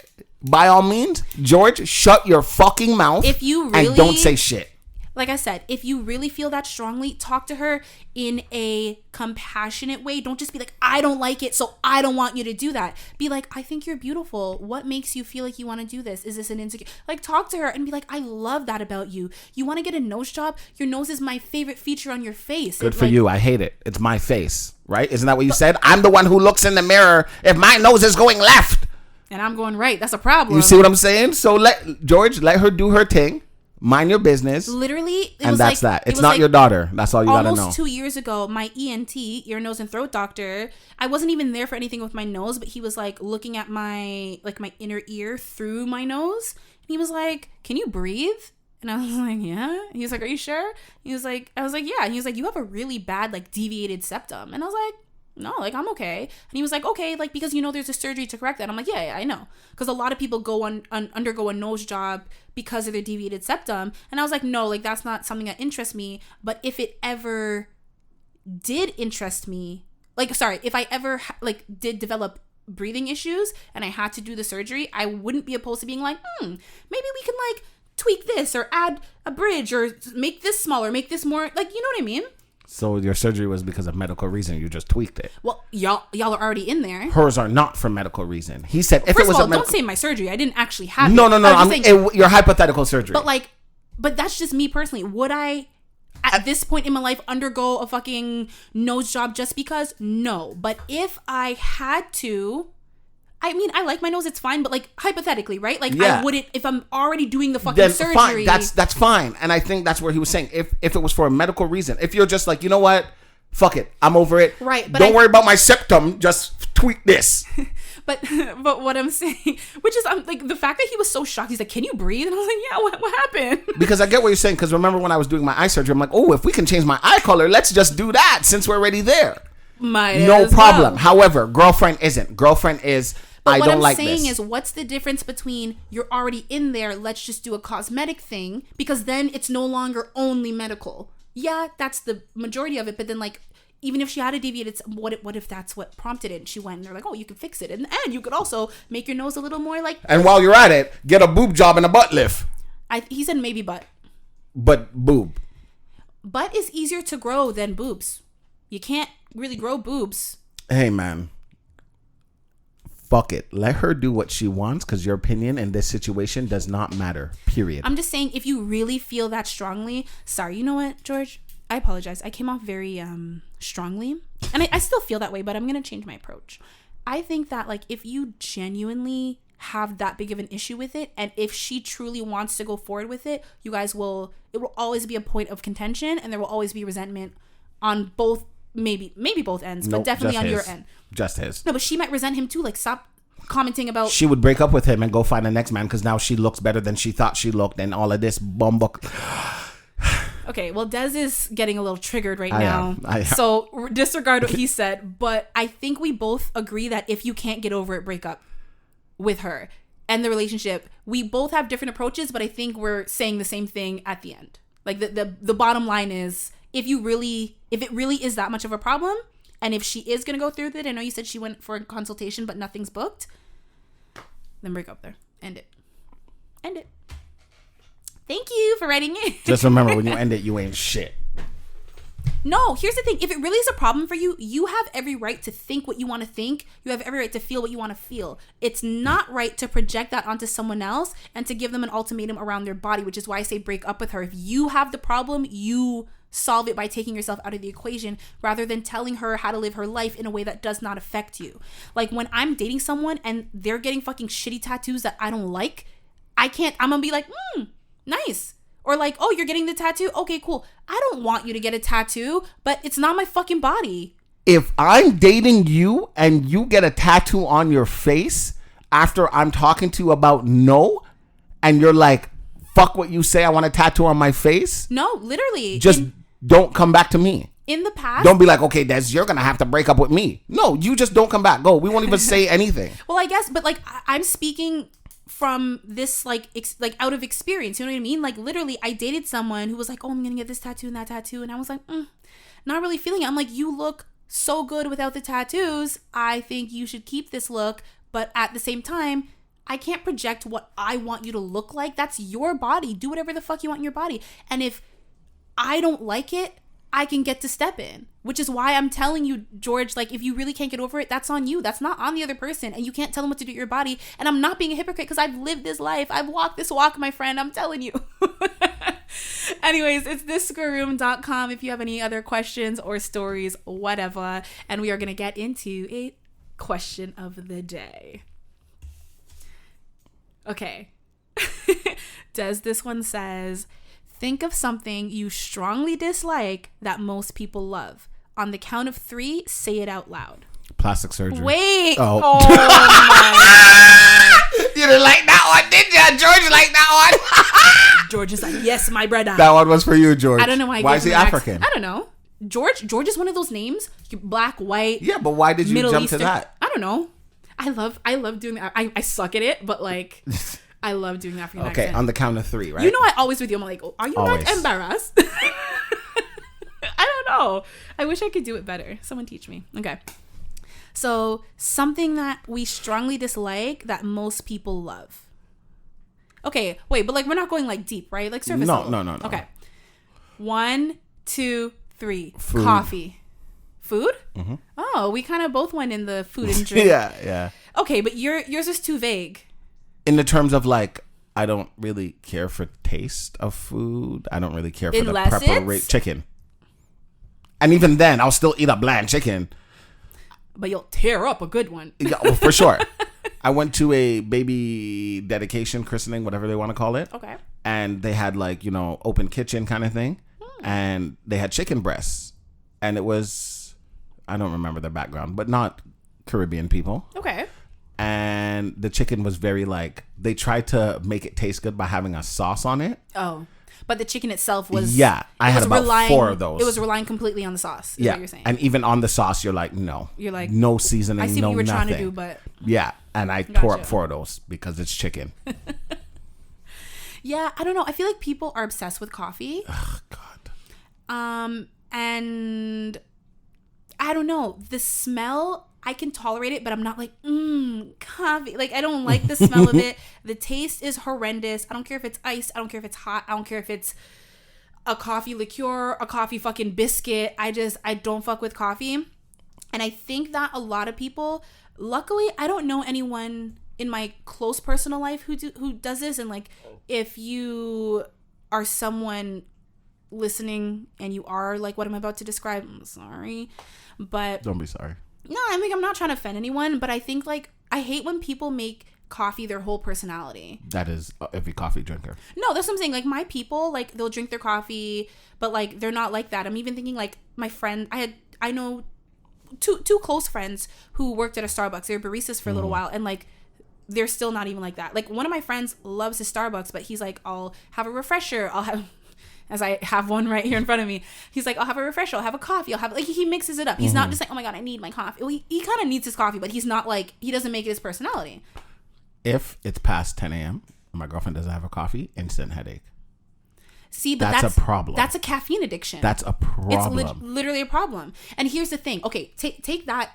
by all means, George, shut your fucking mouth and don't say shit. Like I said, if you really feel that strongly, talk to her in a compassionate way. Don't just be like, I don't like it, so I don't want you to do that. Be like, I think you're beautiful. What makes you feel like you want to do this? Is this an insecure? Like, talk to her and be like, I love that about you. You want to get a nose job? Your nose is my favorite feature on your face. Good for you. I hate it. It's my face, right? Isn't that what you said? I'm the one who looks in the mirror if my nose is going left. And I'm going right. That's a problem. You see what I'm saying? So let her do her thing. Mind your business. Literally, and that's that. It's not your daughter. That's all you gotta know. Almost 2 years ago, my ENT, ear, nose, and throat doctor, I wasn't even there for anything with my nose, but he was like looking at my inner ear through my nose. And he was like, "Can you breathe?" And I was like, "Yeah." He was like, "Are you sure?" I was like, "Yeah." And he was like, "You have a really bad deviated septum." And I was like, no, I'm okay. And he was like, okay, because there's a surgery to correct that. I'm like, yeah, I know. Because a lot of people undergo a nose job because of their deviated septum. And I was like, no, that's not something that interests me. But if it ever did interest me, if I ever did develop breathing issues and I had to do the surgery, I wouldn't be opposed to being like, maybe we can tweak this or add a bridge or make this smaller, make this more, you know what I mean? So your surgery was because of medical reason. You just tweaked it. Well, y'all are already in there. Hers are not for medical reason. He said if First it was of all, don't say my surgery. I didn't actually have it. No. Your hypothetical surgery. But that's just me personally. Would I, at this point in my life, undergo a fucking nose job just because? No. But if I had to, I mean, I like my nose. It's fine. But hypothetically, right? I wouldn't if I'm already doing the fucking surgery. Fine. That's fine. And I think that's where he was saying if it was for a medical reason. If you're just like, you know what, fuck it, I'm over it. Right. But don't worry about my septum. Just tweak this. but what I'm saying, which is the fact that he was so shocked. He's like, "Can you breathe?" And I was like, "Yeah. What happened?" Because I get what you're saying. Because remember when I was doing my eye surgery, I'm like, oh, if we can change my eye color, let's just do that since we're already there. No problem. However, girlfriend isn't. Girlfriend is. But what I'm saying is, what's the difference between you're already in there, let's just do a cosmetic thing, because then it's no longer only medical. Yeah, that's the majority of it, but then even if she had a deviated, what if that's what prompted it? And she went and they're like, oh, you can fix it. And you could also make your nose a little more And while you're at it, get a boob job and a butt lift. He said maybe butt. But boob. Butt is easier to grow than boobs. You can't really grow boobs. Hey, man. Fuck it. Let her do what she wants because your opinion in this situation does not matter. Period. I'm just saying, if you really feel that strongly, sorry, you know what, George? I apologize. I came off very strongly. And I still feel that way, but I'm going to change my approach. I think that if you genuinely have that big of an issue with it, and if she truly wants to go forward with it, it will always be a point of contention, and there will always be resentment on both. Maybe both ends, but definitely on your end. Just his. No, but she might resent him too. Stop commenting about... She would break up with him and go find the next man because now she looks better than she thought she looked and all of this bumbuck. Okay, well, Des is getting a little triggered right now. So disregard what he said. But I think we both agree that if you can't get over it, break up with her and the relationship. We both have different approaches, but I think we're saying the same thing at the end. Like the bottom line is, if it really is that much of a problem, and if she is going to go through with it, I know you said she went for a consultation, but nothing's booked, then break up there. End it. Thank you for writing in. Just remember, when you end it, you ain't shit. No, here's the thing. If it really is a problem for you, you have every right to think what you want to think. You have every right to feel what you want to feel. It's not right to project that onto someone else and to give them an ultimatum around their body, which is why I say break up with her. If you have the problem, you solve it by taking yourself out of the equation rather than telling her how to live her life in a way that does not affect you. Like when I'm dating someone and they're getting fucking shitty tattoos that I don't like, I'm gonna be like, nice. Or like, oh, you're getting the tattoo? Okay, cool. I don't want you to get a tattoo, but it's not my fucking body. If I'm dating you and you get a tattoo on your face after I'm talking to you about no, and you're like, fuck what you say, I want a tattoo on my face. No, literally. Just don't come back to me. In the past. Don't be like, okay, Des, you're going to have to break up with me. No, you just don't come back. Go. We won't even say anything. Well, I guess, but like, I'm speaking from this like out of experience, you know what I mean? Like literally I dated someone who was like, oh, I'm gonna get this tattoo and that tattoo, and I was like, not really feeling it. I'm like, you look so good without the tattoos, I think you should keep this look, but at the same time I can't project what I want you to look like. That's your body. Do whatever the fuck you want in your body. And if I don't like it, I can get to step in, which is why I'm telling you, George, like, if you really can't get over it, that's on you. That's not on the other person. And you can't tell them what to do to your body. And I'm not being a hypocrite because I've lived this life. I've walked this walk, my friend. I'm telling you. Anyways, it's thissquareroom.com if you have any other questions or stories, whatever. And we are going to get into a question of the day. Okay. This one says... Think of something you strongly dislike that most people love. On the count of 3, say it out loud. Plastic surgery. Wait. Oh my God. You didn't like that one, did you? George liked that one. George is like, yes, my brother. That one was for you, George. I don't know why. Why is he African? I don't know. George is one of those names. Black, white. Yeah, but why did you Middle jump Eastern. to that? I don't know. I love doing that. I suck at it, but like... I love doing the African accent. Okay, on the count of 3, right? You know I always with you. I'm like, oh, are you not embarrassed? I don't know. I wish I could do it better. Someone teach me. Okay. So, something that we strongly dislike that most people love. Okay, wait, but like we're not going like deep, right? Like surface level. No. Okay. 1, 2, 3. Food. Coffee. Food? Mm-hmm. Oh, we kind of both went in the food and drink. Yeah. Okay, but yours is too vague. In the terms of like, I don't really care for taste of food. I don't really care for the preparation. Chicken. And even then, I'll still eat a bland chicken. But you'll tear up a good one. Yeah, well, for sure. I went to a baby dedication, christening, whatever they want to call it. Okay. And they had like, open kitchen kind of thing. And they had chicken breasts. And it was, I don't remember their background, but not Caribbean people. Okay. And the chicken was very like, they tried to make it taste good by having a sauce on it. Oh, but the chicken itself was... Yeah, I had about 4 of those. It was relying completely on the sauce, is what you're saying. And even on the sauce, you're like, no. You're like... No seasoning, I see no what you were nothing. trying to do, but... Yeah, and I tore up 4 of those because it's chicken. Yeah, I don't know. I feel like people are obsessed with coffee. Oh, God. And... I don't know. The smell... I can tolerate it, but I'm not like, coffee. Like, I don't like the smell of it. The taste is horrendous. I don't care if it's iced. I don't care if it's hot. I don't care if it's a coffee liqueur, a coffee fucking biscuit. I don't fuck with coffee. And I think that a lot of people, luckily, I don't know anyone in my close personal life who does this. And like, if you are someone listening and you are like what I'm about to describe, I'm sorry, but... Don't be sorry. No, I mean, I'm not trying to offend anyone, but I think, like, I hate when people make coffee their whole personality. That is every coffee drinker. No, that's what I'm saying. Like, my people, like, they'll drink their coffee, but, like, they're not like that. I'm even thinking, like, my friend, I know, two close friends who worked at a Starbucks. They were baristas for a little while, and like they're still not even like that. Like one of my friends loves his Starbucks, but he's like, I'll have a refresher. I'll have, as I have one right here in front of me. He's like, I'll have a refresher. I'll have a coffee. I'll have, like, he mixes it up. He's not just like, oh my God, I need my coffee. Well, he kind of needs his coffee, but he's not like, he doesn't make it his personality. If it's past 10 a.m. and my girlfriend doesn't have a coffee, instant headache. See, but that's a problem. That's a caffeine addiction. That's a problem. It's literally a problem. And here's the thing. Okay, take that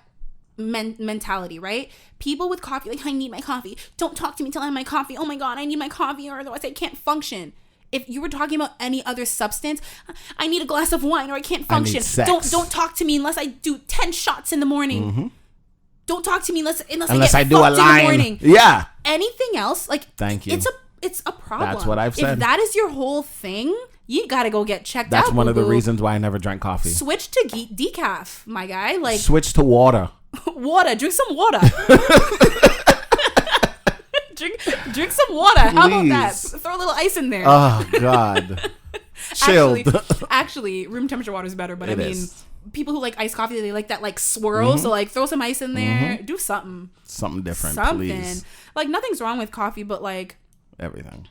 mentality, right? People with coffee, like, I need my coffee. Don't talk to me till I have my coffee. Oh my God, I need my coffee, or otherwise I can't function. If you were talking about any other substance, I need a glass of wine or I can't function. Don't talk to me unless I do 10 shots in the morning. Don't talk to me unless I do a line in the morning. Yeah. Anything else, like, thank you. It's a problem. That's what I've said. If that is your whole thing, you gotta go get checked out. That's one of the reasons why I never drank coffee. Switch to decaf, my guy. Like, switch to water. Drink some water. drink some water. Please. How about that? Throw a little ice in there. Oh God. Chilled. Actually, room temperature water is better, but I mean, people who like iced coffee, they like that like swirl. So like, throw some ice in there. Do something different, please. Like, nothing's wrong with coffee, but like everything.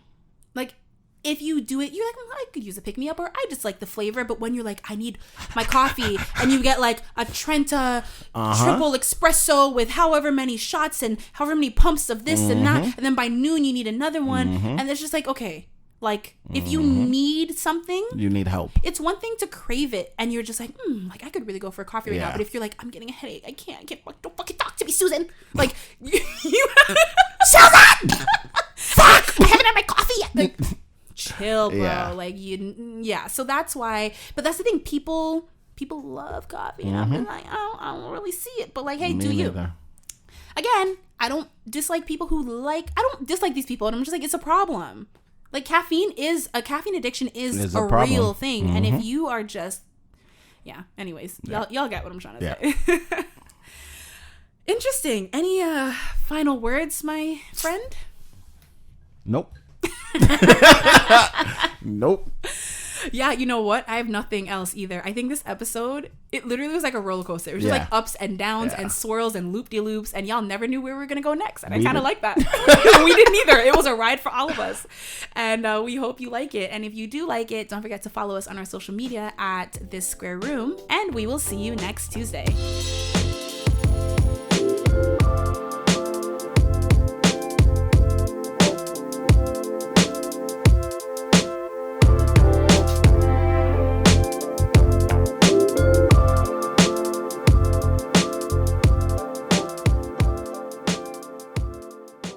Like, if you do it, you're like, I could use a pick-me-up, or I just like the flavor. But when you're like, I need my coffee, and you get like a Trenta triple espresso with however many shots and however many pumps of this and that, and then by noon you need another one, and it's just like, okay, like, if you need something, you need help. It's one thing to crave it, and you're just like, like, I could really go for a coffee right now. But if you're like, I'm getting a headache, I can't, don't fucking talk to me, Susan. Like, you Susan! Fuck! I haven't had my coffee yet. Like, chill, bro. Like, so that's why. But that's the thing. People love coffee, and I'm like, I don't really see it. But like, hey, do you? Again, I don't dislike people who like. I don't dislike these people, and I'm just like, it's a problem. Like, caffeine addiction is a real thing, and if you are just, anyways, y'all get what I'm trying to say. Interesting. Any final words, my friend? Nope. Nope. Yeah, you know what? I have nothing else either. I think this episode, it literally was like a roller coaster. It was just like ups and downs and swirls and loop-de-loops, and y'all never knew where we were going to go next. And I kind of like that. We didn't either. It was a ride for all of us. And we hope you like it. And if you do like it, don't forget to follow us on our social media at This Square Room. And we will see you next Tuesday.